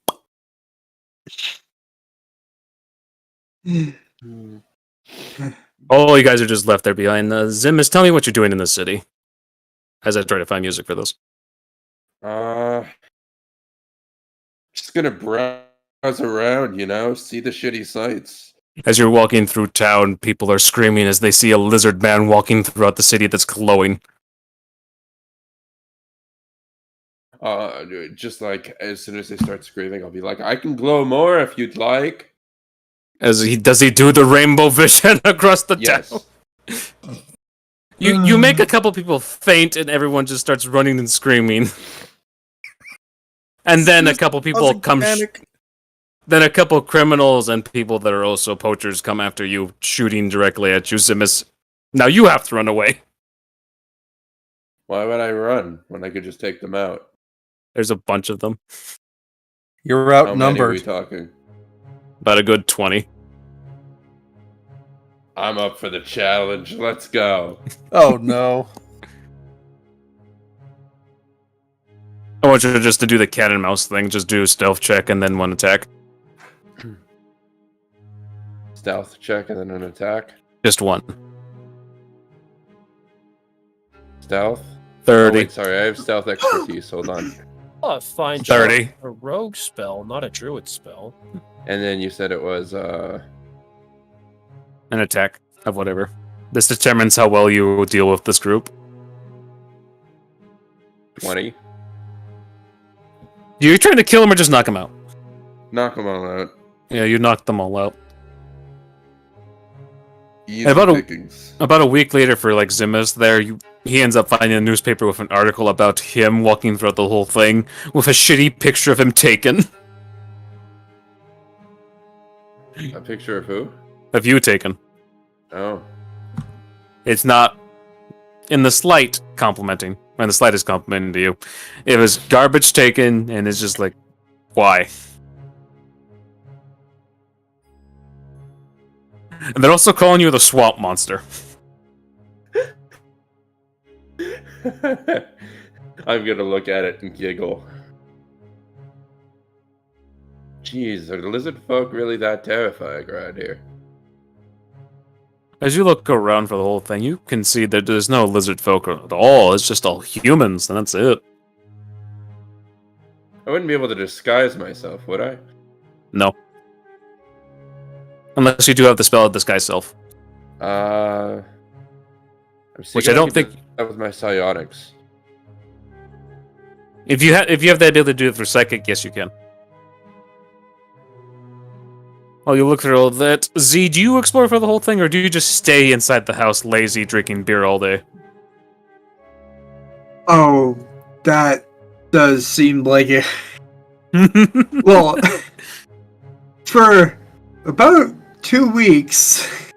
Oh, you guys are just left there behind. Zimus, tell me what you're doing in this city. As I try to find music for this. Just gonna browse around, see the shitty sights. As you're walking through town, people are screaming as they see a lizard man walking throughout the city that's glowing. Just like as soon as they start screaming, I'll be like, I can glow more if you'd like. Does he do the rainbow vision across the Yes. town? You make a couple people faint and everyone just starts running and screaming. And then a couple people come then a couple criminals and people that are also poachers come after you, shooting directly at you, Zimus. Now you have to run away. Why would I run when I could just take them out? There's a bunch of them. You're How many are we outnumbered. talking? About a good 20. I'm up for the challenge. Let's go. Oh no. I want you just to do the cat and mouse thing. Just do a stealth check and then one attack. Stealth check and then an attack. Just one. Stealth? 30. Oh, wait, sorry, I have stealth expertise. Hold on. Oh, fine. 30. A rogue spell, not a druid spell. And then you said it was An attack of whatever. This determines how well you will deal with this group. 20. You're trying to kill him or just knock him out? Knock them all out. Yeah, you knocked them all out. Easy About pickings. a week later for like Zimus there, he ends up finding a newspaper with an article about him walking throughout the whole thing with a shitty picture of him taken. A picture of who? Of you taken. Oh. It's not in the slight complimenting. When the slight is complimenting to you. It was garbage taken and it's just like, why? And they're also calling you the swamp monster. I'm gonna look at it and giggle. Jeez, are the lizard folk really that terrifying around here? As you look around for the whole thing, you can see that there's no lizard folk at all. It's just all humans, and that's it. I wouldn't be able to disguise myself, would I? No. Unless you do have the spell of disguise self. Which I don't think that was my psionics. If you have the ability to do it for psychic, yes, you can. Oh, you look through all that. Z, do you explore for the whole thing, or do you just stay inside the house, lazy, drinking beer all day? Oh, that does seem like it. Well, for about 2 weeks,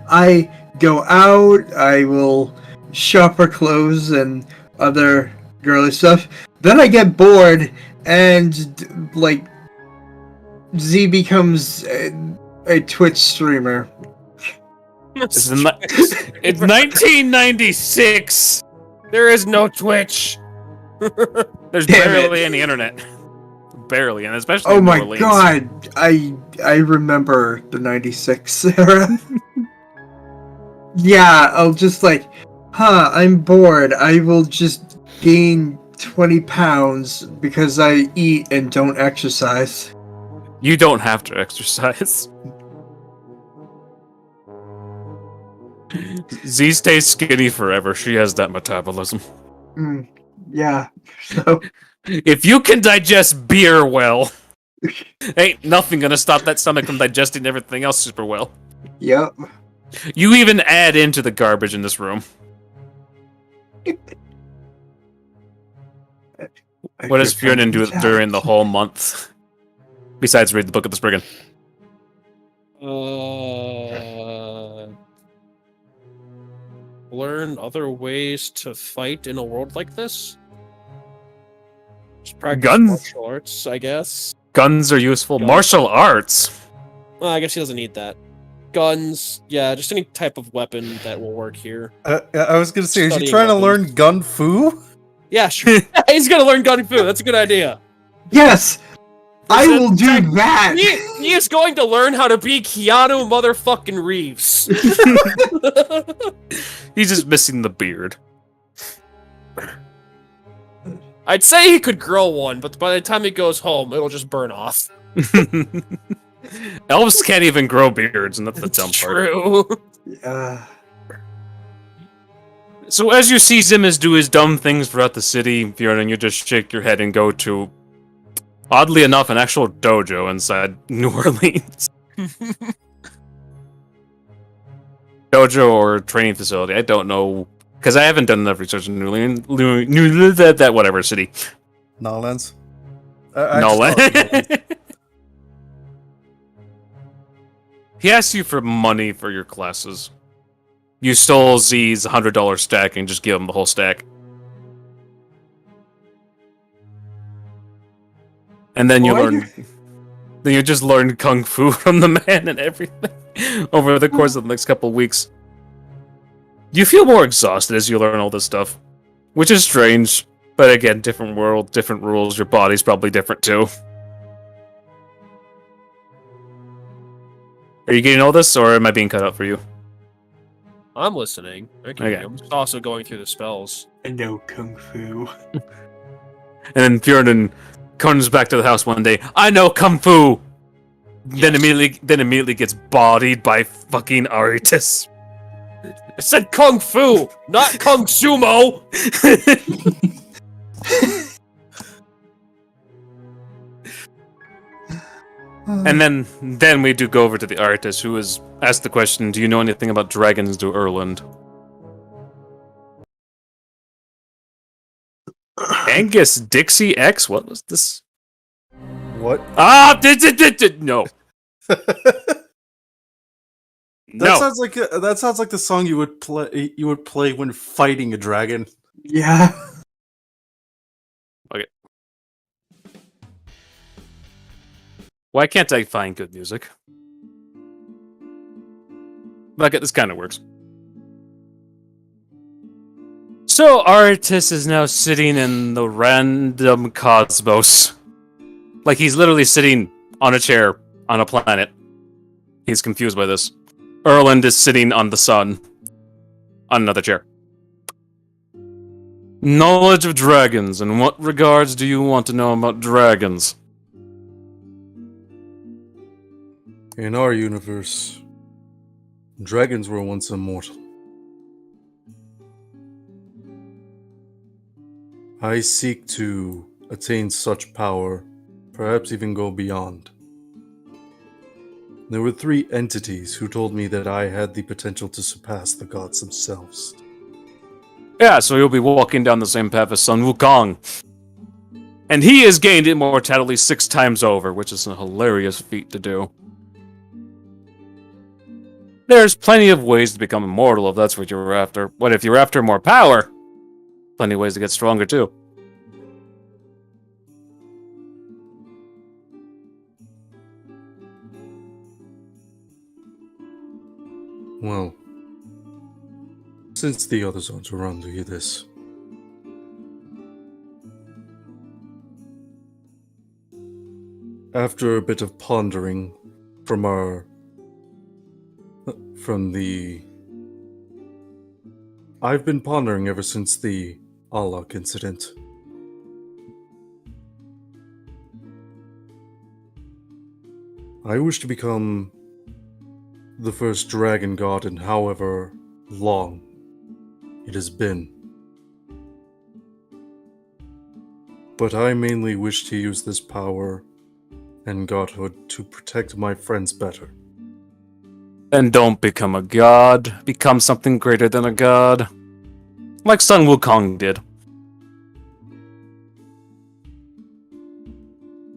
I go out. I will shop for clothes and other girly stuff. Then I get bored, and like Z becomes a Twitch streamer. It's 1996. There is no Twitch. There's Damn barely any internet. Barely, and especially Oh in New my Orleans. god, I remember the 96 era. Yeah, I'll just like, I'm bored. I will just gain 20 pounds because I eat and don't exercise. You don't have to exercise. Z stays skinny forever. She has that metabolism. Yeah, so... If you can digest beer well, ain't nothing gonna stop that stomach from digesting everything else super well. Yep. You even add into the garbage in this room. What does Fionin do during the whole month? Besides read the Book of the Spriggan. Learn other ways to fight in a world like this? Just practice Guns? martial arts, I guess. Guns are useful. Guns. Martial arts? Well, I guess he doesn't need that. Guns, yeah, just any type of weapon that will work here. I was gonna say, is he Studying trying to weapons. learn gun fu? Yeah, sure. He's gonna learn Gun Fu. That's a good idea. Yes! I will do He, that! he is going to learn how to be Keanu motherfucking Reeves. He's just missing the beard. I'd say he could grow one, but by the time he goes home, it'll just burn off. Elves can't even grow beards, and that's the dumb part. True. So as you see Zimus do his dumb things throughout the city, Fionin, you just shake your head and go to, oddly enough, an actual dojo inside New Orleans. Dojo or training facility, I don't know, because I haven't done enough research in New Orleans, that whatever city. Nolans. Nolan. He asks you for money for your classes. You stole Z's $100 stack and just give him the whole stack. And then you learn... Then you just learn Kung Fu from the man and everything over the course of the next couple of weeks. You feel more exhausted as you learn all this stuff. Which is strange. But again, different world, different rules, your body's probably different too. Are you getting all this, or am I being cut out for you? I'm listening. Okay. I'm just also going through the spells. I know Kung Fu. And then Fionin comes back to the house one day. I know Kung Fu. Yes. Then immediately gets bodied by fucking Aritis. I said Kung Fu, not Kung Sumo. And then we do go over to the Aritis, who is asked the question, do you know anything about dragons to Erland? Angus Dixie X? What was this? What? Ah! No. That sounds like the song you would play when fighting a dragon. Yeah. Okay. Why can't I find good music? Like this kind of works. So Aritis is now sitting in the random cosmos. Like he's literally sitting on a chair on a planet. He's confused by this. Erland is sitting on the sun on another chair. Knowledge of dragons. In what regards do you want to know about dragons? In our universe, dragons were once immortal. I seek to attain such power, perhaps even go beyond. There were 3 entities who told me that I had the potential to surpass the gods themselves. Yeah, so you'll be walking down the same path as Sun Wukong. And he has gained immortality 6 times over, which is a hilarious feat to do. There's plenty of ways to become immortal if that's what you're after. But if you're after more power, plenty of ways to get stronger too. Well, since the others aren't around to hear this, after a bit of pondering I've been pondering ever since the Alak incident. I wish to become the first dragon god in however long it has been. But I mainly wish to use this power and godhood to protect my friends better. Then don't become a god. Become something greater than a god. Like Sun Wukong did.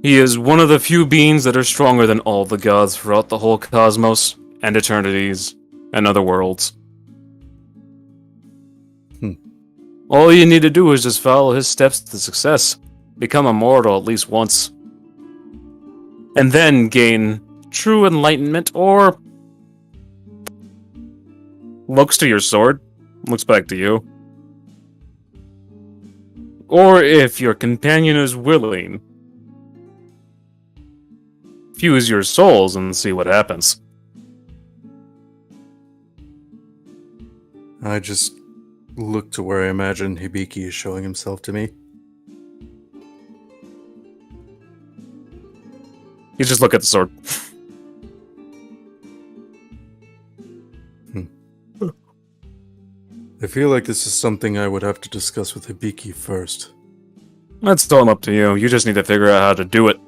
He is one of the few beings that are stronger than all the gods throughout the whole cosmos, and eternities, and other worlds. All you need to do is just follow his steps to success. Become immortal at least once. And then gain true enlightenment, or looks to your sword, looks back to you. Or if your companion is willing, fuse your souls and see what happens. I just look to where I imagine Hibiki is showing himself to me. You just look at the sword. I feel like this is something I would have to discuss with Hibiki first. That's still up to you. You just need to figure out how to do it.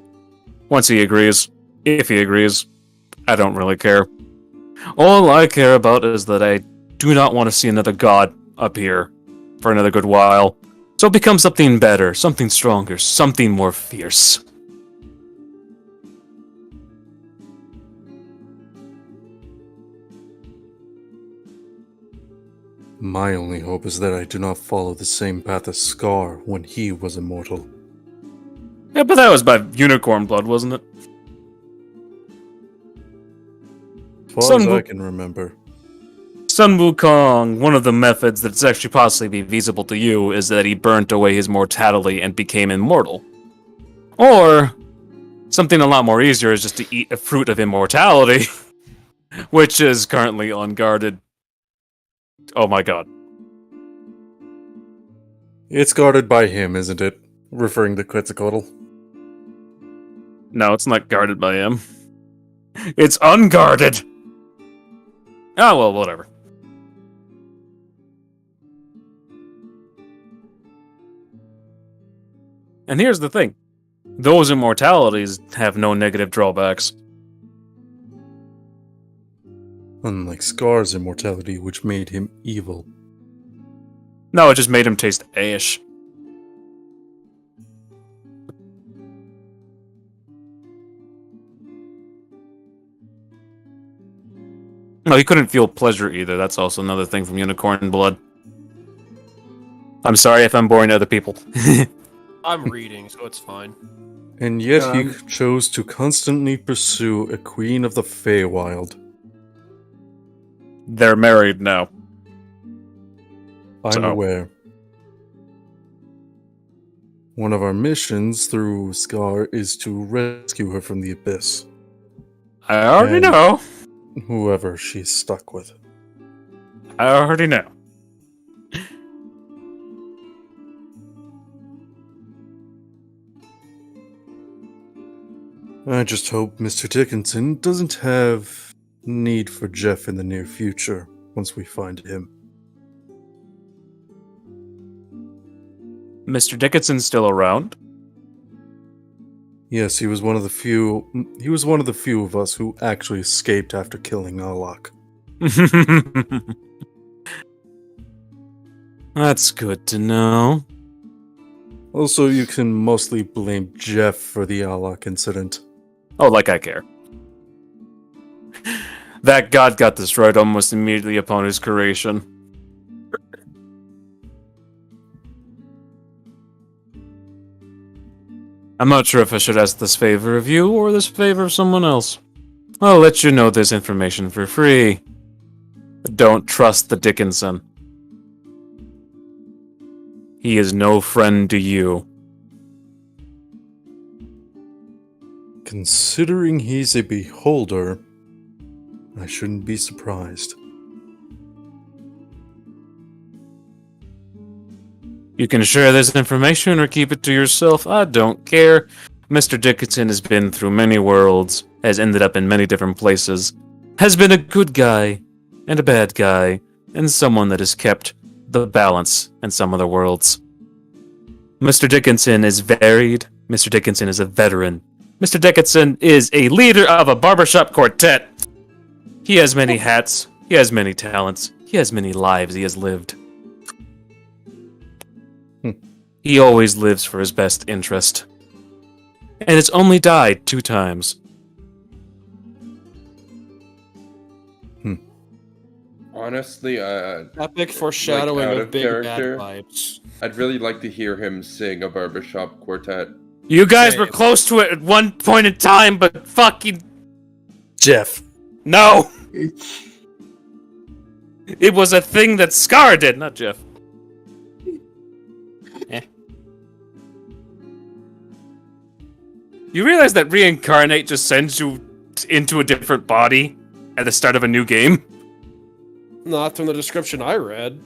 Once he agrees. If he agrees. I don't really care. All I care about is that I do not want to see another god up here for another good while. So become something better, something stronger, something more fierce. My only hope is that I do not follow the same path as Scar when he was immortal. Yeah, but that was by unicorn blood, wasn't it? As far as I can remember. Sun Wukong, one of the methods that's actually possibly feasible to you is that he burnt away his mortality and became immortal. Or, something a lot more easier is just to eat a fruit of immortality, which is currently unguarded. Oh my god. It's guarded by him, isn't it? Referring to Quetzalcoatl. No, it's not guarded by him. It's unguarded! Oh, well, whatever. And here's the thing. Those immortalities have no negative drawbacks. Unlike Scar's immortality, which made him evil. No, it just made him taste ash. No, he couldn't feel pleasure either. That's also another thing from unicorn blood. I'm sorry if I'm boring other people. I'm reading, so it's fine. And yet he chose to constantly pursue a queen of the Feywild. They're married now. I'm aware. One of our missions through Scar is to rescue her from the Abyss. I already know. Whoever she's stuck with. I already know. I just hope Mr. Dickinson doesn't have need for Jeff in the near future once we find him. Mr. Dickinson's still around? Yes, he was one of the few. He was one of the few of us who actually escaped after killing Alak. That's good to know. Also, you can mostly blame Jeff for the Alak incident. Oh, like I care. That god got destroyed almost immediately upon his creation. I'm not sure if I should ask this favor of you or this favor of someone else. I'll let you know this information for free. Don't trust the Dickinson. He is no friend to you. Considering he's a beholder, I shouldn't be surprised. You can share this information or keep it to yourself. I don't care. Mr. Dickinson has been through many worlds, has ended up in many different places, has been a good guy and a bad guy, and someone that has kept the balance in some of the worlds. Mr. Dickinson is varied. Mr. Dickinson is a veteran. Mr. Dickinson is a leader of a barbershop quartet. He has many hats. He has many talents. He has many lives he has lived. He always lives for his best interest. And has only died 2 times. Honestly, Epic foreshadowing out of of big character. bad vibes. I'd really like to hear him sing a barbershop quartet. You guys were Same. close to it at one point in time, but fucking Jeff. no! It was a thing that Scar did, not Jeff. You realize that reincarnate just sends you into a different body at the start of a new game? Not from the description I read.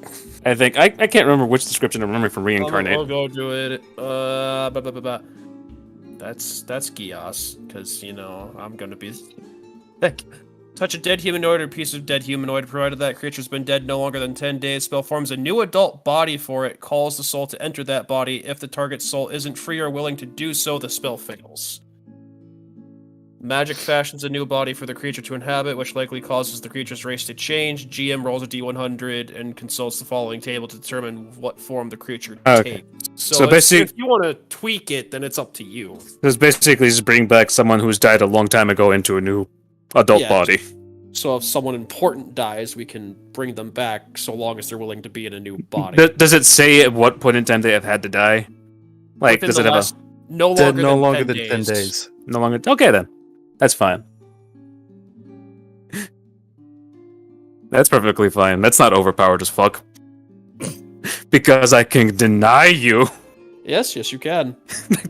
I think I can't remember which description I'm remembering from reincarnate. I'll go do it. That's Gios, because I'm gonna be. Heck. Touch a dead humanoid or piece of dead humanoid, provided that creature's been dead no longer than 10 days. Spell forms a new adult body for it, calls the soul to enter that body. If the target's soul isn't free or willing to do so, the spell fails. Magic fashions a new body for the creature to inhabit, which likely causes the creature's race to change. GM rolls a d100 and consults the following table to determine what form the creature Okay. takes. So if basically- you want to tweak it, then it's up to you. It's basically just bring back someone who's died a long time ago into a new adult Yeah. body. So if someone important dies, we can bring them back so long as they're willing to be in a new body. Does it say at what point in time they have had to die? Like, Within does the it have last- no Dead longer no than longer 10 than days. 10 days. no longer? Okay, then. That's fine. That's perfectly fine. That's not overpowered as fuck. Because I can deny you. Yes, you can.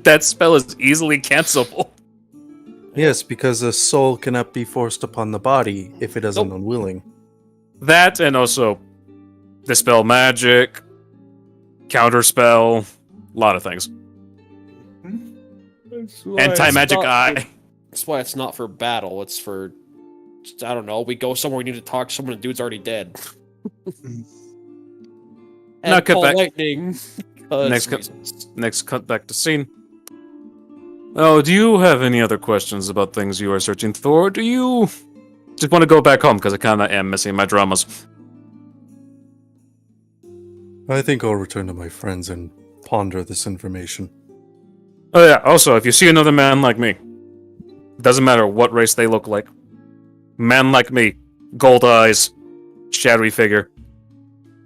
That spell is easily cancelable. Yes, because a soul cannot be forced upon the body if it isn't Nope. unwilling. That and also dispel magic, counterspell, a lot of things. Anti-magic eye. That's why it's not for battle. It's for, I don't know, we go somewhere, we need to talk to someone, the dude's already dead. Now And cut call back. lightning. 'cause Next cut- reasons. Next, cut back to scene. Oh, do you have any other questions about things you are searching for? Or do you just want to go back home? Because I kind of am missing my dramas. I think I'll return to my friends and ponder this information. Oh yeah, also, if you see another man like me, doesn't matter what race they look like, man like me, gold eyes, shadowy figure,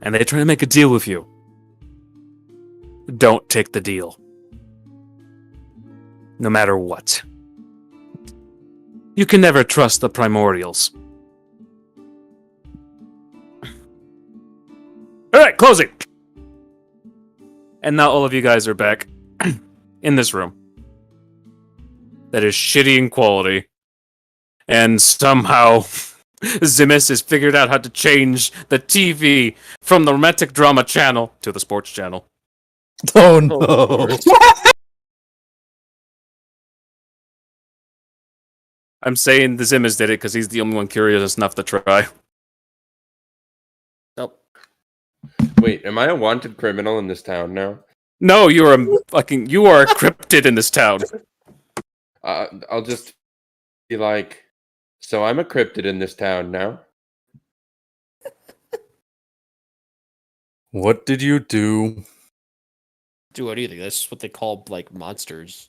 and they try to make a deal with you, don't take the deal. No matter what. You can never trust the primordials. Alright, closing! And now all of you guys are back in this room. That is shitty in quality. And somehow Zimis has figured out how to change the TV from the romantic drama channel to the sports channel. Oh no! I'm saying the Zimis did it because he's the only one curious enough to try. Nope. Wait, am I a wanted criminal in this town now? No, you are a cryptid in this town. I'll just be like, so I'm a cryptid in this town now. What did you do? Do anything. That's what they call, like, monsters.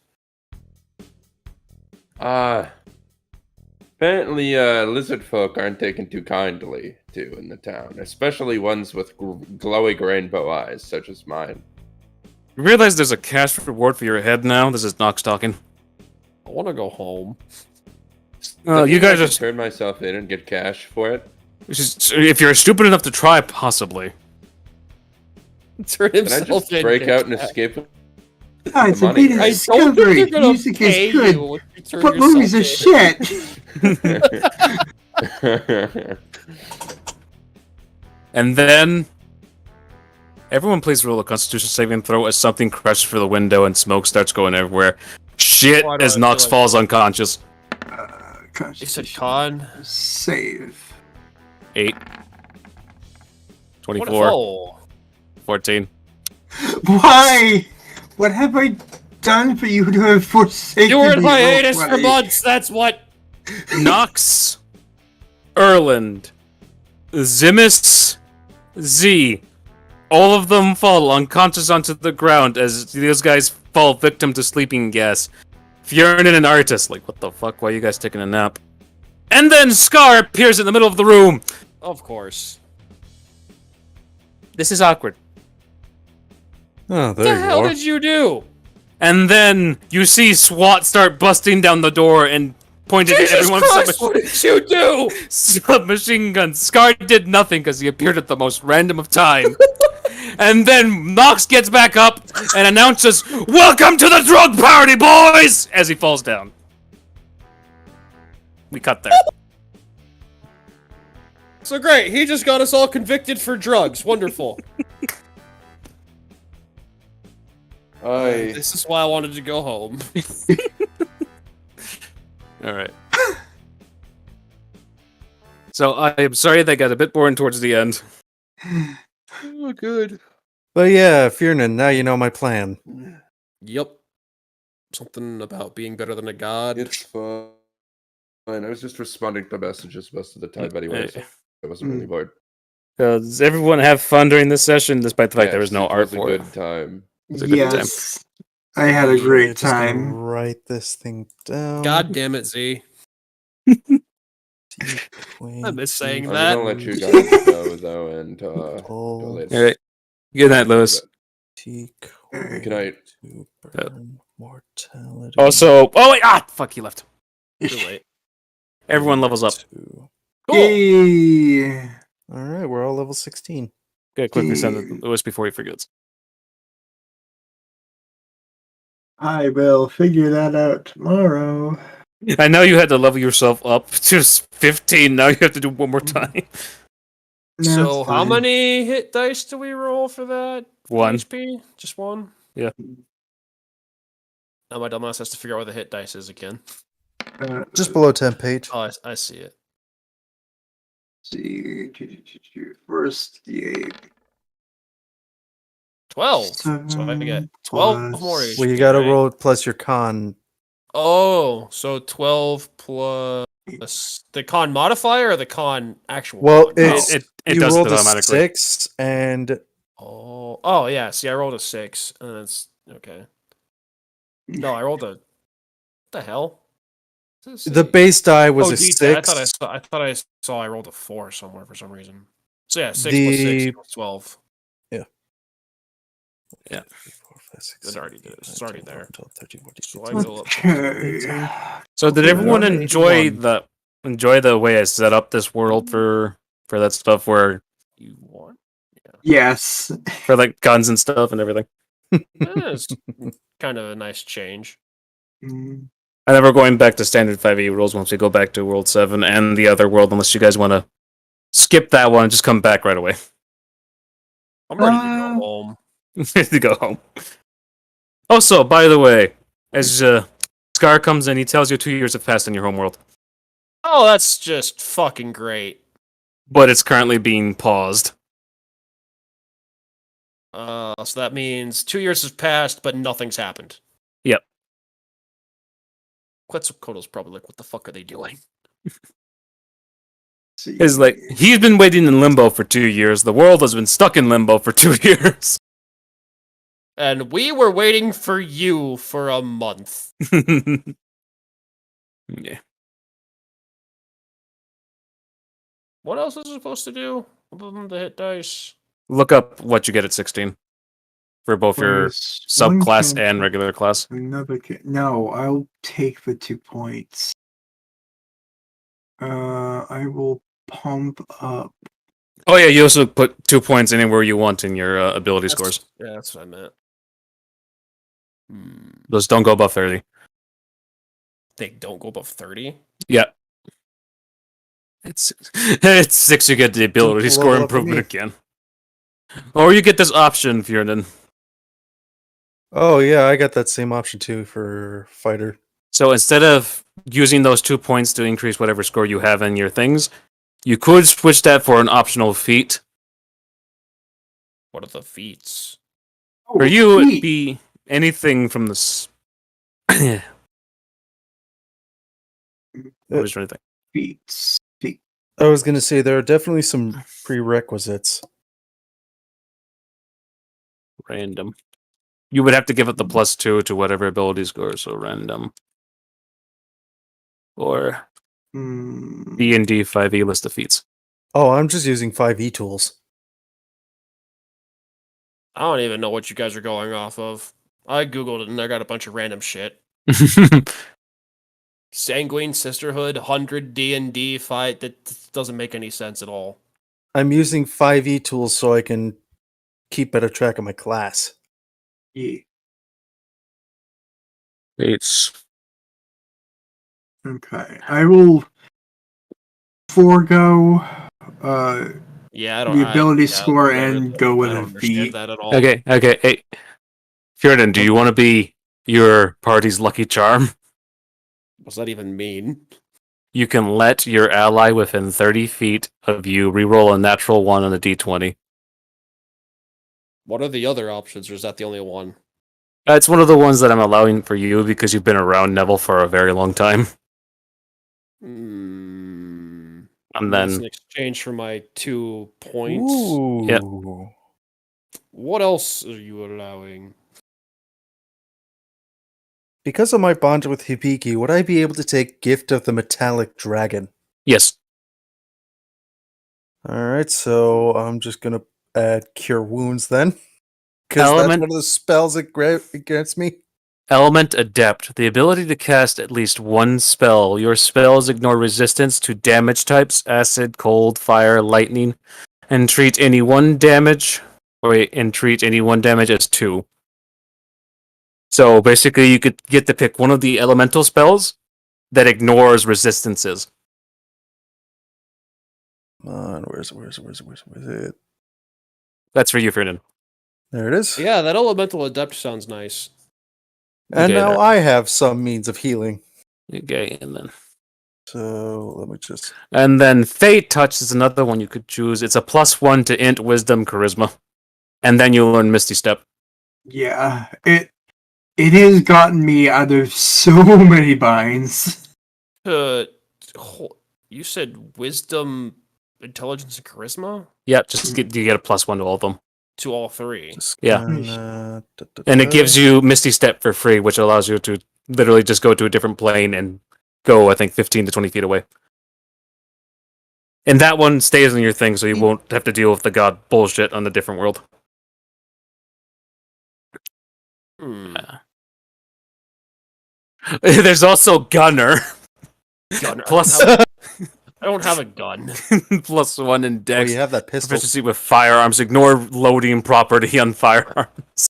Apparently, lizard folk aren't taken too kindly to in the town, especially ones with glowing rainbow eyes, such as mine. You realize there's a cash reward for your head now? This is Nox talking. I want to go home. You guys just just turn myself in and get cash for it. if you're stupid enough to try, possibly. Turn Can I himself just in. break out and escape with Guys, the I money? made a I don't think discovery. they're gonna Music pay is good, you if you turn but movies are yourself shit. And then everyone please roll a Constitution saving throw as something crushes through the window and smoke starts going everywhere. Shit, Why do as I Nox feel like- falls unconscious. You said con. Save. 8. What 24. oh. 14. Why? What have I done for you to have forsaken You were in me hiatus for already? months, that's what. Nox, Erland, Zimus, Z. All of them fall unconscious onto the ground as these guys fall victim to sleeping gas. Fjernin and Artis, like, what the fuck? Why are you guys taking a nap? And then Scar appears in the middle of the room. Of course. This is awkward. Oh, What the there you hell are. did you do? And then you see SWAT start busting down the door and pointing at Jesus everyone Christ, what did you do? submachine guns. Scar did nothing because he appeared at the most random of time. And then Nox gets back up and announces, "Welcome to the drug party, boys!" as he falls down. We cut there. So great, he just got us all convicted for drugs. Wonderful. This is why I wanted to go home. Alright. So I am sorry they got a bit boring towards the end. Oh, good. But yeah, Fjernin, now you know my plan. Yep. Something about being better than a god. It's fine. I was just responding to messages most of the time anyway, so I wasn't really bored. Does everyone have fun during this session, despite the fact there was no Yes, art it was for a it? good time. It's a good time. Yes. I had a great Just gonna time. write this thing down. God damn it, Z. Queen, I miss saying I'm that. gonna let you guys go though, and go All later. Alright. Good night, Lewis. Good night. To burn mortality. Also, oh wait, fuck, he left. Too late. Everyone levels up. to- Cool. Yay. All right, we're all level 16. Okay, quickly send it to Lewis before he forgets. I will figure that out tomorrow. I know you had to level yourself up to 15. Now you have to do one more time. No, So it's how fine. many hit dice do we roll for that? One. HP? Just one? Yeah. Now my dumbass has to figure out where the hit dice is again. Just below 10 page. Oh, I see it. See, first the 12. So I get 12 plus- more HP. Well, you gotta right? roll it plus your con. Oh, so 12 plus the con modifier or the con actual? Well, con? it's It you does rolled it a automatically. 6, and Oh, yeah. See, I rolled a 6, and then it's okay. No, I rolled a. What the hell? What does it the say? base die was a D10. 6. I thought I saw I rolled a 4 somewhere for some reason. So yeah, 6 plus The- 6 equals 12. Yeah. 4, 5, 6, It already did. It's already there. 12, 13, 14, So I 15. go up. Okay. So did everyone Okay. enjoy 81. the way I set up this world for that stuff where You want? Yes. for like guns and stuff and everything? It's kind of a nice change. Mm, And then we're going back to standard 5e rules once we go back to World 7 and the other world, unless you guys want to skip that one and just come back right away. I'm ready to go home. to go home. Also, by the way, as Scar comes in, he tells you 2 years have passed in your homeworld, Oh, that's just fucking great. but it's currently being paused. So that means 2 years has passed, but nothing's happened. Yep. Quetzalcoatl's probably like, what the fuck are they doing? see. It's like he's been waiting in limbo for 2 years. The world has been stuck in limbo for 2 years. And we were waiting for you for a month. Yeah. What else is it supposed to do other than to hit dice? Look up what you get at 16 for both your Plus one subclass and cantrip, regular class. Another no, I'll take the 2 points. I will pump up. Oh yeah, you also put 2 points anywhere you want in your ability scores. Yeah, that's what I meant. Those don't go above 30. They don't go above 30? Yeah. It's 6 you get the ability Level score up improvement me. again. Or you get this option, Fiernan. Oh yeah, I got that same option too for fighter. So instead of using those 2 points to increase whatever score you have in your things, you could switch that for an optional feat. What are the feats? For you, it'd be anything from the... What was your anything? Feats. I was gonna say there are definitely some prerequisites. Random. You would have to give it the +2 to whatever ability score, so random. Or D&D 5e list of feats. Oh, I'm just using 5e tools. I don't even know what you guys are going off of. I googled it and I got a bunch of random shit. Sanguine Sisterhood, 100 D&D fight. That doesn't make any sense at all. I'm using 5e tools so I can keep better track of my class. Yeah. It's Okay. I will forego Yeah, I don't. the ability yeah, score I and go with I a don't understand feat. that at all. okay. Hey, Fiernan, do you want to be your party's lucky charm? What's that even mean? You can let your ally within 30 feet of you reroll a natural 1 on a d20. What are the other options, or is that the only one? It's one of the ones that I'm allowing for you because you've been around Neville for a very long time. And That's in then exchange for my 2 points. Ooh. Yep. What else are you allowing? Because of my bond with Hibiki, would I be able to take Gift of the Metallic Dragon? yes, Alright, so I'm just gonna add Cure Wounds then. Because that's Element- one of the spells it grants me. Element Adept. The ability to cast at least one spell. Your spells ignore resistance to damage types, acid, cold, fire, lightning, and treat any one damage as 2. So basically you could get to pick one of the elemental spells that ignores resistances. Come on, where's it? That's for you, Ferdinand. There it is. Yeah, that Elemental Adept sounds nice. And Okay, now there. I have some means of healing. Okay, So let me just. and then Fate Touch is another one you could choose. It's a +1 to Int, Wisdom, Charisma, and then you learn Misty Step. Yeah, it has gotten me out of so many binds. You said Wisdom, Intelligence, and Charisma? Yeah, you get a +1 to all of them. To all 3. Just Yeah. And it gives you Misty Step for free, which allows you to literally just go to a different plane and go, I think, 15 to 20 feet away. And that one stays on your thing, so you won't have to deal with the god bullshit on the different world. There's also Gunner. Gunner. Plus- I don't have a gun. +1 in Oh, Dex. you have that pistol. Proficiency with firearms. Ignore loading property on firearms.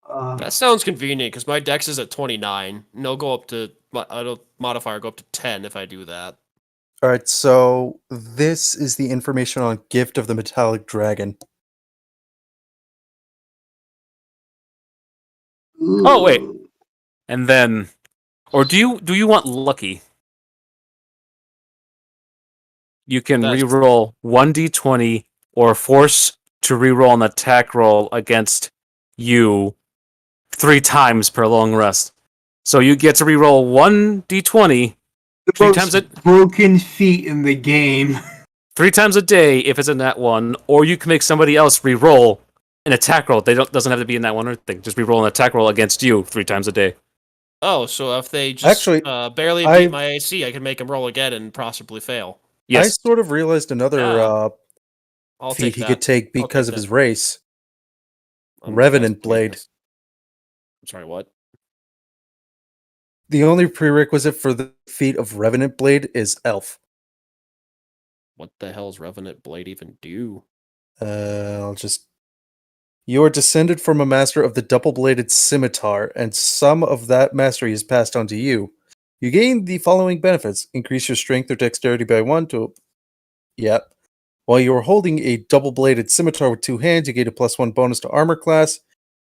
That sounds convenient because my dex is at 29. No, go up to modifier go up to 10 if I do that. All right, so this is the information on Gift of the Metallic Dragon. Oh, wait. And then, or do you want Lucky? You can reroll 1d20 or force to reroll an attack roll against you 3 times per long rest. So you get to reroll 1d20 The 3 most times a broken feat in the game. 3 times a day if it's in that one, or you can make somebody else reroll an attack roll. Doesn't have to be in that one thing. Just reroll an attack roll against you 3 times a day. Oh, so if they just Actually, barely beat my AC, I can make them roll again and possibly fail. Yes. sort of realized another I'll feat take he that. could take I'll because take of his that. race. I'm Revenant just Blade. I'm sorry, what? The only prerequisite for the feat of Revenant Blade is Elf. What the hell's Revenant Blade even do? I'll just. You are descended from a master of the double-bladed scimitar, and some of that mastery is passed on to you. You gain the following benefits: increase your strength or dexterity by 1 to. Yep. While you are holding a double-bladed scimitar with 2 hands, you get a +1 bonus to armor class.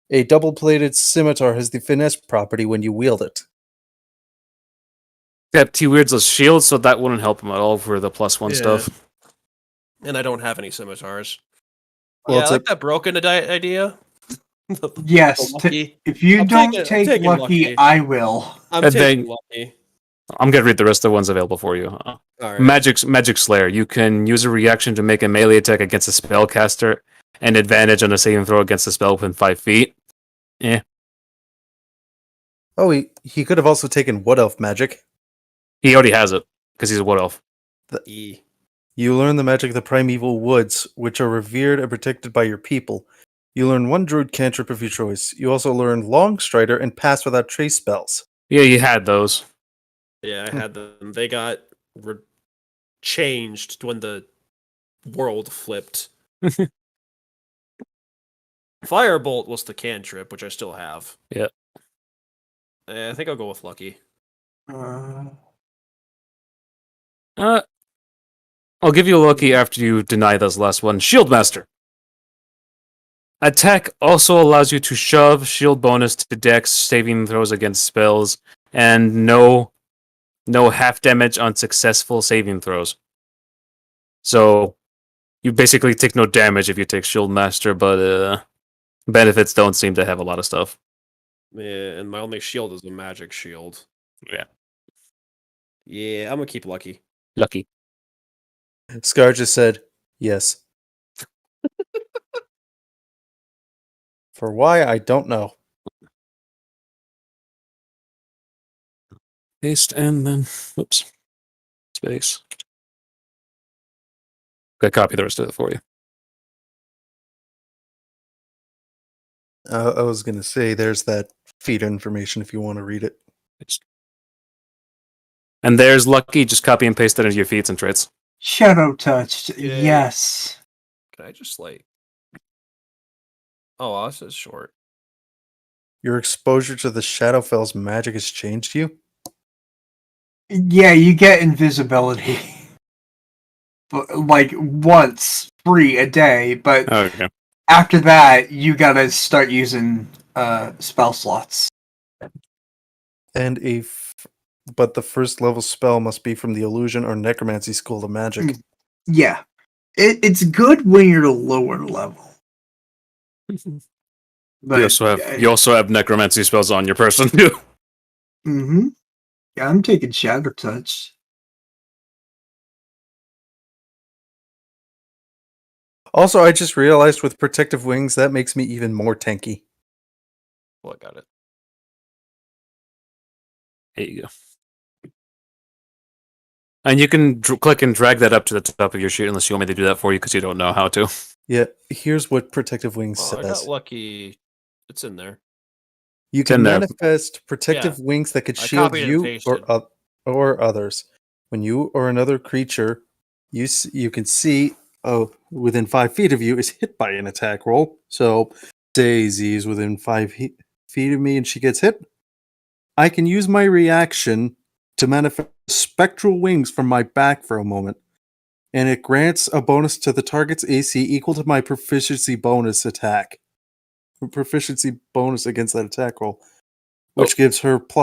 A double-bladed scimitar has the finesse property when you wield it. Except he wields a shield, so that wouldn't help him at all for the +1 Yeah. stuff. And I don't have any scimitars. Well, Yeah, it's I like that broken idea. Yes, Lucky. if you I'm don't taking- I'm take taking lucky, lucky. I will. I'm And taking then- lucky. I'm gonna read the rest of the ones available for you. All right. Magic Slayer. You can use a reaction to make a melee attack against a spellcaster, and advantage on a saving throw against a spell within 5 feet. Oh, he could have also taken Wood Elf magic. He already has it because he's a wood elf. E. You learn the magic of the primeval woods, which are revered and protected by your people. You learn 1 druid cantrip of your choice. You also learn Long Strider and Pass Without Trace spells. Yeah, you had those. Yeah, I had them. They got changed when the world flipped. Firebolt was the cantrip, which I still have. Yeah. I think I'll go with lucky. I'll give you a lucky after you deny this last one. Shield Master. Attack also allows you to shove, shield bonus to dex, saving throws against spells, and no half damage on successful saving throws. So you basically take no damage if you take Shield Master, but benefits don't seem to have a lot of stuff. Yeah, and my only shield is a magic shield. Yeah. Yeah, I'm gonna keep lucky. Lucky. Scar just said, yes. For why, I don't know. Paste and then, whoops, space. Okay, copy the rest of it for you. I was going to say, there's that feed information if you want to read it. And there's lucky. Just copy and paste it into your feats and traits. Shadow touched. Yay. Yes. Can I just Oh, this is short. Your exposure to the Shadowfell's magic has changed you? Yeah, you get invisibility. But, like, once, free a day, but Okay. after that, you gotta start using spell slots. And but the first level spell must be from the illusion or necromancy school of magic. Yeah. It's good when you're lower level. But, You also have necromancy spells on your person too. Mm-hmm. Yeah, I'm taking Shadow Touch. Also, I just realized with protective wings, that makes me even more tanky. Well, I got it. There you go. And you can click and drag that up to the top of your sheet unless you want me to do that for you because you don't know how to. Yeah, here's what protective wings Oh, I got says. lucky. It's in there. You It's in can there. manifest protective wings that could I shield copied and you pasted. or others. When you or another creature you can see within 5 feet of you is hit by an attack roll. So, Daisy is within 5 feet of me and she gets hit. I can use my reaction to manifest spectral wings from my back for a moment. And it grants a bonus to the target's AC equal to my proficiency bonus attack. Proficiency bonus against that attack roll. Which gives her plus